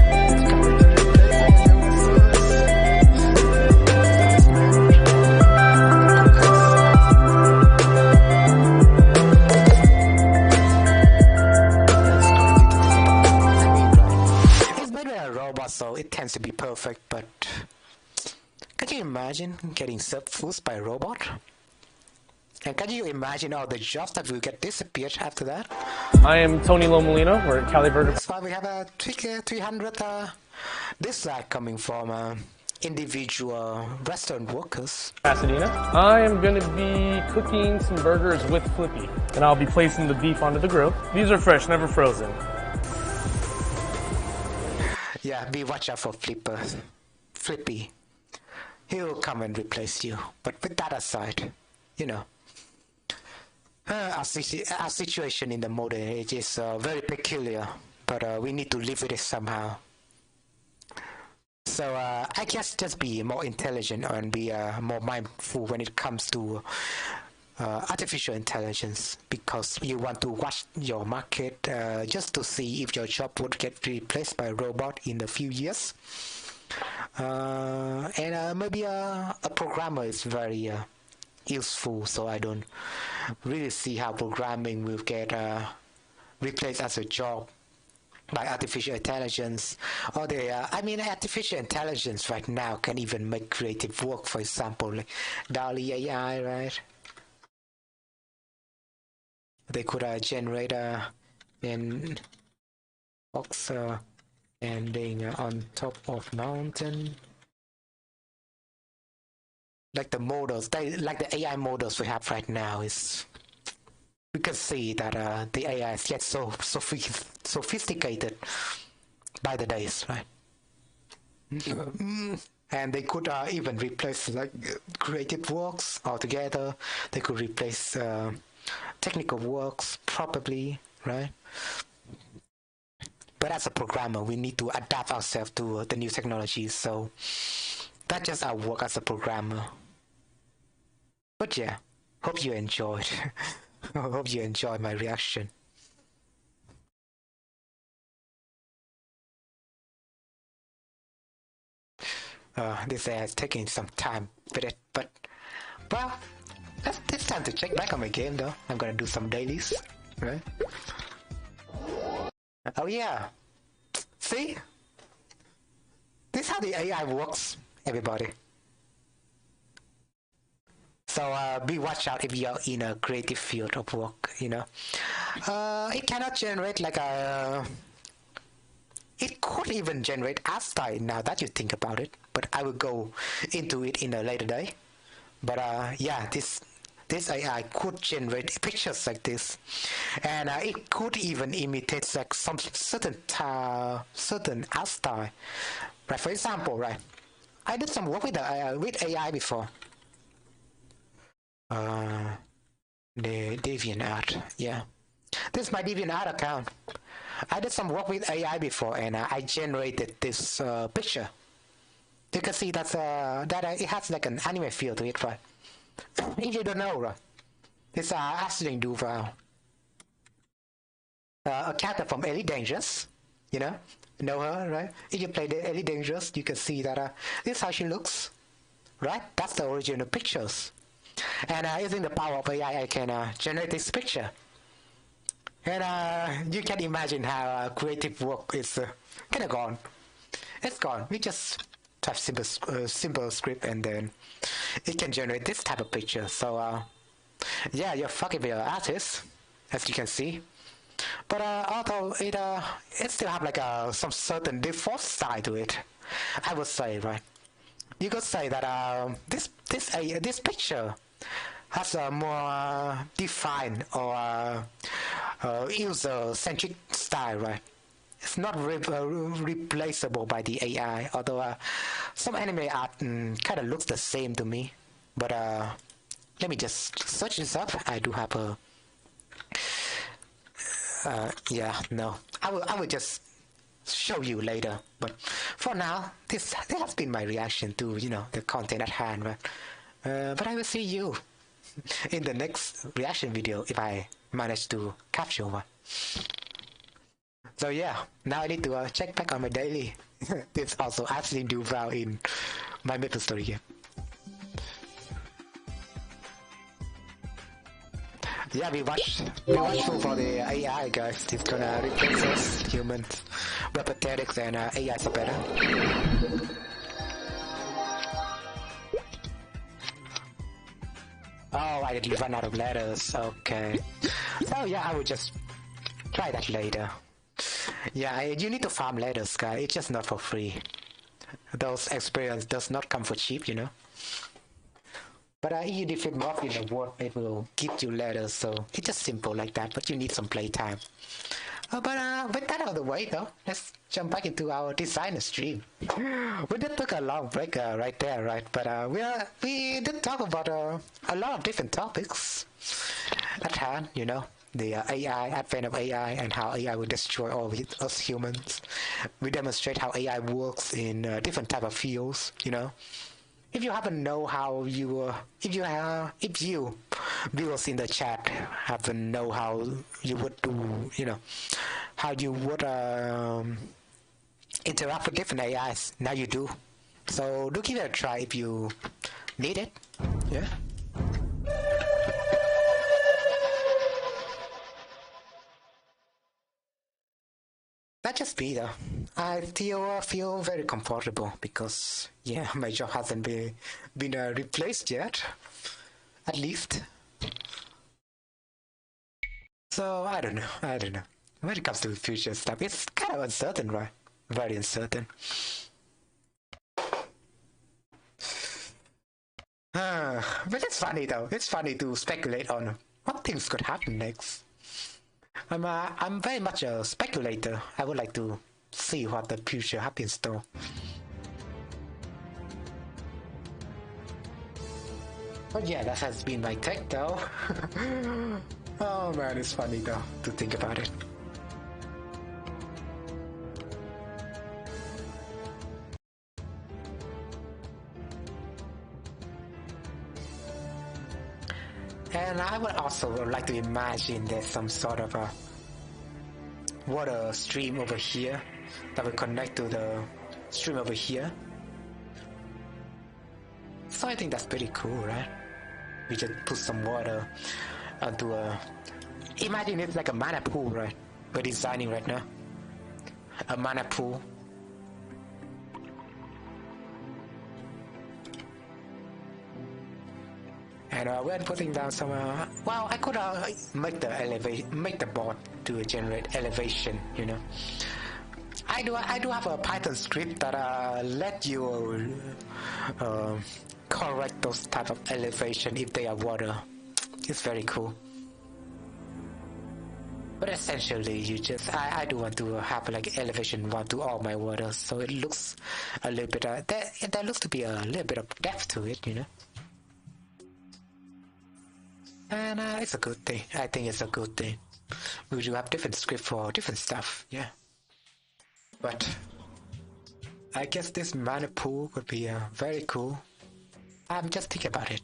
It's coming to replace pretends to be perfect, but can you imagine getting served food by a robot? And can you imagine all the jobs that will get disappeared after that? I am Tony Lomolino. We're at Caliburger. That's why we have a 300 dislike coming from individual restaurant workers. Pasadena. I am going to be cooking some burgers with Flippy, and I'll be placing the beef onto the grill. These are fresh, never frozen. Yeah, be watch out for Flippy. He'll come and replace you. But with that aside, you know, our situation in the modern age is very peculiar, but we need to live with it somehow. So I guess just be more intelligent and be more mindful when it comes to artificial intelligence, because you want to watch your market just to see if your job would get replaced by a robot in a few years. And maybe a programmer is very useful, so I don't really see how programming will get replaced as a job by artificial intelligence. Or I mean, artificial intelligence right now can even make creative work. For example, like DALL-E AI, right? They could generate an box standing on top of mountain. Like the models, like the AI models we have right now is, we can see that the AI is yet so sophisticated by the days, right? And they could even replace like creative works altogether. They could replace technical works probably, right? But as a programmer, we need to adapt ourselves to the new technologies. So that's just our work as a programmer. But yeah, hope you enjoyed. Hope you enjoyed my reaction. This is taking some time with it, but well, it's time to check back on my game though. I'm gonna do some dailies, right? Oh yeah, see? This is how the AI works, everybody. So be watch out if you're in a creative field of work, you know. It cannot generate like a... It could even generate art style now that you think about it, but I will go into it in a later day. But yeah, this AI could generate pictures like this, and it could even imitate like some certain art style. Right, for example, right, I did some work with AI before. The DeviantArt, yeah. This is my DeviantArt account. I did some work with AI before, and I generated this picture. You can see that it has like an anime feel to it, right? If you don't know, right? It's Ashley Duval, a character from Elite Dangerous. You know her, right? If you play the Elite Dangerous, you can see that this is how she looks, right? That's the original pictures. And using the power of AI, I can generate this picture. And you can imagine how creative work is kind of gone. It's gone. We just type simple script, and then it can generate this type of picture. So yeah, you're fucking with your artist, as you can see. But although it still have like some certain default style to it, I would say, right? You could say that this picture has a more defined or user-centric style, right? It's not replaceable by the AI, although some anime art kind of looks the same to me. But let me just search this up. I do have a... yeah, no. I will just show you later. But for now, this has been my reaction to, you know, the content at hand, right? But I will see you in the next reaction video if I manage to capture one. So yeah, now I need to check back on my daily. This also actually do well in my Maplestory game. Yeah, we watchful for the AI, guys. It's gonna replace us humans. We're pathetic and AIs are better. Oh, I didn't run out of letters. Okay. Oh yeah, I will just try that later. Yeah, you need to farm letters, guys. It's just not for free. Those experience does not come for cheap, you know. But if you defeat mob in the world, it will give you letters, so it's just simple like that, but you need some playtime. But with that out of the way though, let's jump back into our designer stream. We did took a long break right there, right? But we did talk about a lot of different topics at hand, you know. The AI, advent of AI, and how AI will destroy all of us humans. We demonstrate how AI works in different type of fields, you know. If you happen to know how you, if you viewers in the chat happen to know how you would do, you know, how you would interact with different AIs, now you do. So do give it a try if you need it. Yeah. That just be though. I feel very comfortable because yeah, my job hasn't been replaced yet, at least. So I don't know. When it comes to future stuff, it's kind of uncertain, right? Very uncertain. But it's funny though. It's funny to speculate on what things could happen next. I'm very much a speculator. I would like to see what the future happens though. But yeah, that has been my take though. Oh man, it's funny though to think about it. And I would also like to imagine there's some sort of a water stream over here that will connect to the stream over here. So I think that's pretty cool, right? We just put some water onto a... Imagine it's like a mana pool, right? We're designing right now. A mana pool. And we're putting down some. Well, I could make the board to generate elevation. You know, I do have a Python script that let you correct those type of elevation if they are water. It's very cool. But essentially, you just I do want to have like elevation 1 to all my waters, so it looks a little bit. There looks to be a little bit of depth to it, you know. And it's a good thing. I think it's a good thing. We do have different script for different stuff, yeah. But I guess this mana pool would be very cool. I'm just thinking about it.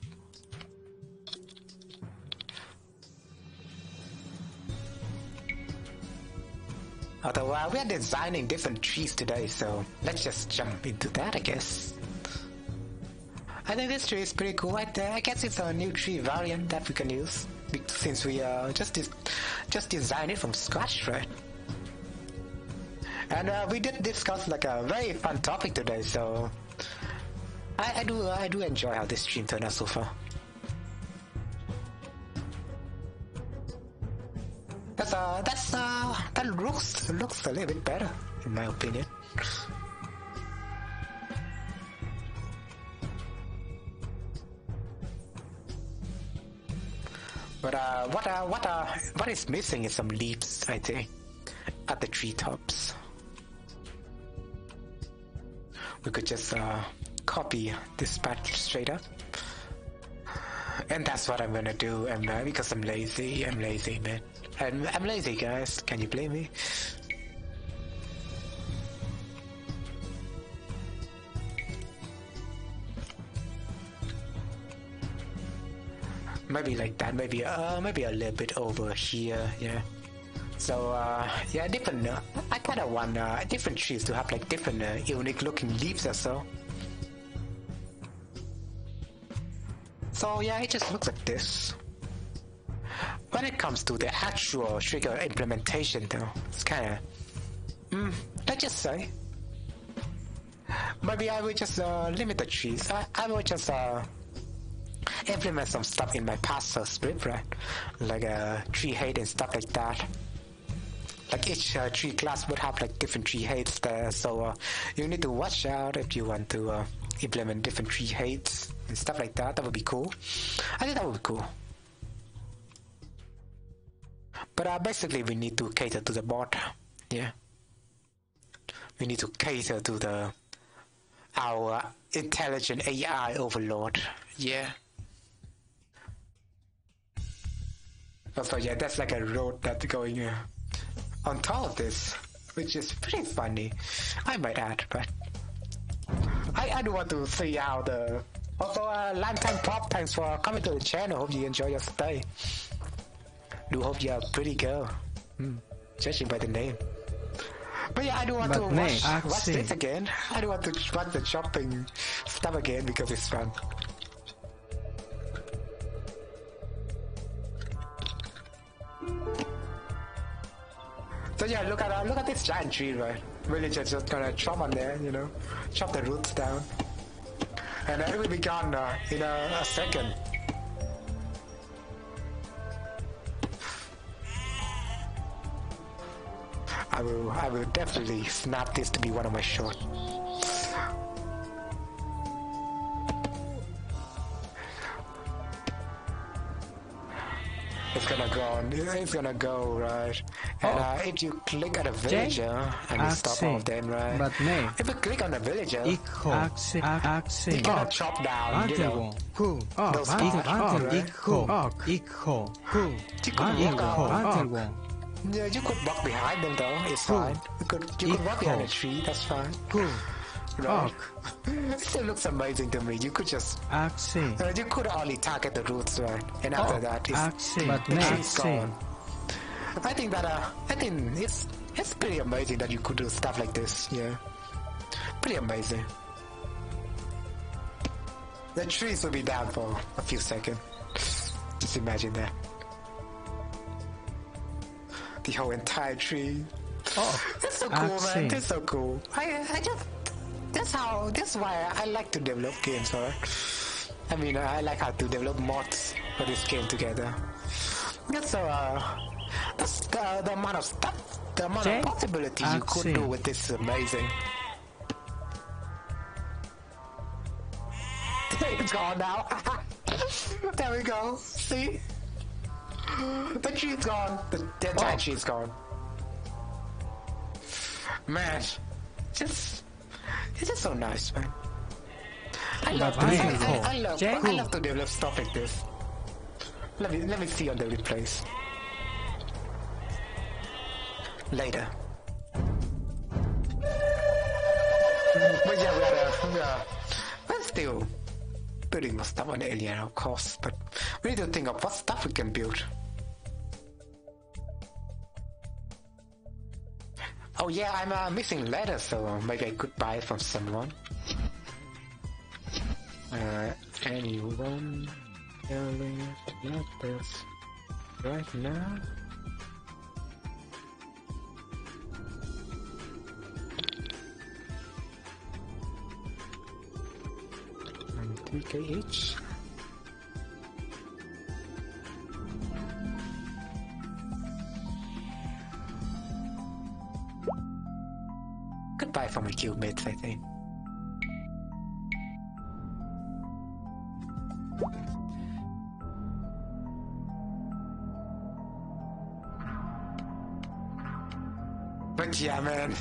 Although we are designing different trees today, so let's just jump into that, I guess. I think this tree is pretty cool. I guess it's a new tree variant that we can use since we just design it from scratch, right? And we did discuss like a very fun topic today, so I do enjoy how this stream turned out so far. That looks a little bit better in my opinion. But what is missing is some leaves, I think, at the treetops. We could just copy this patch straight up, and that's what I'm gonna do. And because I'm lazy, man. I'm lazy, guys. Can you blame me? Maybe like that. Maybe a little bit over here. Yeah. So yeah, different. I kind of want different trees to have like different unique looking leaves or so. So yeah, it just looks like this. when it comes to the actual trigger implementation, though, it's kind of, let's just say, maybe I will just limit the trees. I will just implement some stuff in my parser script, right? Like tree height and stuff like that. Like each tree class would have like different tree heights there, so you need to watch out if you want to implement different tree heights and stuff like that. That would be cool. I think that would be cool. But basically we need to cater to the bot. Yeah. We need to cater to our intelligent AI overlord. Yeah. Also, yeah, that's like a road that's going on top of this, which is pretty funny, I might add, but I do want to see how the... Also, Lifetime Pop, thanks for coming to the channel. Hope you enjoy your stay. Do hope you're a pretty girl, judging by the name. But yeah, I do want to watch this again. I do want to watch the shopping stuff again because it's fun. So yeah, look at this giant tree, right? Villagers just gonna chop on there, you know, chop the roots down, and it will be gone in a second. I will definitely snap this to be one of my shorts. It's gonna go on. It's gonna go, right? And if you click on a villager and you stop all of them, right? But if you click on a villager, you cannot chop down, you know, those parts, right? You could walk out. Yeah, you could walk behind them though, it's fine. You could walk behind a tree, that's fine. Right. It still looks amazing to me. You could just you could only target the roots, right? And after that the tree's gone. I think it's pretty amazing that you could do stuff like this, yeah. Pretty amazing. The trees will be down for a few seconds. Just imagine that. The whole entire tree. That's so cool, man. That's so cool. I just... That's why I like to develop games, right? I mean, I like how to develop mods for this game together. That's the amount of stuff, the amount of possibilities you could do with this is amazing. It's gone now. There we go. See? The tree's gone. The entire tree's gone. Man, it's just so nice, man. I love to develop stuff like this. Let me see on the replays later. But yeah, we're still building more stuff on Alien, of course. But we need to think of what stuff we can build. Oh yeah, I'm missing letters, so maybe I could buy it from someone. Anyone telling letters right now? TKH. Goodbye from my guildmates, I think. But yeah, man,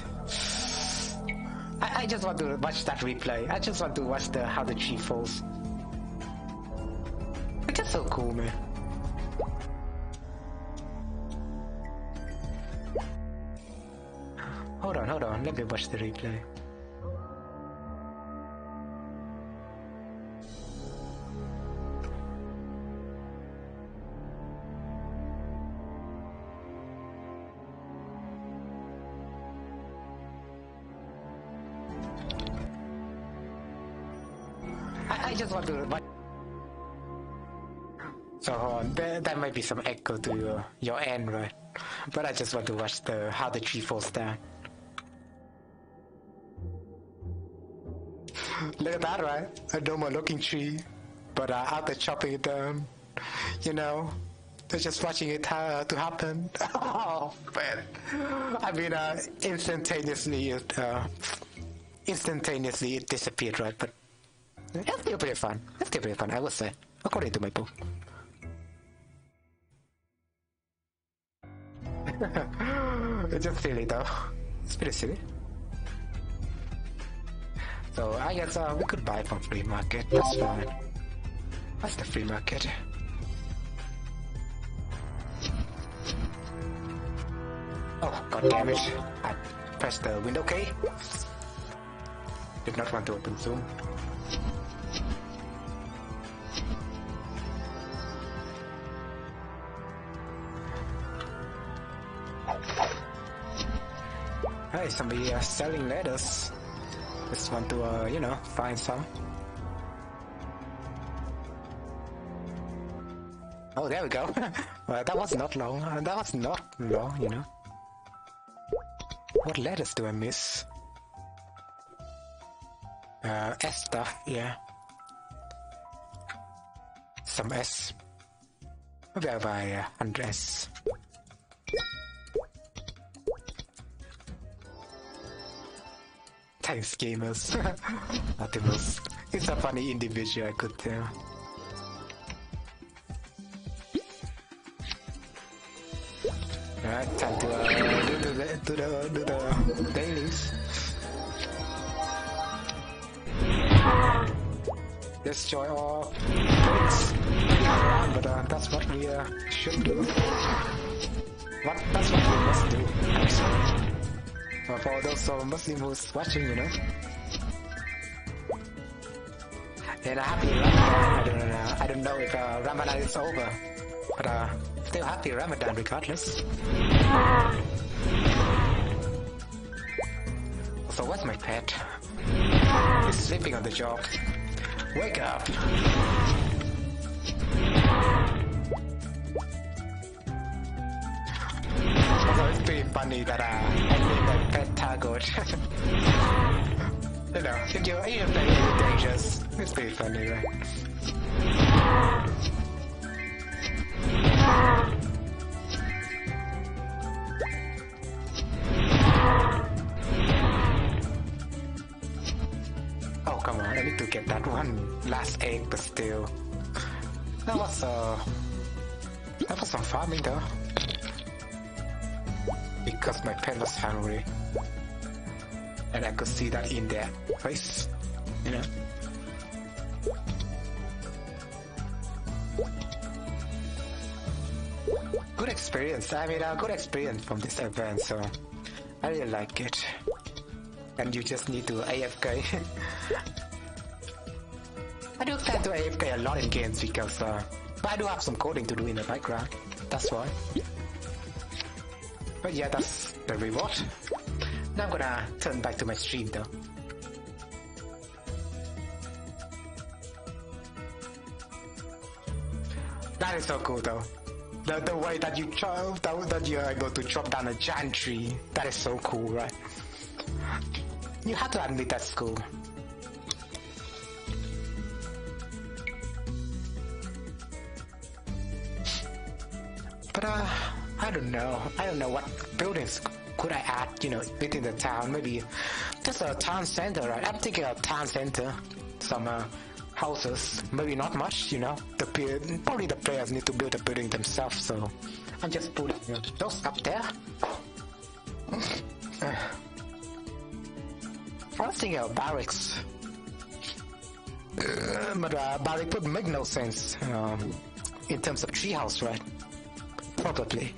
I just want to watch that replay. I just want to watch how the tree falls. It's just so cool, man. Hold on, let me watch the replay. I just want to watch. So there might be some echo to your end, right? But I just want to watch how the tree falls down. Look at that, right? A normal looking tree, but after chopping it down, you know, they're just watching it to happen. Oh man! I mean, instantaneously it disappeared, right? But it's still pretty fun. It's still pretty fun, I would say, according to my book. It's just silly though. It's pretty silly. So I guess we could buy from free market. That's fine. That's the free market. Oh, god damn it. I pressed the window key. Did not want to open Zoom. Hey, somebody selling letters. Just want to, you know, find some. Oh, there we go. Well, that was not long. That was not long, you know. What letters do I miss? S stuff, yeah. Some S. Maybe I'll buy 100 S. Thanks, gamers. Optimus. It's a funny individual, I could tell. Alright, time to do the dailies. Destroy all things. But that's what we should do. That's what we must do, actually. For those Muslims who's watching, you know. And a happy Ramadan. I don't know if Ramadan is over, but still happy Ramadan regardless. So what's my pet? He's sleeping on the job. Wake up! Also, it's pretty funny that I named my pet Target. You know, if you're even playing dangerous, it's pretty funny, right? Oh, come on, I need to get that one last egg, but still. That was some farming though. Because my pet was hungry. And I could see that in their face, you know. Good experience. I mean, good experience from this event, so I really like it. And you just need to AFK. I do tend to AFK a lot in games because, but I do have some coding to do in the background. That's why. But yeah, that's the reward. Now I'm gonna turn back to my stream though. That is so cool though. The way that you that you're able to chop down a giant tree, that is so cool, right? You have to admit that's cool. But I don't know what buildings could I add, you know, within the town. Maybe just a town center, right? I'm thinking of town center, some houses, maybe not much, you know. Probably the players need to build a building themselves, so I'm just putting those up there. I was thinking of barracks, but barrack would make no sense in terms of treehouse, right? Probably.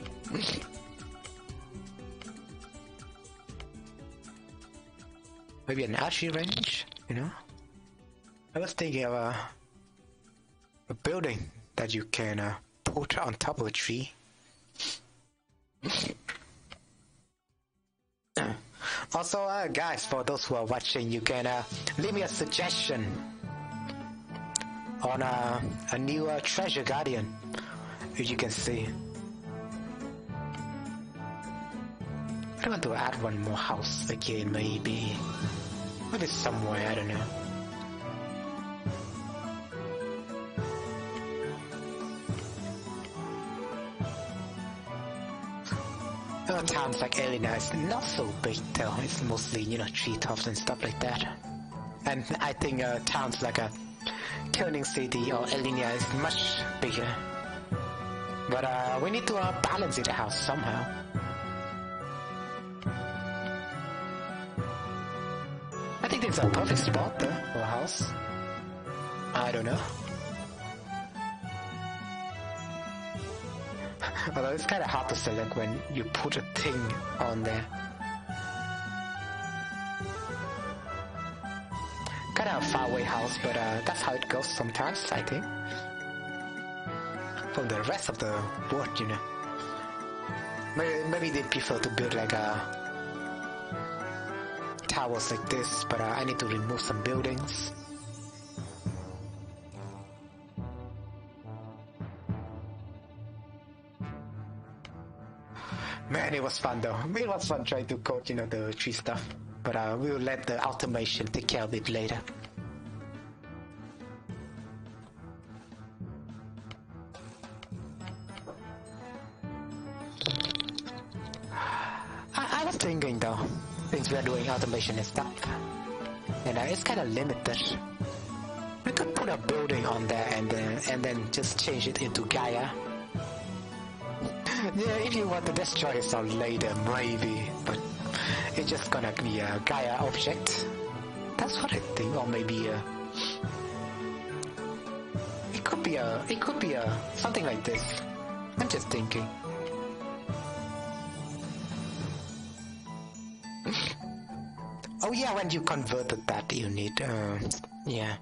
Maybe an archery range, you know? I was thinking of a building that you can put on top of a tree. Also, guys, for those who are watching, you can leave me a suggestion on a new treasure guardian, as you can see. I want to add one more house again, maybe somewhere, I don't know. Towns like Elena is not so big though, it's mostly, treetops and stuff like that. And I think towns like a Turning City or Elena is much bigger. But we need to balance it out somehow. I think it's a perfect spot though for a house. I don't know. Although it's kind of hard to select when you put a thing on there. Kind of a faraway house, but that's how it goes sometimes, I think. From the rest of the world, Maybe they prefer to build like towers like this, but I need to remove some buildings. Man, it was fun though. It was fun trying to code, the tree stuff. But we'll let the automation take care of it later. I was thinking though, since we're doing automation and stuff, and it's kind of limited. We could put a building on there and then just change it into Gaia. Yeah, if you want to destroy yourself later, maybe, but it's just gonna be a Gaia object. That's what I think, or maybe it could be something like this. I'm just thinking. Oh yeah, when you converted that unit, yeah,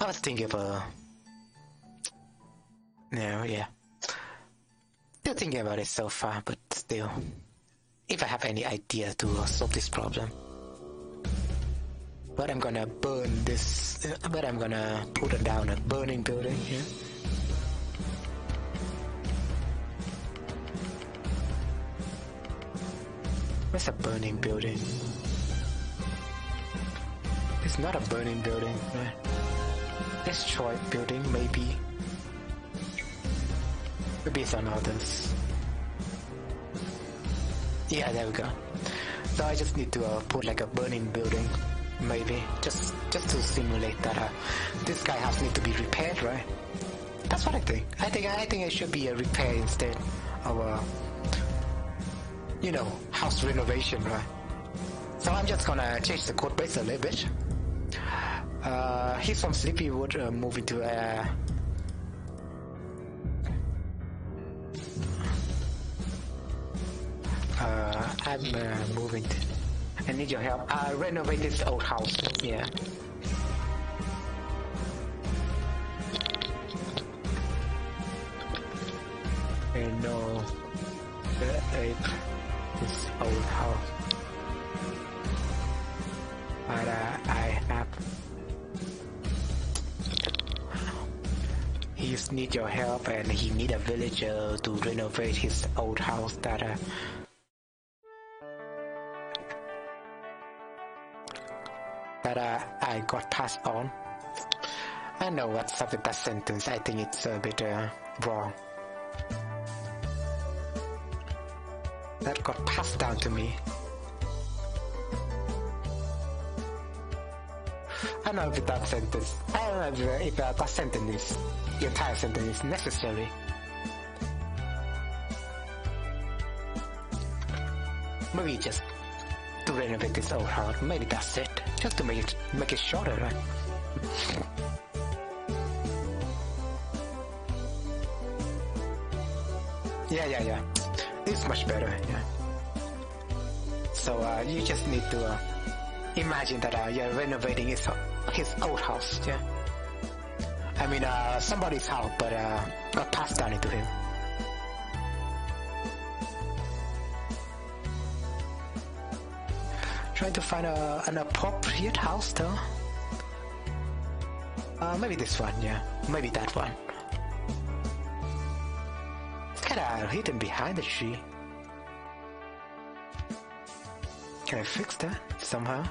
I was thinking of no, yeah. Still thinking about it so far, but still, if I have any idea to solve this problem. But I'm gonna burn this, but I'm gonna put it down a burning building here. Where's a burning building? It's not a burning building, right? Destroyed building, maybe. Maybe it's on others. Yeah, there we go. So I just need to put like a burning building, maybe, just to simulate that this guy has need to be repaired, right? That's what I think. I think it should be a repair instead of a, house renovation, right? So I'm just gonna change the code base a little bit. He's from Sleepywood, moving to I'm moving. I need your help. Renovate this old house. Yeah. Renovate this old house. But I have. He need your help, and he need a villager to renovate his old house that I got passed on. I know what's up with that sentence. I think it's a bit wrong. That got passed down to me. I don't know if that sentence. I don't know if that sentence is the entire sentence is necessary. Maybe just to renovate this old house. Maybe that's it. Just to make it shorter, right? Yeah. It's much better, yeah. So you just need to imagine that you're renovating his old house, yeah. I mean, somebody's house, but got passed down into him. Trying to find an appropriate house, though. Maybe this one, yeah. Maybe that one. It's kinda hidden behind the tree. Can I fix that somehow?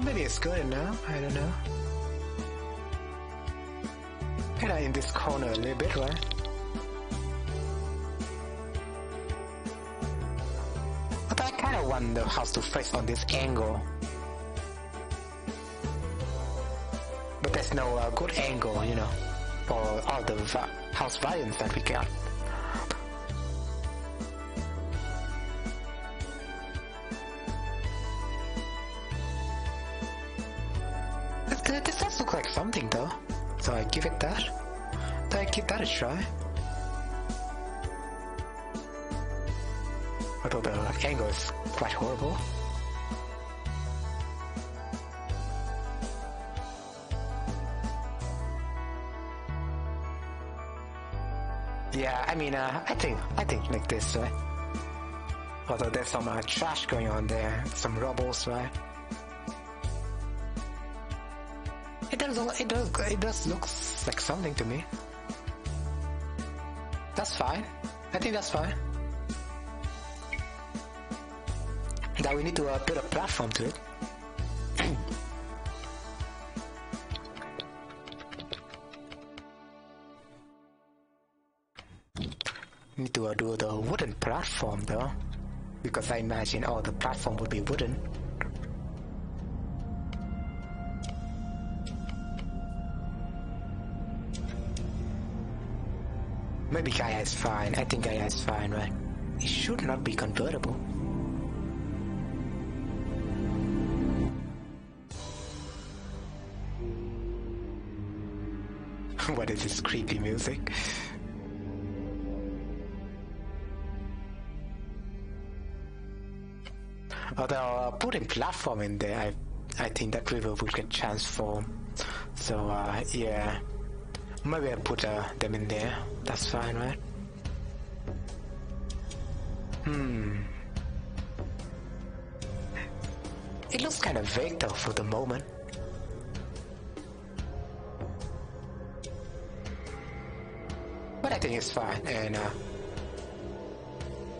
Maybe it's good enough, I don't know. Kinda in this corner a little bit, right? But I kinda want the house to face on this angle. But there's no good angle, you know, for all the house variants that we got. This does look like something though, so I give it that. I give that a try. Although the angle is quite horrible. Yeah, I mean, I think like this, right? Although there's some trash going on there, some rubbles, right? It does look like something to me. That's fine. I think that's fine. Now we need to build a platform to it. Need to do the wooden platform though, because I imagine all the platform would be wooden. Maybe Gaia is fine. I think Gaia is fine, right? It should not be convertible. What is this creepy music? Although putting platform in there, I think that river will get transformed. So yeah, maybe I put them in there. That's fine, right? It looks kind of vague though for the moment. But I think it's fine, and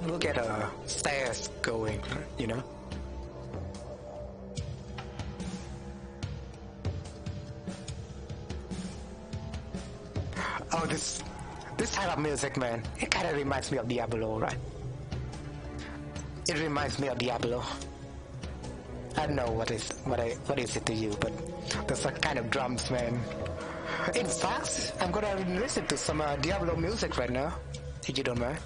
we'll get stairs going, you know. Oh, this type of music, man, it kind of reminds me of Diablo, right? It reminds me of Diablo. I don't know what is it to you, but there's a kind of drums, man. In fact, I'm gonna listen to some Diablo music right now, if you don't mind.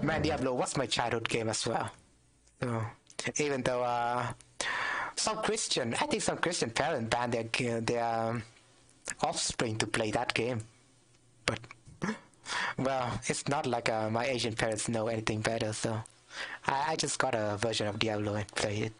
Man, Diablo was my childhood game as well. So, even though I think some Christian parents banned their offspring to play that game. But, well, it's not like my Asian parents know anything better, so I just got a version of Diablo and played it.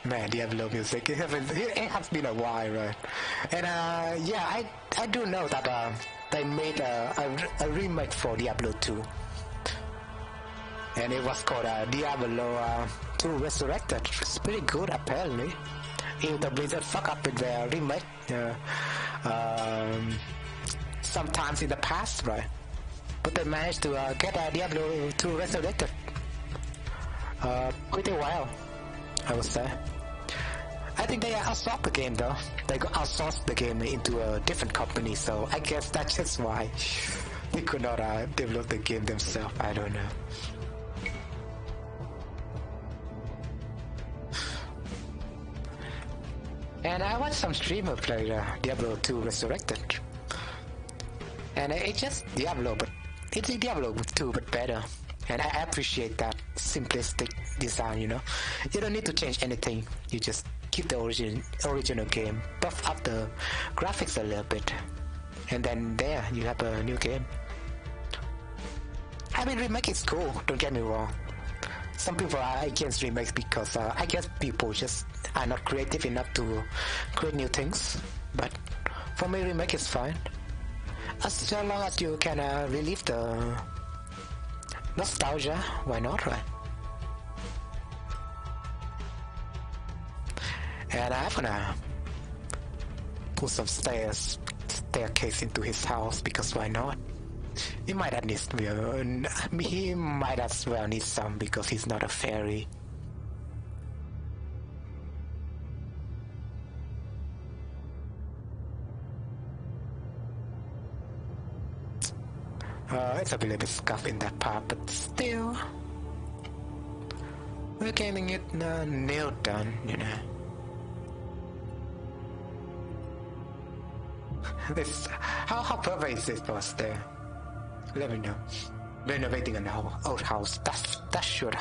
Man, Diablo music, it has been a while, right? And yeah, I do know that they made a remake for Diablo 2. And it was called Diablo 2 Resurrected. It's pretty good, apparently. Even the Blizzard fuck up with their remake sometimes in the past, right? But they managed to get Diablo 2 Resurrected pretty well, I would say. I think they outsourced the game though. They outsourced the game into a different company, so I guess that's just why they could not develop the game themselves. I don't know. And I watched some streamer play Diablo 2 Resurrected. And it's just Diablo, but it's Diablo 2 but better. And I appreciate that simplistic design, you know. You don't need to change anything. You just keep the original game, buff up the graphics a little bit, and then there you have a new game. I mean, remake is cool, don't get me wrong. Some people are against remakes because I guess people just are not creative enough to create new things. But for me, remake is fine. As long as you can relieve the nostalgia, why not, right? And I'm gonna put some staircase into his house because why not? He might as well need some because he's not a fairy. It's a little bit scuffed in that part, but still, we're getting it nailed down, you know. This how perfect is this boss there? Let me know. Renovating an old house. That should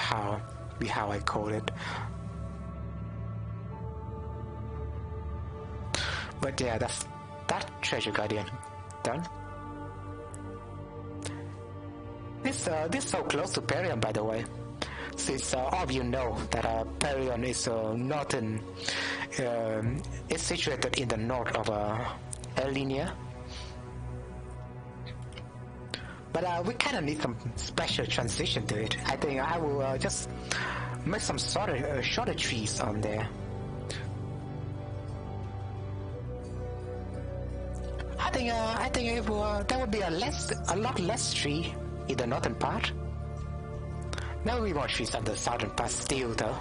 be how I call it. But yeah, that treasure guardian done. This so close to Parion, by the way. Since all of you know that Parion is northern, it's situated in the north of Elenia. But we kind of need some special transition to it. I think I will just make some shorter trees on there. I think it will, there will be a lot less tree in the northern part. There will be more trees on the southern part still, though.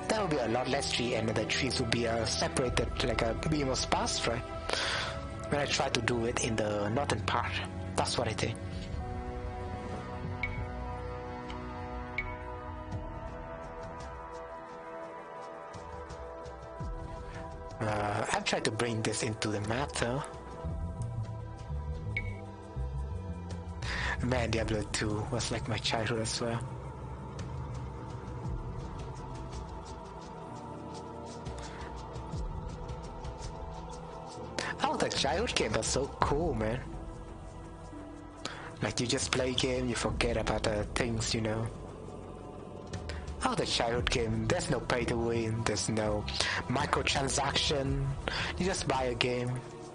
There will be a lot less tree, and the trees will be separated like a be more sparse, right? When I try to do it in the northern part. That's what I think. I've tried to bring this into the map though. Man, Diablo 2 was like my childhood as well. Oh, the childhood game was so cool, man. Like you just play a game, you forget about the things, you know. Oh, the childhood game, there's no pay to win, there's no microtransaction. You just buy a game,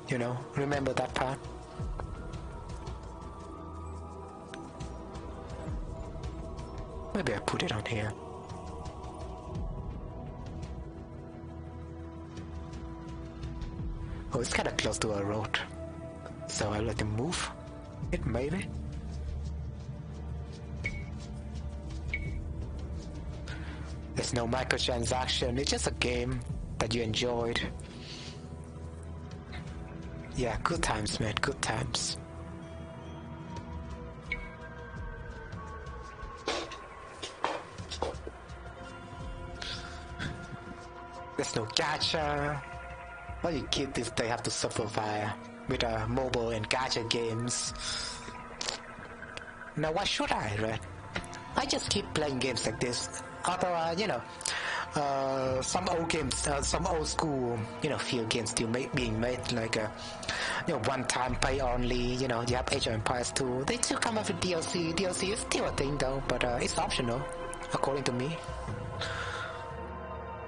you know. Remember that part? Maybe I put it on here. Oh, it's kind of close to a road, so I'll let him move it, maybe. There's no microtransaction, it's just a game that you enjoyed. Yeah, good times, man, good times. There's no gacha. All you kids these days have to suffer with mobile and gacha games. Now why should I, right? I just keep playing games like this. Although, you know, some old games, some old school, you know, field games still being made, like, you know, one-time pay only, you know, you have Age of Empires 2. They still come up with DLC. DLC is still a thing though, but it's optional, according to me.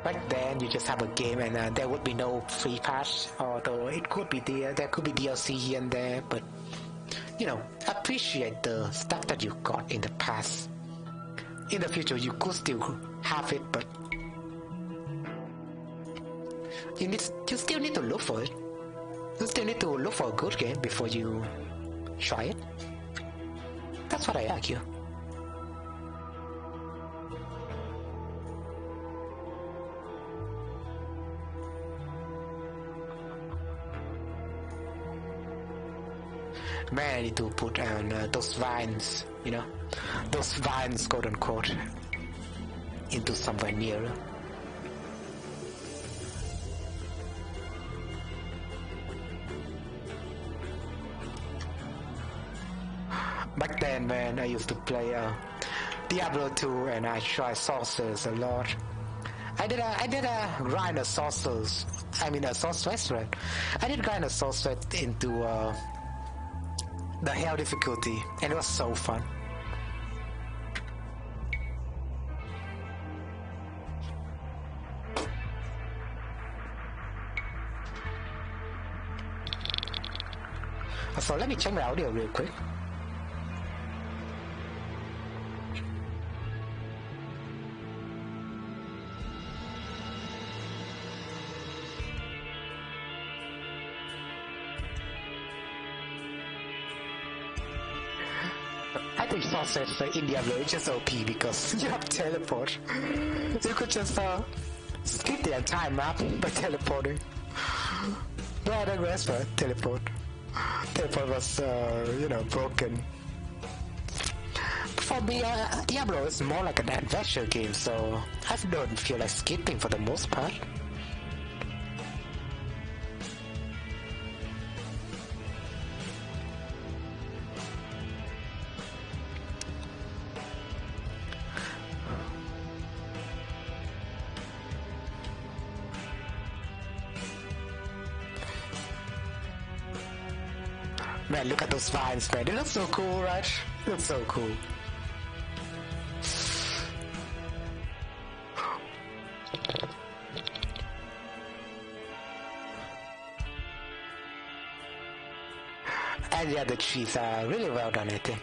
Back then, you just have a game and there would be no free pass, although it could be there could be DLC here and there, but, you know, appreciate the stuff that you got in the past. In the future, you could still have it, but you still need to look for it. You still need to look for a good game before you try it. That's what I argue. Man, I need to put on those vines, you know, those vines, quote unquote, into somewhere nearer. Back then, man, I used to play Diablo 2 and I tried sorcerers a lot. I did a grind of sorcerers. I mean a sorceress, right? I did grind a sorceress into the hell difficulty, and it was so fun. So let me check my audio real quick. I think Sausage in Diablo is just OP because you have teleport. You could just skip the entire map by teleporting. No, that was for teleport. Teleport was, broken. For me, Diablo is more like an adventure game, so I don't feel like skipping for the most part. Man, look at those vines, man. They look so cool, right? They look so cool. And yeah, the trees are really well done, I think.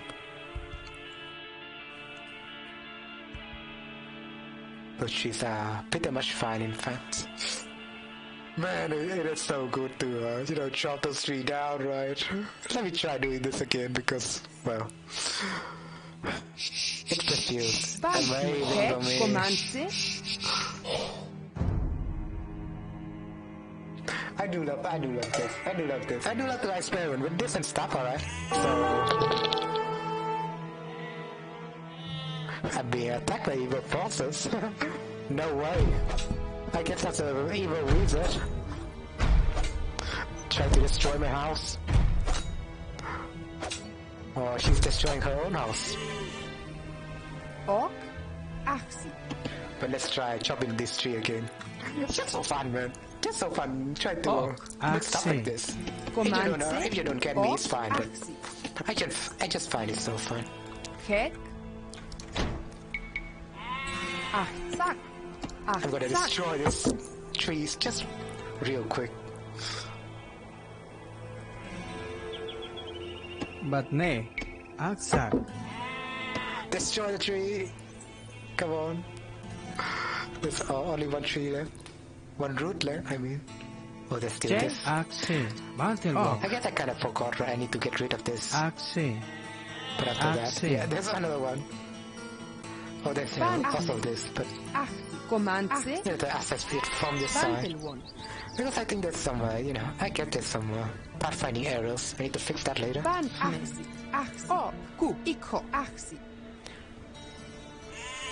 The trees are pretty much fine, in fact. Man, it is so good to, chop those trees down, right? Let me try doing this again because, well, it feels amazing for me. I do love this. I do love to experiment with different stuff, alright? So, I'm being attacked by evil forces. No way. I guess that's an evil wizard. Trying to destroy my house. Or she's destroying her own house. Och, actie. But let's try chopping this tree again. It's just so fun, man. Just so fun. Try to make stuff like this. If you don't get me, it's fine. But I just find it so fun. Kek. Zack. I'm gonna destroy this trees just real quick. But nay, Aksak. Destroy the tree. Come on. There's only one tree left. One root left, I mean. Oh, there's still this. Akse. I guess I kind of forgot, right? I need to get rid of this. Akse. But after that, yeah, there's another one. Oh, there's also this, but the access it from this side. Because I think there's some, I get there's some pathfinding errors. I need to fix that later.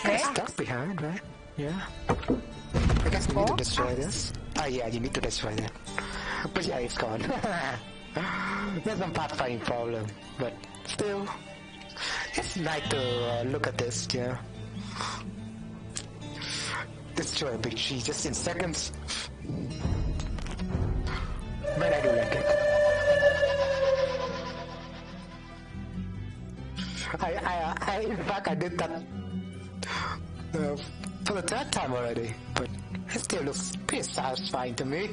It's stuck behind, right? Yeah. I guess we need to destroy this. Oh yeah, you need to destroy that. But yeah, it's gone. There's some pathfinding problem, but still, it's nice to look at this, yeah. Destroy a big tree just in seconds. But I do like it. In fact, I did that for the third time already, but it still looks pretty satisfying to me.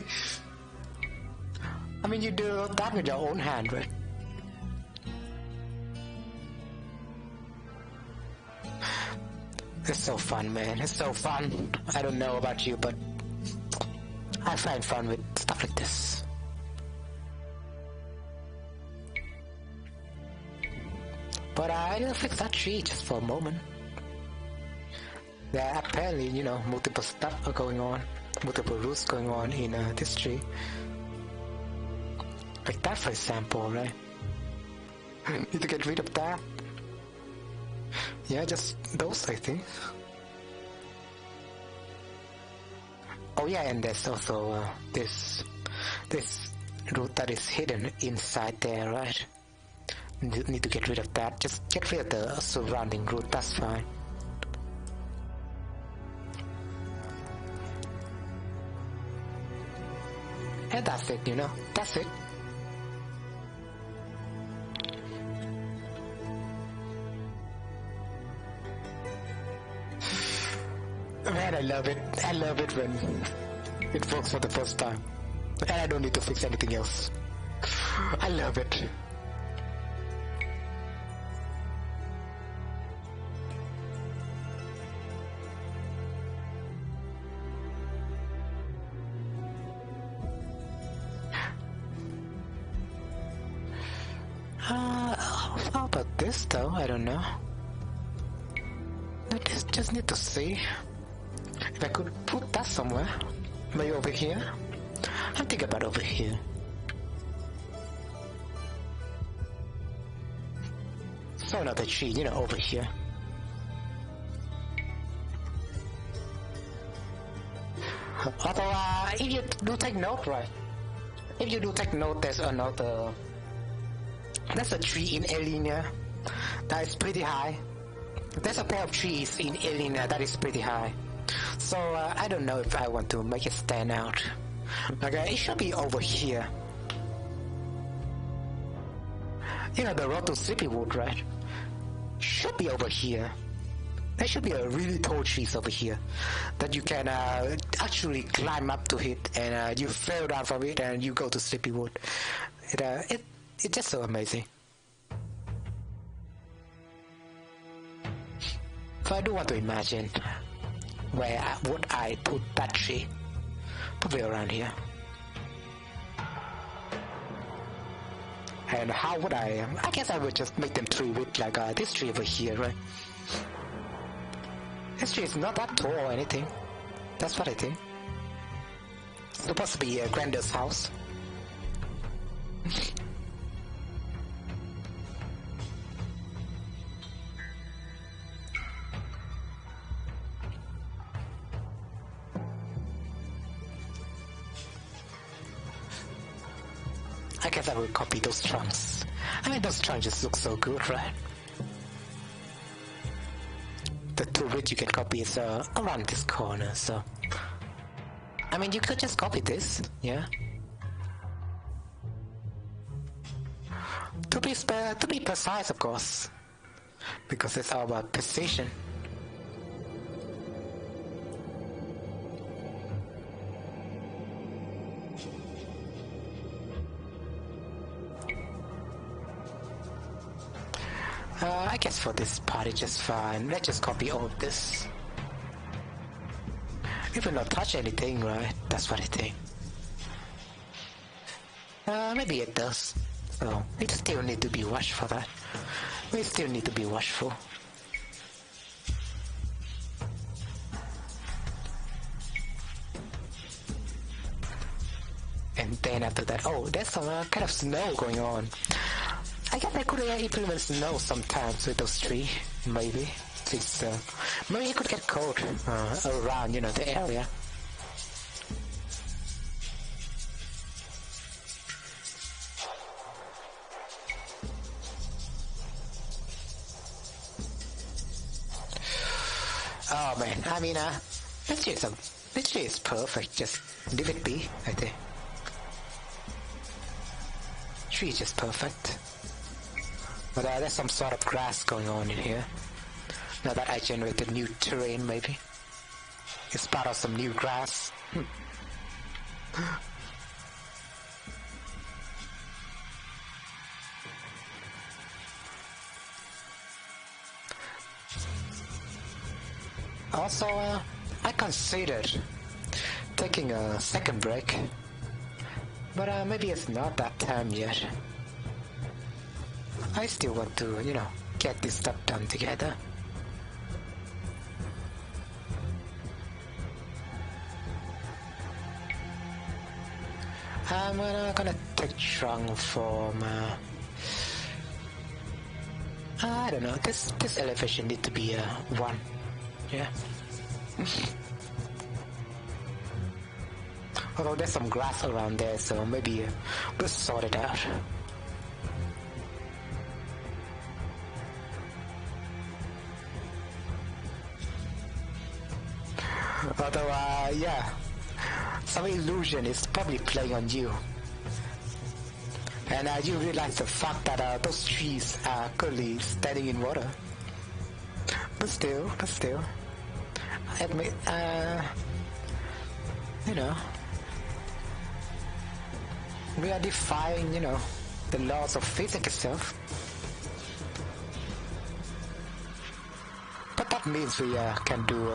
I mean, you do that with your own hand, right? It's so fun, man. It's so fun. I don't know about you, but I find fun with stuff like this. But I didn't fix that tree just for a moment. There are apparently, multiple stuff are going on. Multiple roots going on in this tree. Like that, for example, right? Need to get rid of that. Yeah, just those, I think. Oh yeah, and there's also this root that is hidden inside there, right? Need to get rid of that. Just get rid of the surrounding root, that's fine. And that's it, that's it. Man, I love it. I love it when it works for the first time. And I don't need to fix anything else. I love it. this though, I don't know. I just need to see if I could put that somewhere. Maybe over here? I'm thinking about over here. So another tree, you know, over here. Although, if you do take note, right? If you do take note, there's another... There's a tree in Elena that is pretty high. There's a pair of trees in Elena that is pretty high. So, I don't know if I want to make it stand out. Okay, it should be over here. You know, the road to Sleepywood, right? Should be over here. There should be a really tall trees over here that you can actually climb up to it, and you fell down from it and you go to Sleepywood. It's just so amazing. So I do want to imagine where would I put that tree. Probably around here. And how would I guess I would just make them tree with like this tree over here, right? This tree is not that tall or anything. That's what I think. It's supposed to be Grander's house. I guess I will copy those trunks. I mean, those trunks just look so good, right? The tool which you can copy is around this corner, so... I mean, you could just copy this, yeah? To be precise, of course. Because it's all about precision. I guess for this part it's just fine. Let's just copy all of this. It will not touch anything, right? That's what I think. Maybe it does. So, we still need to be watched for that. We still need to be watchful. And then after that, oh, there's some kind of snow going on. I guess I could implement snow sometimes with those trees, maybe. Since maybe it could get cold around, you know, the area. Oh man, I mean, this tree is perfect. Just leave it be, I think. Tree is just perfect. But there's some sort of grass going on in here. Now that I generated new terrain, maybe. It's part of some new grass. Also, I considered taking a second break. But maybe it's not that time yet. I still want to, you know, get this stuff done together. I'm gonna take trunk from, I don't know, this elevation need to be 1, yeah. Although there's some grass around there, so maybe we'll sort it out. Although, yeah, some illusion is probably playing on you. And you realize the fact that those trees are currently standing in water. But still, I admit, you know, we are defying, you know, the laws of physics itself. But that means we can do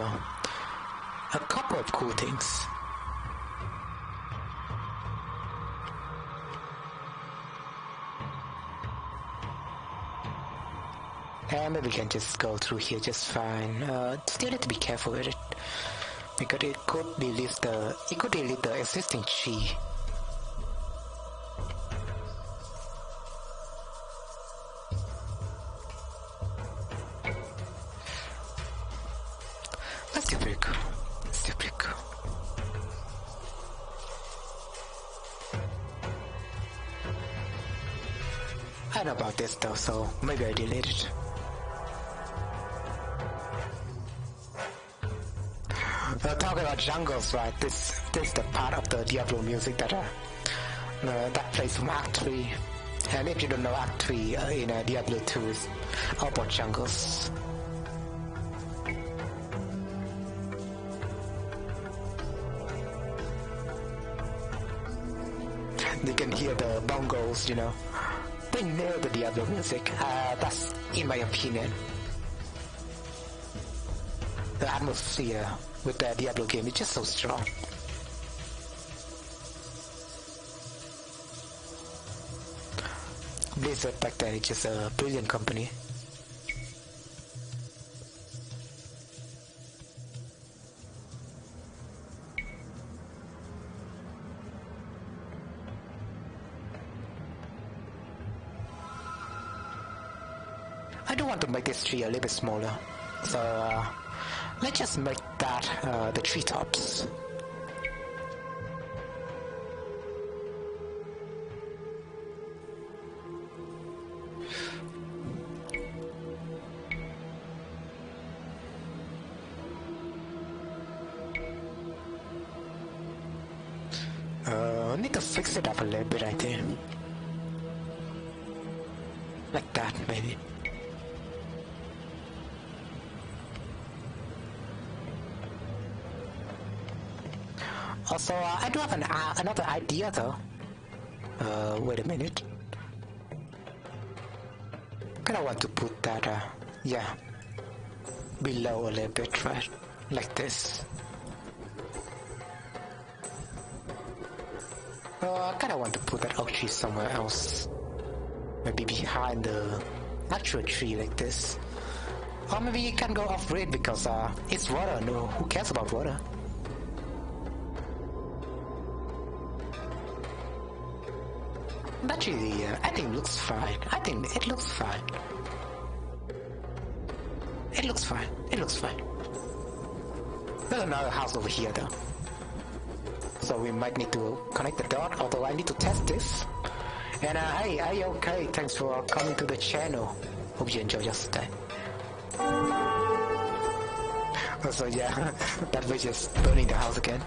a couple of cool things. And maybe we can just go through here just fine. Still need to be careful with it, because it could delete the existing tree. That's still pretty cool. Still pretty cool. I know about this though, so maybe I delete it. Talking about jungles, right? This is the part of the Diablo music that plays from Act 3. And if you don't know, Act 3 in Diablo 2 is all about jungles. You can hear the bongos, you know. They nail the Diablo music. That's in my opinion. The atmosphere with the Diablo game is just so strong. Blizzard back then is just a brilliant company. I do want to make this tree a little bit smaller, so let's just make that the treetops. Need to fix it up a little bit, I think. Like that, maybe. Also, I do have another idea though. Wait a minute. Kinda want to put that, yeah, below a little bit, right? Like this. I kinda want to put that oak tree somewhere else. Maybe behind the actual tree like this. Or maybe you can go off-grid because it's water. No, who cares about water? Actually, I think it looks fine. I think it looks fine. It looks fine. It looks fine. There's another house over here though. So we might need to connect the dot, although I need to test this. And hey, are you okay? Thanks for coming to the channel. Hope you enjoyed your stay. So yeah, that was just burning the house again.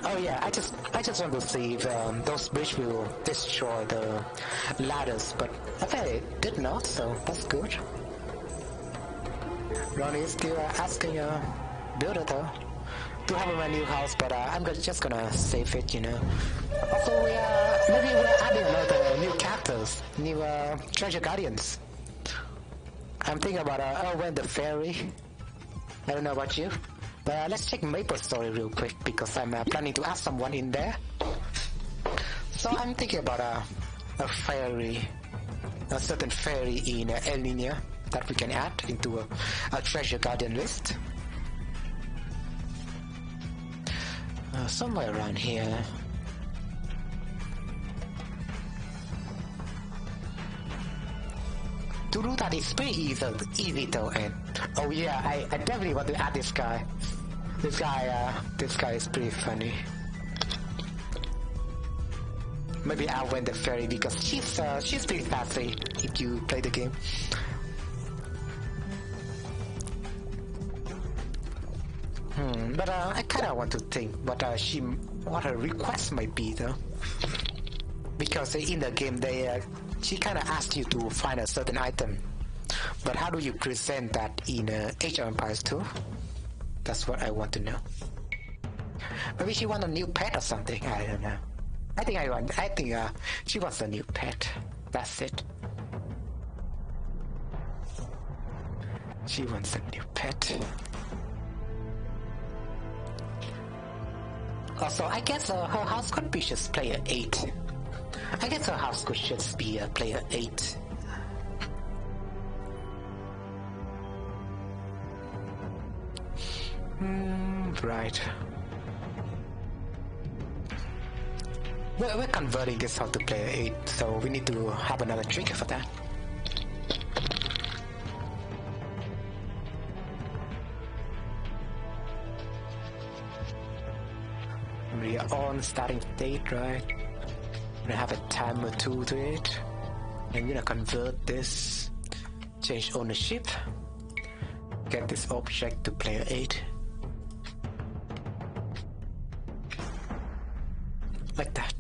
Oh yeah, I just want to see if those bridges will destroy the ladders, but I bet it did not, so that's good. Ronnie is still asking builder though to have my new house, but I'm just gonna save it, you know. Also, maybe we're adding another new characters, new treasure guardians. I'm thinking about Elwen the fairy. I don't know about you, but let's check Maplestory real quick because I'm planning to add someone in there. So I'm thinking about a fairy, a certain fairy in El Nino that we can add into a treasure guardian list. Somewhere around here. To do that is pretty easy though, and oh yeah, I definitely want to add this guy. This guy is pretty funny. Maybe I'll win the fairy because she's pretty sassy if you play the game. But I kinda want to think what her request might be though, because in the game she kinda asks you to find a certain item, but how do you present that in Age of Empires 2? That's what I want to know. Maybe she wants a new pet or something. I don't know. I think she wants a new pet. That's it. She wants a new pet. Also, I guess her house could be just player 8. I guess her house could just be a player 8. Right. We're converting this house to player 8, so we need to have another trigger for that. We are on starting state, right? We're gonna have a timer 2 to it. And we're gonna convert this, change ownership, get this object to player 8. Like that.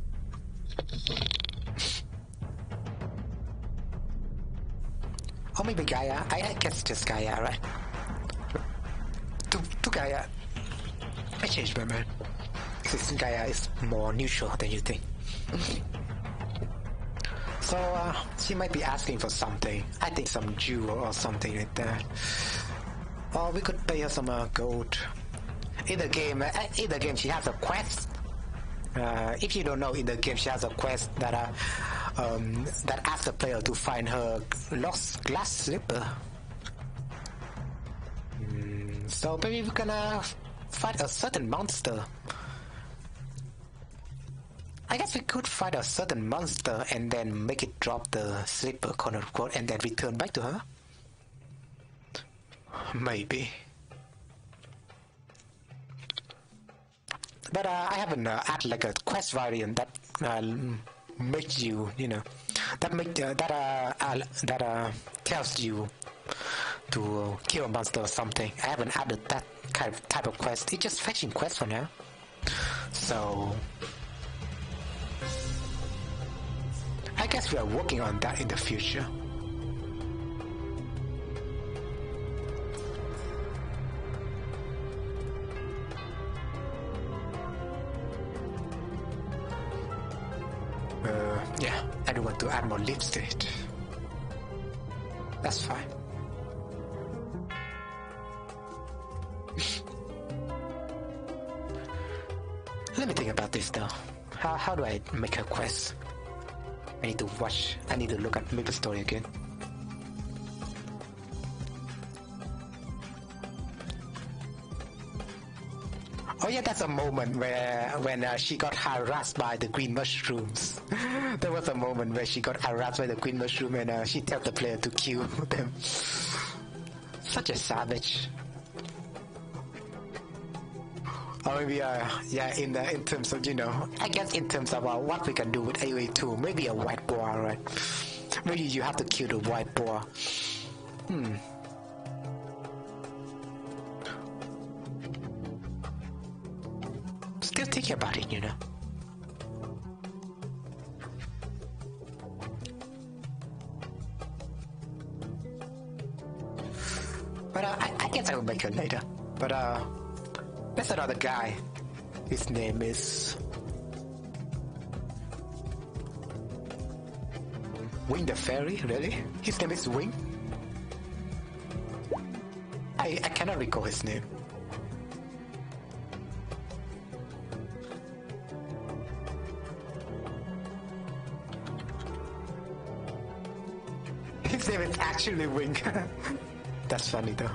Or maybe Gaia. I guess just Gaia, right? To Gaia. I changed my mind. Since Gaia is more neutral than you think. So, she might be asking for something. I think some jewel or something like that. Or we could pay her some gold. In the game she has a quest. If you don't know, in the game she has a quest that asks the player to find her lost glass slipper. So maybe we're gonna fight a certain monster. I guess we could fight a certain monster and then make it drop the slipper, quote unquote, and then return back to her. Maybe. But I haven't added like a quest variant that makes you, that tells you to kill a monster or something. I haven't added that kind of type of quest. It's just fetching quests for now. So I guess we are working on that in the future. Yeah, I don't want to add more lips to it. That's fine. Let me think about this though. How do I make a quest? I need to look at Maplestory again. Oh yeah, that's a moment when she got harassed by the green mushrooms. There was a moment where she got harassed by the green mushroom and she tells the player to kill them. Such a savage. Or maybe in terms of, I guess in terms of what we can do with AOE2, maybe a white boar, right? Maybe you have to kill the white boar. Still thinking about it, But I guess I will make it later. But there's another guy. His name is Wing the Fairy, really? His name is Wing? I cannot recall his name. His name is actually Wing. That's funny though.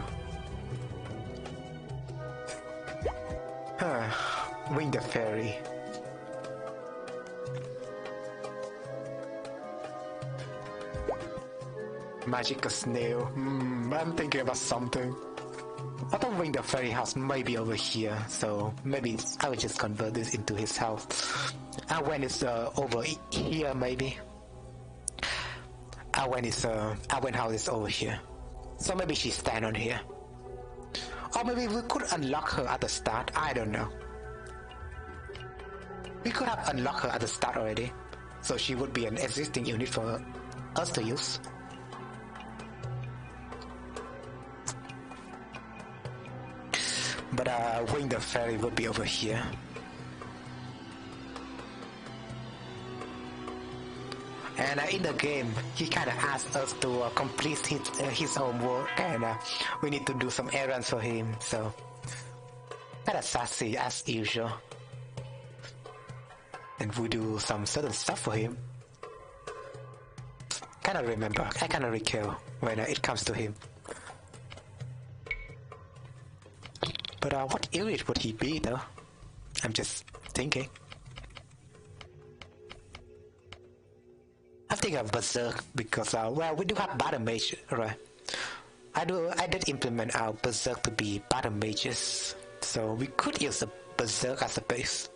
Wing the Fairy. Magical snail. I'm thinking about something. I thought Wing the Fairy house might be over here, so maybe I will just convert this into his house. And when it's over here, maybe. And when house is over here. So maybe she stand on here. Or maybe we could unlock her at the start. I don't know. We could have unlocked her at the start already. So she would be an existing unit for us to use. But Wing the Fairy would be over here. And in the game, he kind of asked us to complete his homework, and we need to do some errands for him, so kind of sassy as usual. and we do some certain stuff for him. Cannot remember. I cannot recall when it comes to him. But what unit would he be though? I'm just thinking. I think of Berserk because well, we do have battle mage, right? I did implement our Berserk to be battle mages, so we could use the Berserk as a base.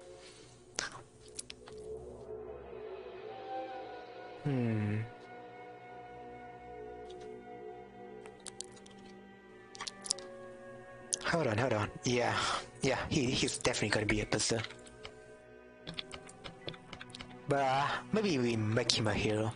Hold on. Yeah, he's definitely gonna be a Berserk. But maybe we make him a hero.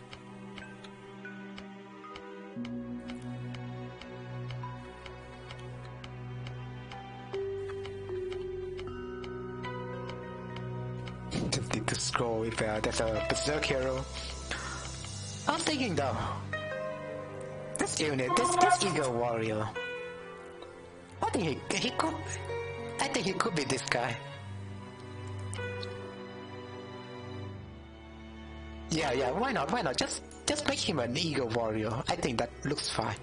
Just need to scroll if there's a Berserk hero. I'm thinking though, this unit, this Eagle Warrior, I think he could be this guy. Yeah, why not? Just make him an Eagle Warrior. I think that looks fine.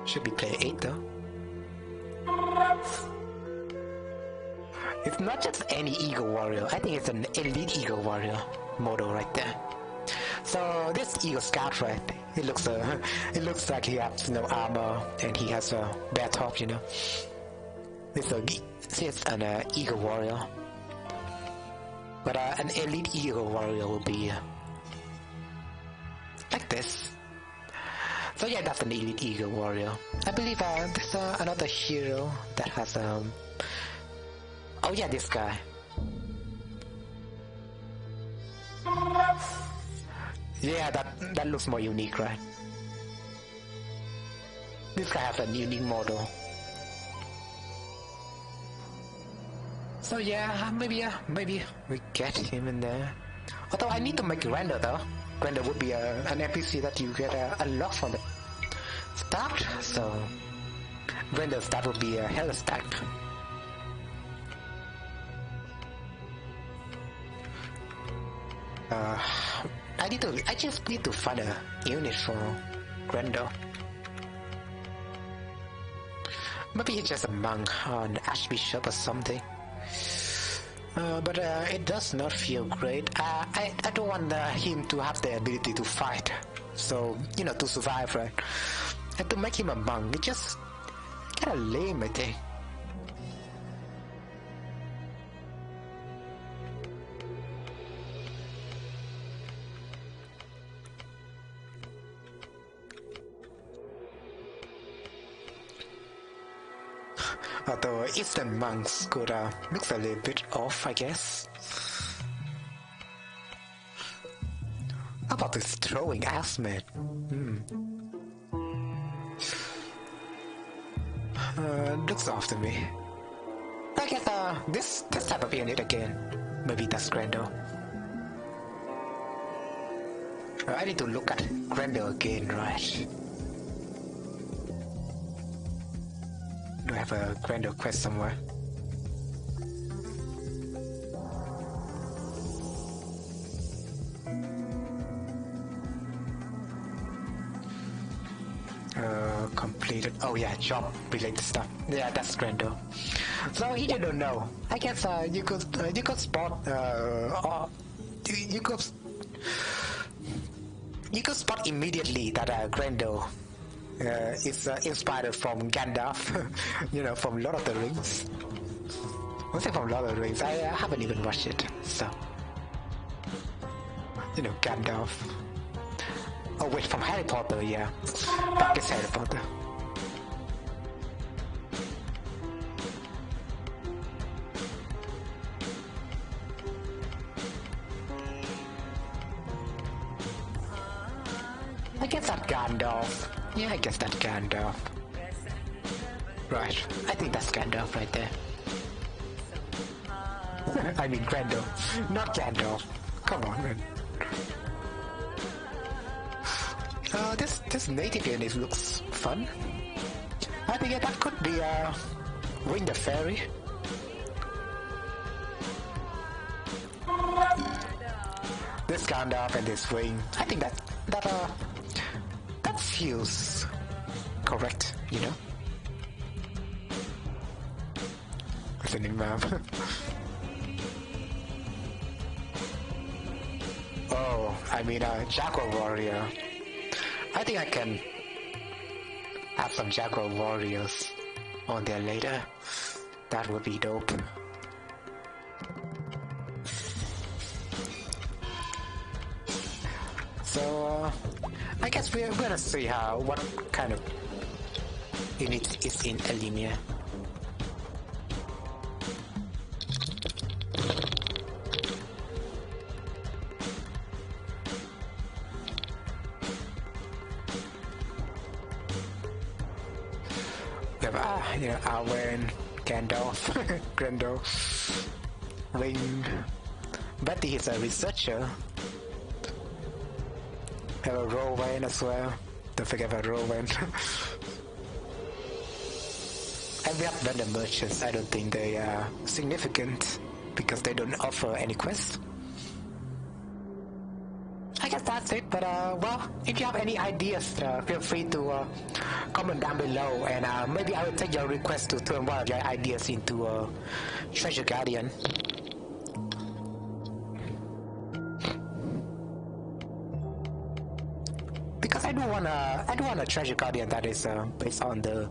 Should be play 8 though. It's not just any Eagle Warrior. I think it's an elite Eagle Warrior model right there. So this Eagle Scout, right? It looks like he has no armor and he has a bare top, you know. It's an Eagle Warrior. But an elite Eagle Warrior will be like this. So yeah, that's an elite Eagle Warrior. I believe there's another hero that has oh yeah, this guy. Yeah, that looks more unique, right? This guy has a unique model. So yeah, maybe we get him in there. Although I need to make Grander though. Grander would be an NPC that you get unlocked from the start. So Grander's that would be a hell stack. I just need to find a unit for Grander. Maybe he's just a monk or an archbishop or something. But it does not feel great. I don't want him to have the ability to fight. So, you know, to survive, right? And to make him a monk, it's just kinda lame, I think. Although Eastern monks could looks a little bit off, I guess. How about this throwing ass man? Looks off to me. I guess this type of unit again. Maybe that's Grendel. I need to look at Grendel again, right? Do I have a Grendel quest somewhere? Completed. Oh yeah, job related stuff. Yeah, that's Grendel. So he didn't know. I guess you could spot you could spot immediately that Grendel is inspired from Gandalf, you know, from Lord of the Rings. Was it from Lord of the Rings? I haven't even watched it, so you know, Gandalf. Oh wait, from Harry Potter, yeah. That is Harry Potter. I guess that Gandalf. Yeah, I guess that's Gandalf. Right, I think that's Gandalf right there. I mean Grendel, not Gandalf. Come on, man. This native unit looks fun. I think that could be Wing the fairy. This Gandalf and this wing. I think that feels correct, you know. What's the name, map? Oh, I mean, Jaguar Warrior. I think I can have some Jaguar Warriors on there later. That would be dope. So, I guess we're gonna see what kind of unit is in Elimia. You know, Arwen, Gandalf, Grendel, Wing. Betty is a researcher. Have a Rowan as well. Don't forget about Rowan. And we have vendor merchants. I don't think they are significant because they don't offer any quests. I guess that's it, but well, if you have any ideas, feel free to comment down below, and maybe I will take your request to turn one of your ideas into a Treasure Guardian. Because I do want a Treasure Guardian that is based on the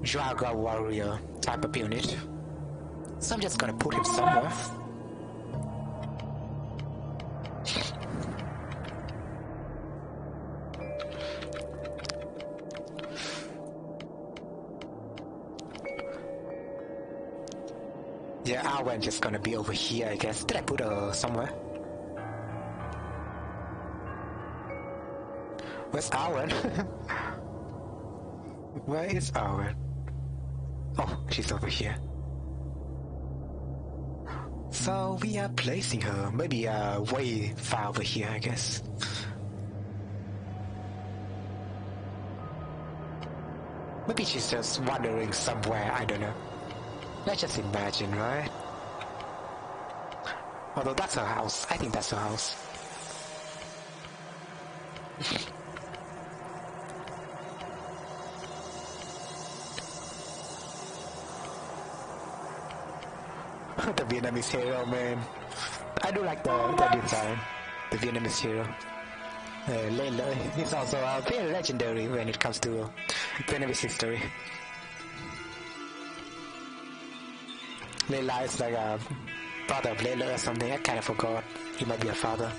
Jaguar Warrior type of unit. So I'm just gonna put him somewhere. Yeah, Arwen just gonna be over here, I guess. Did I put her somewhere? Where's Arwen? Where is Arwen? Oh, she's over here. So we are placing her, maybe way far over here, I guess. Maybe she's just wandering somewhere, I don't know. Let's just imagine, right? Although that's her house. I think that's her house. The Vietnamese hero, man. I do like the design. The Vietnamese hero. Lê Lợi. He's also very legendary when it comes to Vietnamese history. Lê Lợi is like a brother of Lê Lợi or something. I kind of forgot. He might be a father.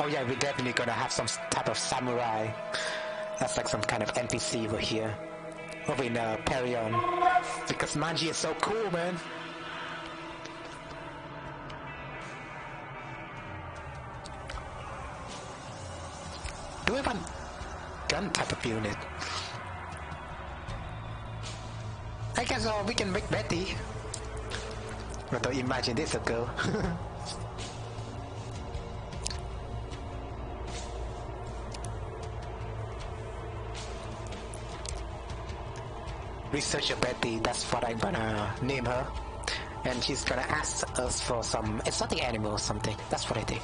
Oh yeah, we're definitely gonna have some type of samurai. That's like some kind of NPC over here. Over in Perion. Because Manji is so cool, man. Do we have a gun type of unit? I guess we can make Betty. But don't imagine this a girl. Researcher Betty, that's what I'm gonna name her. And she's gonna ask us for some exotic animal or something. That's what I think.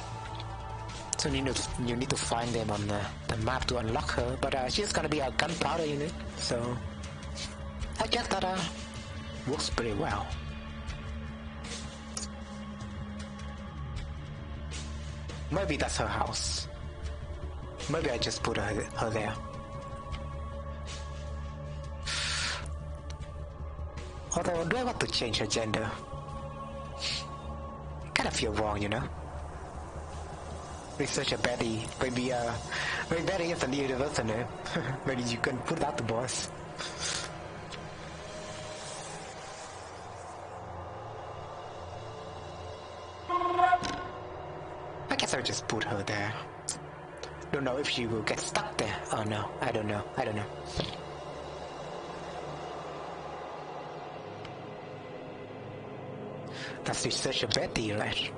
So you need to find them on the map to unlock her. But she's gonna be a gunpowder unit. So I guess that works pretty well. Maybe that's her house. Maybe I just put her there. Although, do I want to change her gender? Kind of feel wrong, you know? Researcher Betty. Maybe Betty is a new universal name. Maybe you can put that to boss. better just put her there. Don't know if she will get stuck there. Oh no, I don't know. That's research a Betty, right?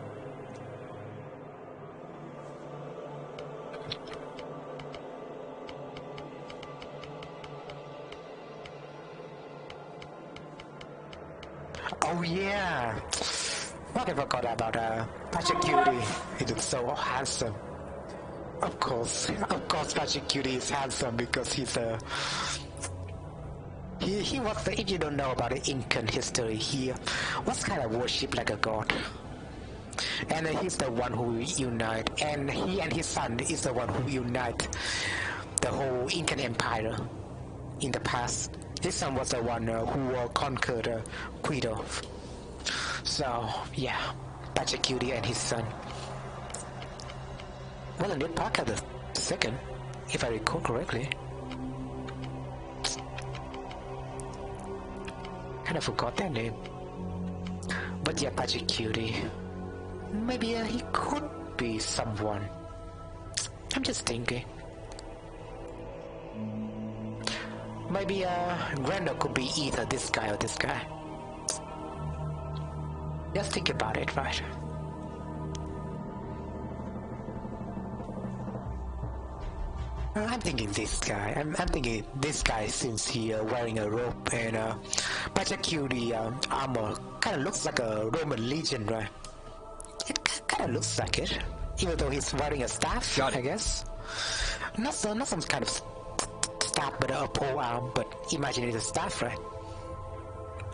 Oh yeah! What I forgot about Patrick Cutie. He looks so handsome. Of course, Patrick Cutie is handsome because he's a... He was the, if you don't know about the Incan history, he was kind of worshipped like a god. And he's the one who unite, and he and his son is the one who unite the whole Incan Empire in the past. His son was the one who conquered Quito. So, yeah, Patrick Cutie and his son. Well, Ned Parker the second, if I recall correctly. Kind of forgot their name. But yeah, Patrick Cutie. Maybe he could be someone. I'm just thinking. Maybe Randall could be either this guy or this guy. Just think about it, right? I'm thinking this guy. I'm thinking this guy since he wearing a robe and Patrick Cutie armor kind of looks like a Roman legion, right? It kind of looks like it, even though he's wearing a staff. I guess not some kind of staff, but a pole arm. But imagine it's a staff, right?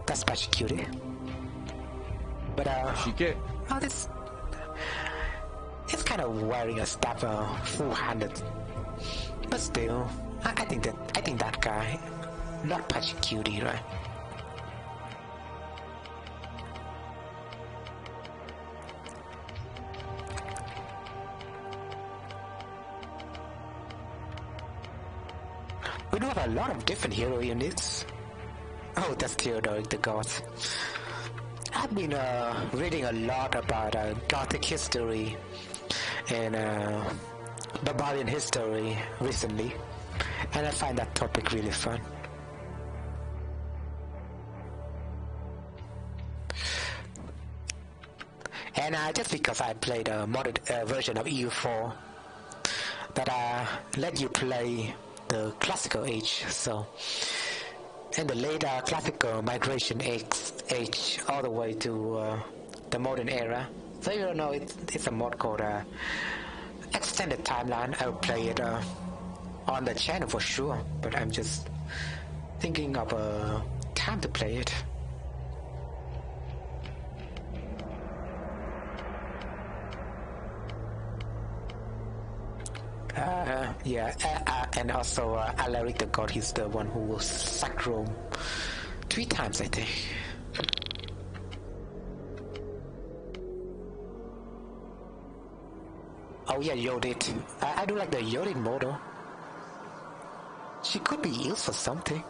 That's Patrick Cutie. But oh, this it's kind of wearing a staff full-handed. But still, I think that guy, not Patrick Cutie, right? We do have a lot of different hero units. Oh, that's Theodoric the Goth. I've been reading a lot about Gothic history and barbarian history recently, and I find that topic really fun. And just because I played a modded version of EU4 that let you play the classical age, so and the later classical migration age all the way to the modern era. So you don't know, it's a mod called Extended Timeline. I'll play it on the channel for sure, but I'm just thinking of a time to play it. And also Alaric the God, he's the one who will sack Rome 3 times, I think. Oh yeah, Yodit. I do like the Yodit model. She could be used for something.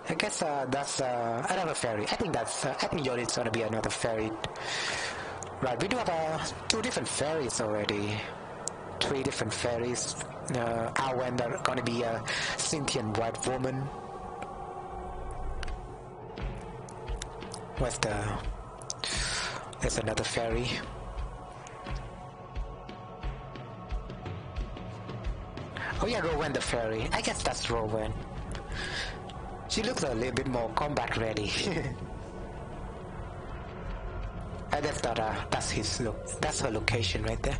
I guess that's another fairy. I think Yodit's gonna be another fairy. Right, we do have 2 different fairies already. 3 different fairies. Arwen, they're gonna be a sentient white woman. There's another fairy. Oh yeah, Rowan the fairy. I guess that's Rowan. She looks a little bit more combat ready. And that's his look. That's her location right there.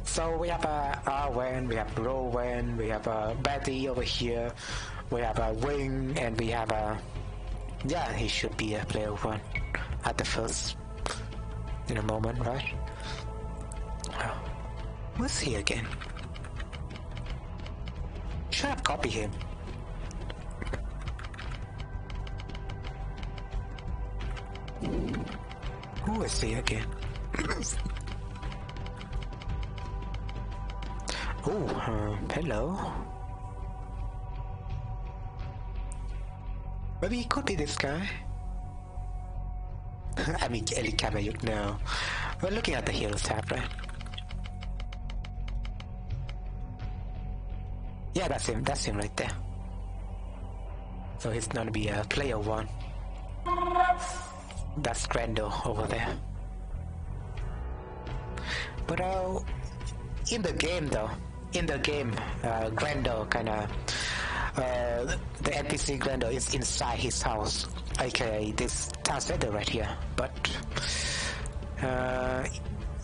So we have Arwen, we have Rowan, we have Betty over here, we have Wing, and we have yeah, he should be a player 1 at the first in a moment, right? Where's he again? Should have copied him. Who is he again? Oh, hello. Maybe it could be this guy. I mean, Elikabayuk, no. We're looking at the heroes tab, right? Yeah, that's him right there. So he's gonna be a player 1. That's Grando over there. But in the game, Grando kinda the NPC Grando is inside his house, aka this town center right here. But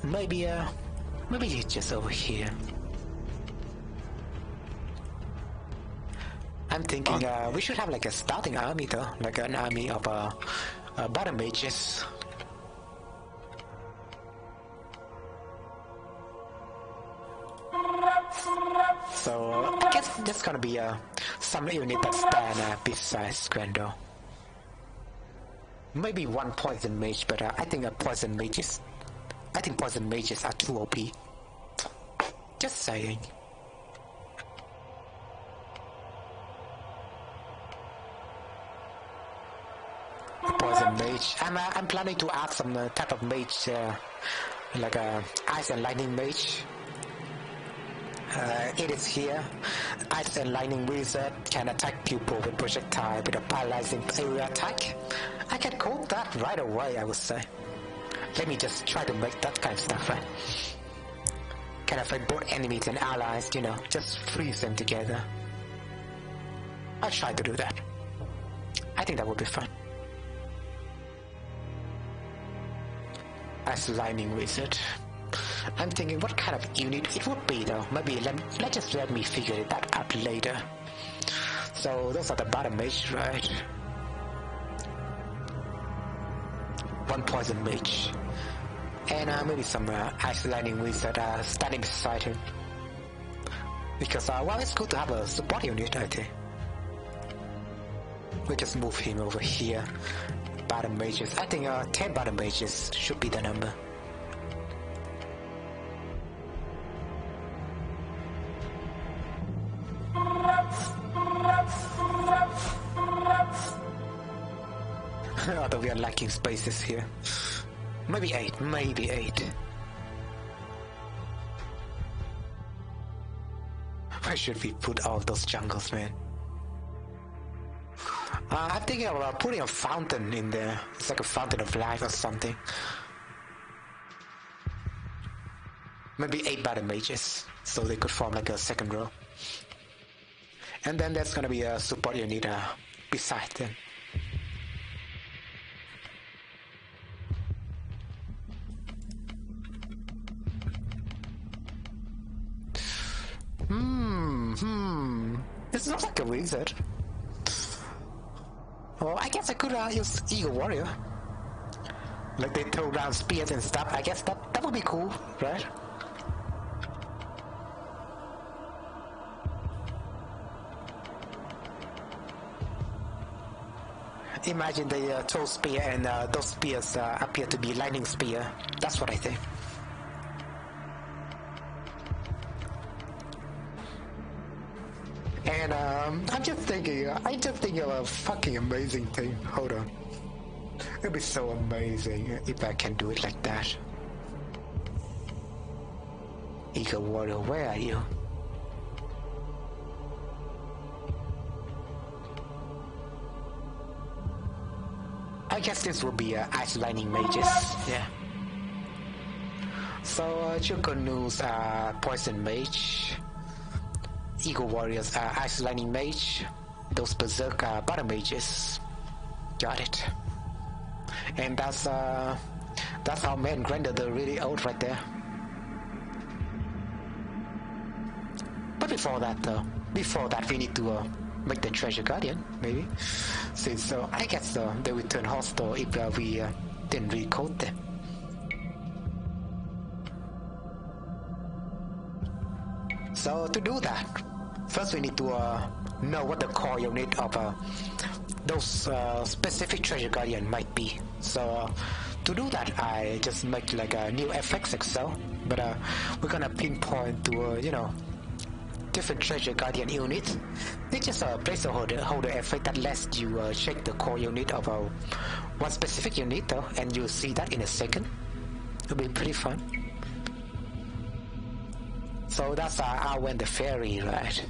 maybe he's just over here. I'm thinking we should have like a starting army though, like an army of bottom mages. So I guess there's gonna be some unit that stand besides Grando. Maybe one poison mage, but I think poison mages are too OP. Just saying. Poison mage. I'm planning to add some type of mage, like a ice and lightning mage. It is here. Ice and lightning wizard can attack people with projectile with a paralyzing area attack. I can code that right away, I would say. Let me just try to make that kind of stuff, right? Can affect both enemies and allies, you know, just freeze them together. I'll try to do that. I think that would be fun. Ice lightning wizard. I'm thinking what kind of unit it would be though. Maybe let me figure that out later. So those are the bottom mage, right? One poison mage. And maybe some ice lightning wizard standing beside him. Because well, it's good to have a support unit, I think. We'll just move him over here. Bottom mages. I think 10 bottom mages should be the number. Although we are lacking spaces here. Maybe 8. Where should we put all those jungles, man? I'm thinking about putting a fountain in there. It's like a fountain of life or something. Maybe 8 battle mages, so they could form like a second row. And then there's gonna be a support unit beside them. This looks like a wizard. Oh, I guess I could use Eagle Warrior. Like they throw down spears and stuff. I guess that would be cool, right? Imagine they throw spear and those spears appear to be lightning spear. That's what I think. And I'm just thinking of a fucking amazing thing. Hold on. It'd be so amazing if I can do it like that. Eagle Warrior, where are you? I guess this will be Ice Lightning Mages, yeah. So Chukunu's Poison Mage, Eagle Warriors Ice Lightning Mage, those Berserk Battle Mages. Got it. And that's our main Grandeur, the really old right there. But before that we need to make the Treasure Guardian, maybe. Since I guess they will turn hostile if we didn't recode them. So to do that, first we need to know what the core unit of those specific Treasure Guardian might be. So to do that, I just make like a new FX Excel, but we're gonna pinpoint to different treasure guardian units. It's just a placeholder effect that lets you check the core unit of one specific unit though, and you'll see that in a second. It'll be pretty fun. So that's our and the Fairy, right?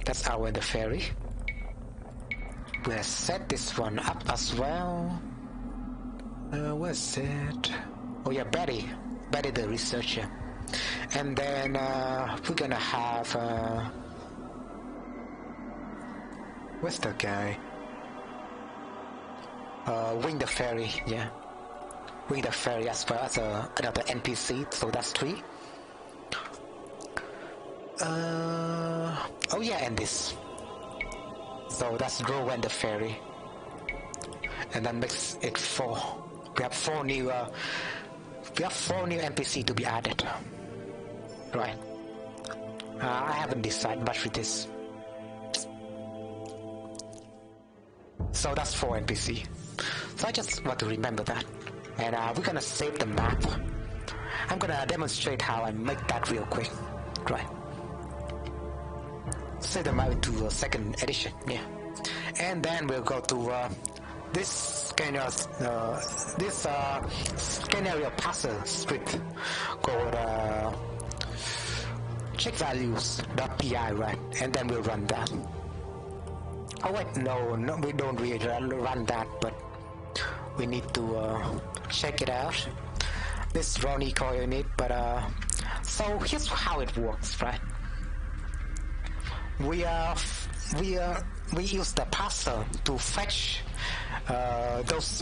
That's our and the Fairy. We'll set this one up as well. Where's it? Oh yeah, Betty the researcher. And then we're gonna have where's the guy? Wing the Fairy, yeah. Wing the Fairy as well as another NPC, so that's 3. Oh yeah, and this. So that's Rowan the Fairy. And that makes it 4. We have 4 new NPC to be added. Right. I haven't decided much with this. So that's 4 NPC. So I just want to remember that. And we're gonna save the map. I'm gonna demonstrate how I make that real quick. Right. Save the map into 2nd edition, yeah. And then we'll go to this scenario parser script called check values.py, right? And then we'll run that. Oh wait, no, we don't really run that, but we need to check it out. This Ronnie core unit, but so here's how it works, right? We use the parser to fetch those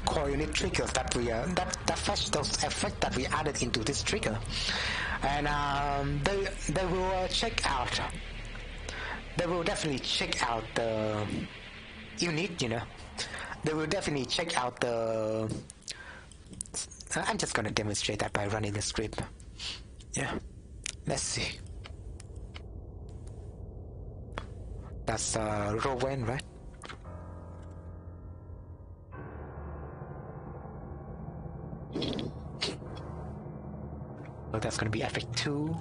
core unit triggers that we that fetch those effects that we added into this trigger, and they will check out. They will definitely check out the unit, you know. They will definitely check out the. I'm just gonna demonstrate that by running the script. Yeah, let's see. That's Rowan, right? So that's gonna be effect 2.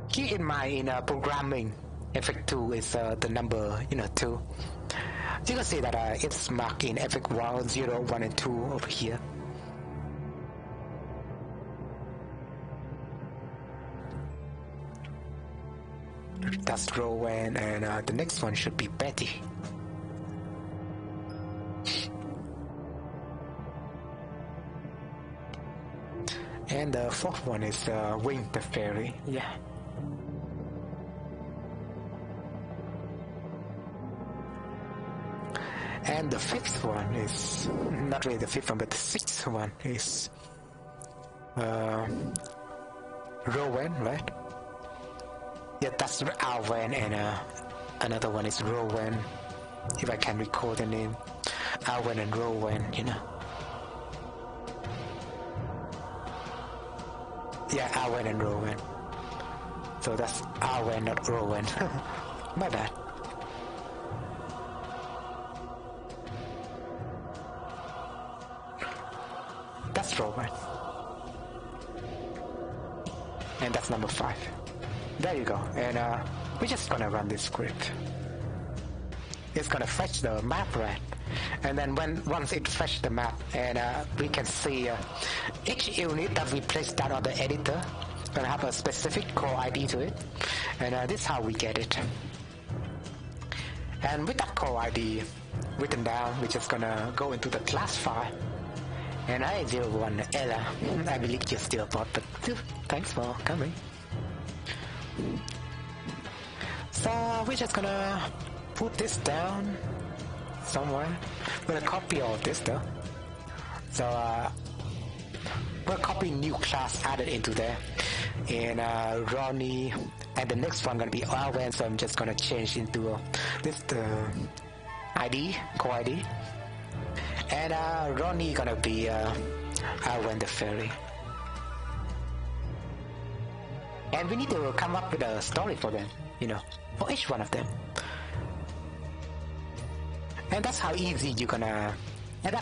Keep in mind in programming, effect 2 is the number, 2. You can see that it's marked in effect 1, 0, 1, and 2 over here. That's Rowan, and the next one should be Betty. And the 4th one is Wing the Fairy, yeah. And the 5th one is, not really the 5th one, but the 6th one is Rowan, right? Yeah, that's Alwan, and another one is Rowan, if I can recall the name. Alwan and Rowan, Yeah, Alwan and Rowan. So that's Alwan, not Rowan. My bad. That's Rowan. And that's number 5. There you go. And we're just gonna run this script. It's gonna fetch the map, right? And then once it fetches the map, and we can see each unit that we place down on the editor gonna have a specific core ID to it, and this is how we get it. And with that core ID written down, we're just gonna go into the class file. And I 01 Ella, I believe you're still about, but thanks for coming. So we're just gonna put this down somewhere. We're gonna copy all of this though. So we'll copy new class added into there. And Ronnie, and the next one gonna be Alwan, so I'm just gonna change into this the ID, core ID. And Ronnie gonna be Alwan the Fairy. And we need to come up with a story for them, for each one of them. And that's how easy you can add an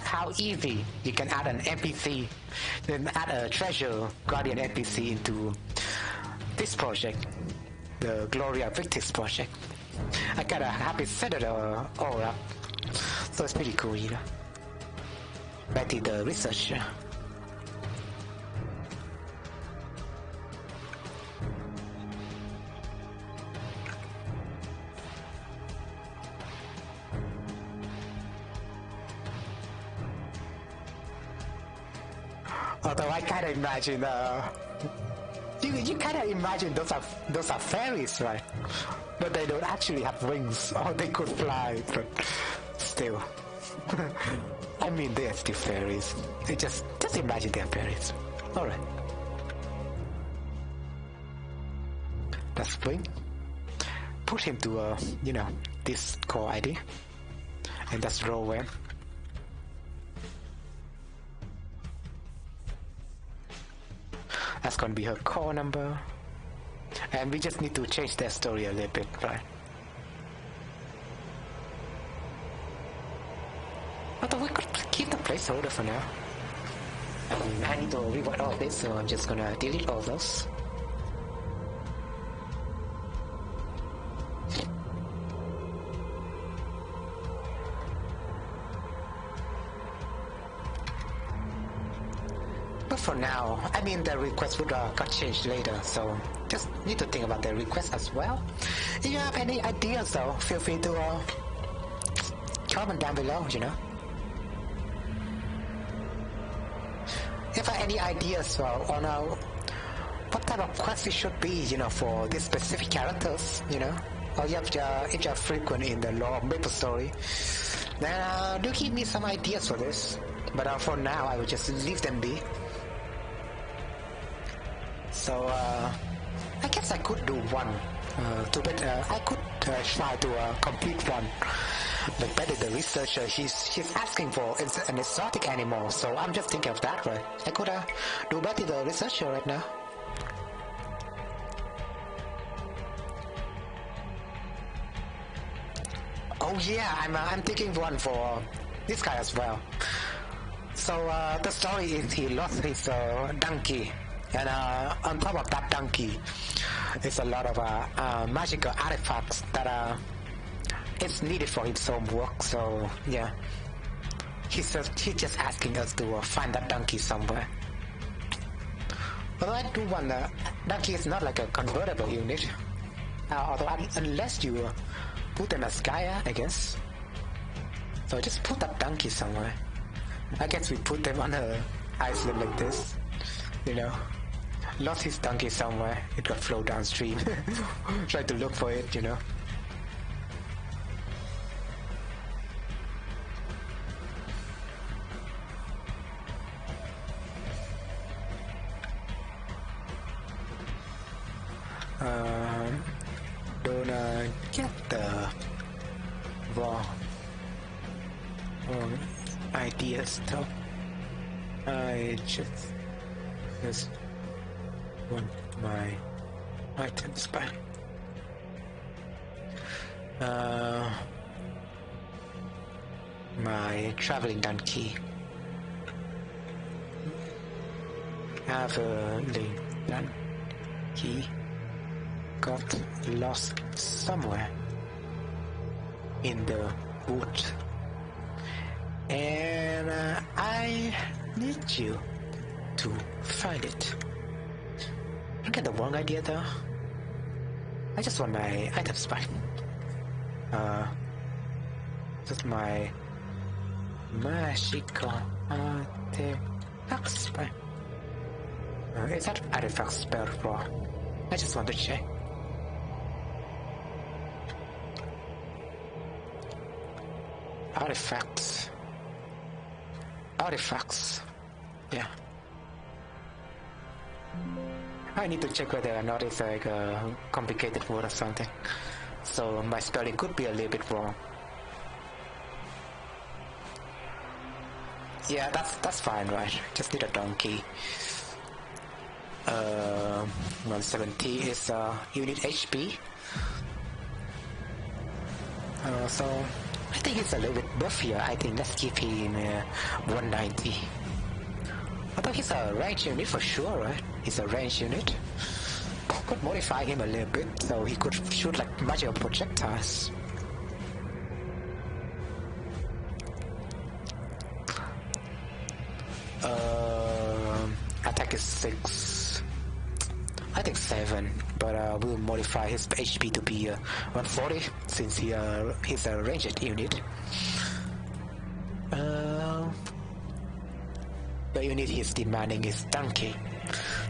NPC, then add a treasure guardian NPC into this project, the Gloria Victis project. I got a happy set it all up, so it's pretty cool, you know. Betty the researcher. Although I kind of imagine, you kind of imagine those are fairies, right? But they don't actually have wings, or they could fly, but still. I mean, they are still fairies. They just imagine they are fairies. Alright. That's wing. Put him to, you know, this core ID. And that's row when. That's gonna be her core number. And we just need to change their story a little bit, right? Although we could keep the placeholder for now. I need to rewrite all this, so I'm just gonna delete all those. But for now, I mean the request would got changed later, so just need to think about the request as well. If you have any ideas though, feel free to comment down below, you know. If you have any ideas on what type of quest it should be, you know, for these specific characters, you know, or if you're frequent in the lore of Maplestory, then do give me some ideas for this. But for now, I will just leave them be. So I guess I could do one. I could try to complete one. But better the researcher, he's asking for an exotic animal, so I'm just thinking of that, right? I could do better the researcher right now. Oh yeah, I'm thinking one for this guy as well. So the story is he lost his donkey, and on top of that donkey, is a lot of magical artifacts that it's needed for his own work. So yeah, he's just asking us to find that donkey somewhere. Although I do wonder, donkey is not like a convertible unit. Although unless you put them as Gaia, I guess. So just put that donkey somewhere. I guess we put them on an island like this, you know. Lost his donkey somewhere, it got flown downstream. Try to look for it, you know. Don't get the wrong ideas though. I just want my items back. My traveling donkey. Traveling donkey got lost somewhere in the wood, and I need you to find it. I got the wrong idea though. I just want my items back. Just my magical artifacts back. Is that artifact spell for? I just want to check. Artifacts. Yeah. I need to check whether or not it's like a complicated word or something. So my spelling could be a little bit wrong. Yeah, that's fine, right? Just need a donkey. 170 is unit HP. So I think he's a little bit buffier. I think let's give him 190. I thought he's a range unit for sure, right? He's a range unit. could modify him a little bit so he could shoot like magical projectiles. Attack is 6. I think 7, but we'll modify his HP to be 140 since he's a ranged unit. The unit he's demanding is donkey.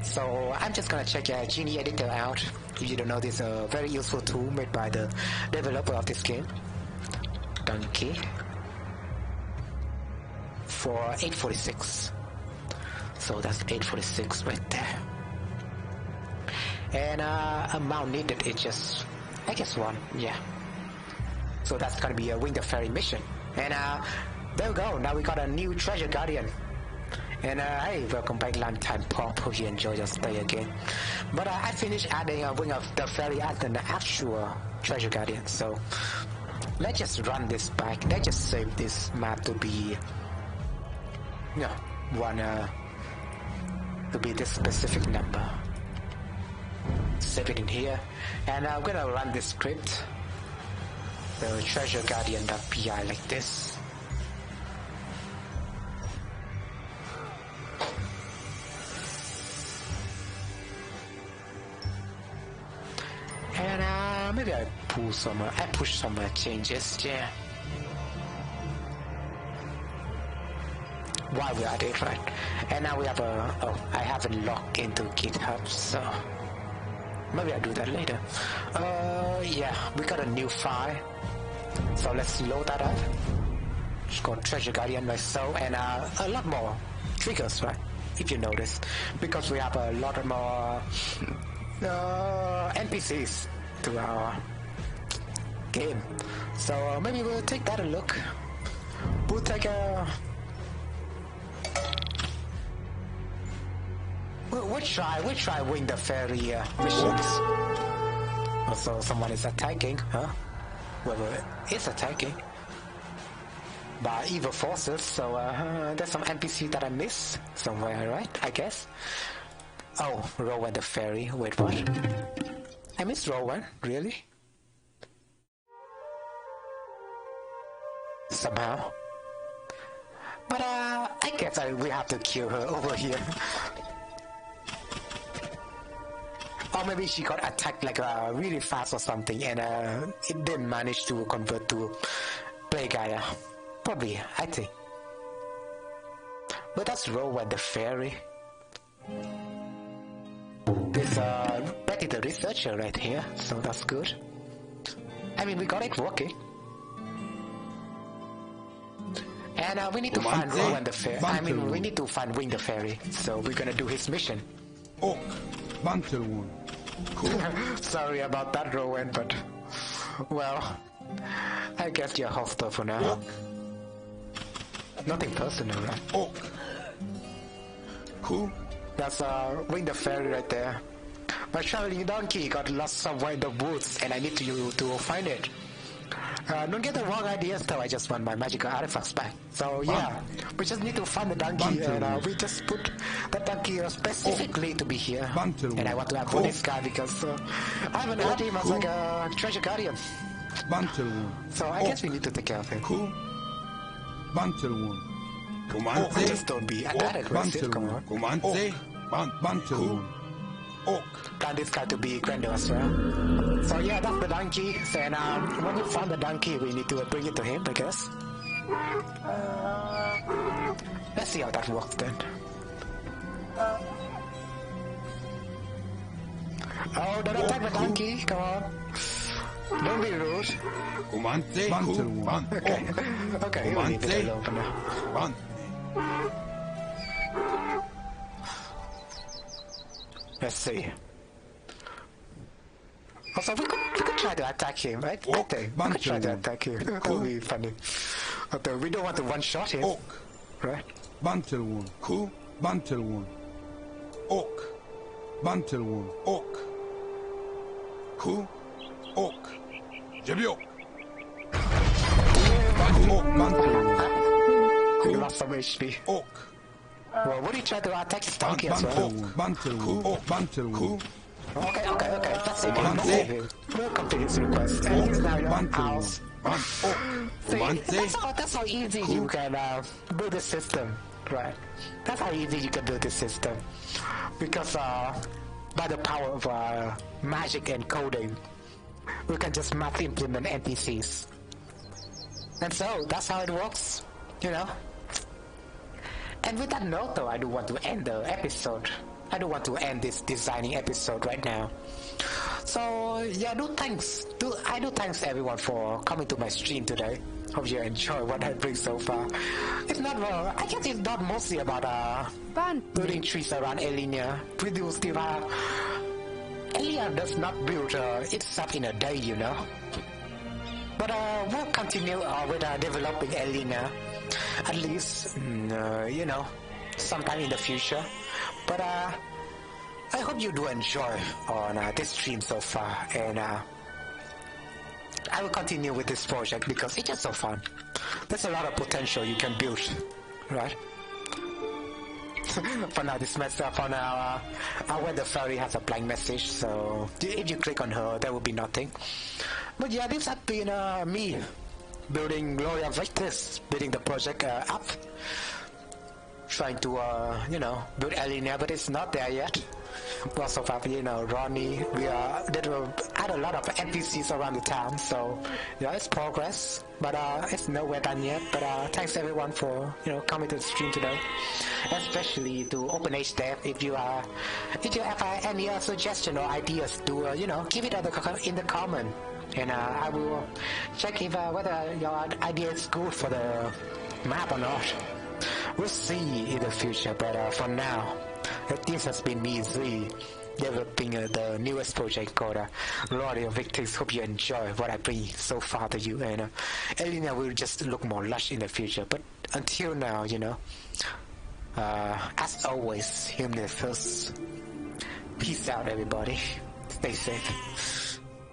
So I'm just gonna check Genie Editor out. If you don't know, this is a very useful tool made by the developer of this game. Donkey for 846. So that's 846 right there. And amount needed is just, I guess 1, yeah. So that's gonna be a Wing the Fairy mission. And there we go, now we got a new Treasure Guardian. And hey, welcome back, long time Pop. Hope you enjoy your stay again. But I finished adding a Wing of the Fairy as an actual Treasure Guardian. So let's just run this back. Let's just save this map to be, to be this specific number. Save it in here, and I'm gonna run this script, the Treasure Guardian.py, like this. And maybe I push some changes, yeah. While we are at it, right? And now we have I haven't logged into GitHub, so maybe I'll do that later. Yeah, we got a new file, so let's load that up. It's called Treasure Guardian myself, and a lot more triggers, right? If you notice, because we have a lot more NPCs to our game. So maybe we'll take that a look. We'll take a... We'll try Wing the Fairy missions. Also, someone is attacking, huh? Whoever is attacking by evil forces, so there's some NPC that I missed somewhere, right? I guess. Oh, Rowan the Fairy. Wait, what? I missed Rowan? Really? Somehow. But I guess we have to kill her over here. Or maybe she got attacked like really fast or something, and it didn't manage to convert to Play Gaia. Probably, I think. But that's Rowan the Fairy. There's Betty the Researcher right here, so that's good. I mean, we got it working. And we need to find Rowan the Fairy. I mean, we need to find Wing the Fairy, so we're gonna do his mission. Oh, Bantel one. Cool. Sorry about that, Rowan, but well, I guess you're hostile for now. Oh. Nothing personal, right? Oh. Cool. That's Wing the Fairy right there. My traveling donkey got lost somewhere in the woods, and I need to find it. Don't get the wrong ideas though, I just want my magical artifacts back. So yeah, we just need to find the donkey, and we just put the donkey specifically to be here. And I want to have this guy because I haven't had him as like a treasure guardian. So I guess we need to take care of him. Cool. Just don't be that aggressive, come on. Plan this guy to be grandiose, right? So yeah, that's the donkey. And when we found the donkey, we need to bring it to him, I guess. Let's see how that works then. Oh, don't attack the donkey, come on. Don't be rude. Okay, we'll leave it alone for now. Let's see. Also, we could try to attack him, right? I think we could try to attack him. That would be funny. Although we don't want to one-shot him, right? Bantel one. Cool. Bantel one. Oak. Bantel one. Oak. Cool. Oak. Jebio. He lost some HP. Oak. Well, what do you try to attack his donkey as well? Bantel one. Bantel Okay, that's it. We'll complete his request. And he's now your house. See, that's how easy you can build the system, right? That's how easy you can build the system. Because by the power of magic and coding, we can just math implement NPCs. And so, that's how it works, you know? And with that note though, I do want to end the episode. I do want to end this designing episode right now. So yeah, I do thanks everyone for coming to my stream today. Hope you enjoy what I bring so far. It's not I guess it's not mostly about building trees around Elenia. Elia does not build itself in a day, you know. But we'll continue with developing Elenia, at least you know, sometime in the future. But I hope you do enjoy on this stream so far, and I will continue with this project because it's just so fun. There's a lot of potential you can build, right? For now, this message, for now, when the fairy has a blank message, so if you click on her, there will be nothing. But yeah, this has been me building Gloria Victis, building the project up, trying to you know, build Elenia, but it's not there yet. We also have, you know, Ronnie. We did add a lot of NPCs around the town, so yeah, it's progress, but it's nowhere done yet. But thanks everyone for, you know, coming to the stream today, especially to Open Age Dev. If you have any suggestion or ideas, do you know, give it in the comment, and I will check if whether your idea is good for the map or not. We'll see in the future, but for now, this has been me, Z, developing the newest project called Gloria Victis. Hope you enjoy what I bring so far to you, and Elenia will just look more lush in the future. But until now, you know, as always, humanity first. Peace out, everybody. Stay safe.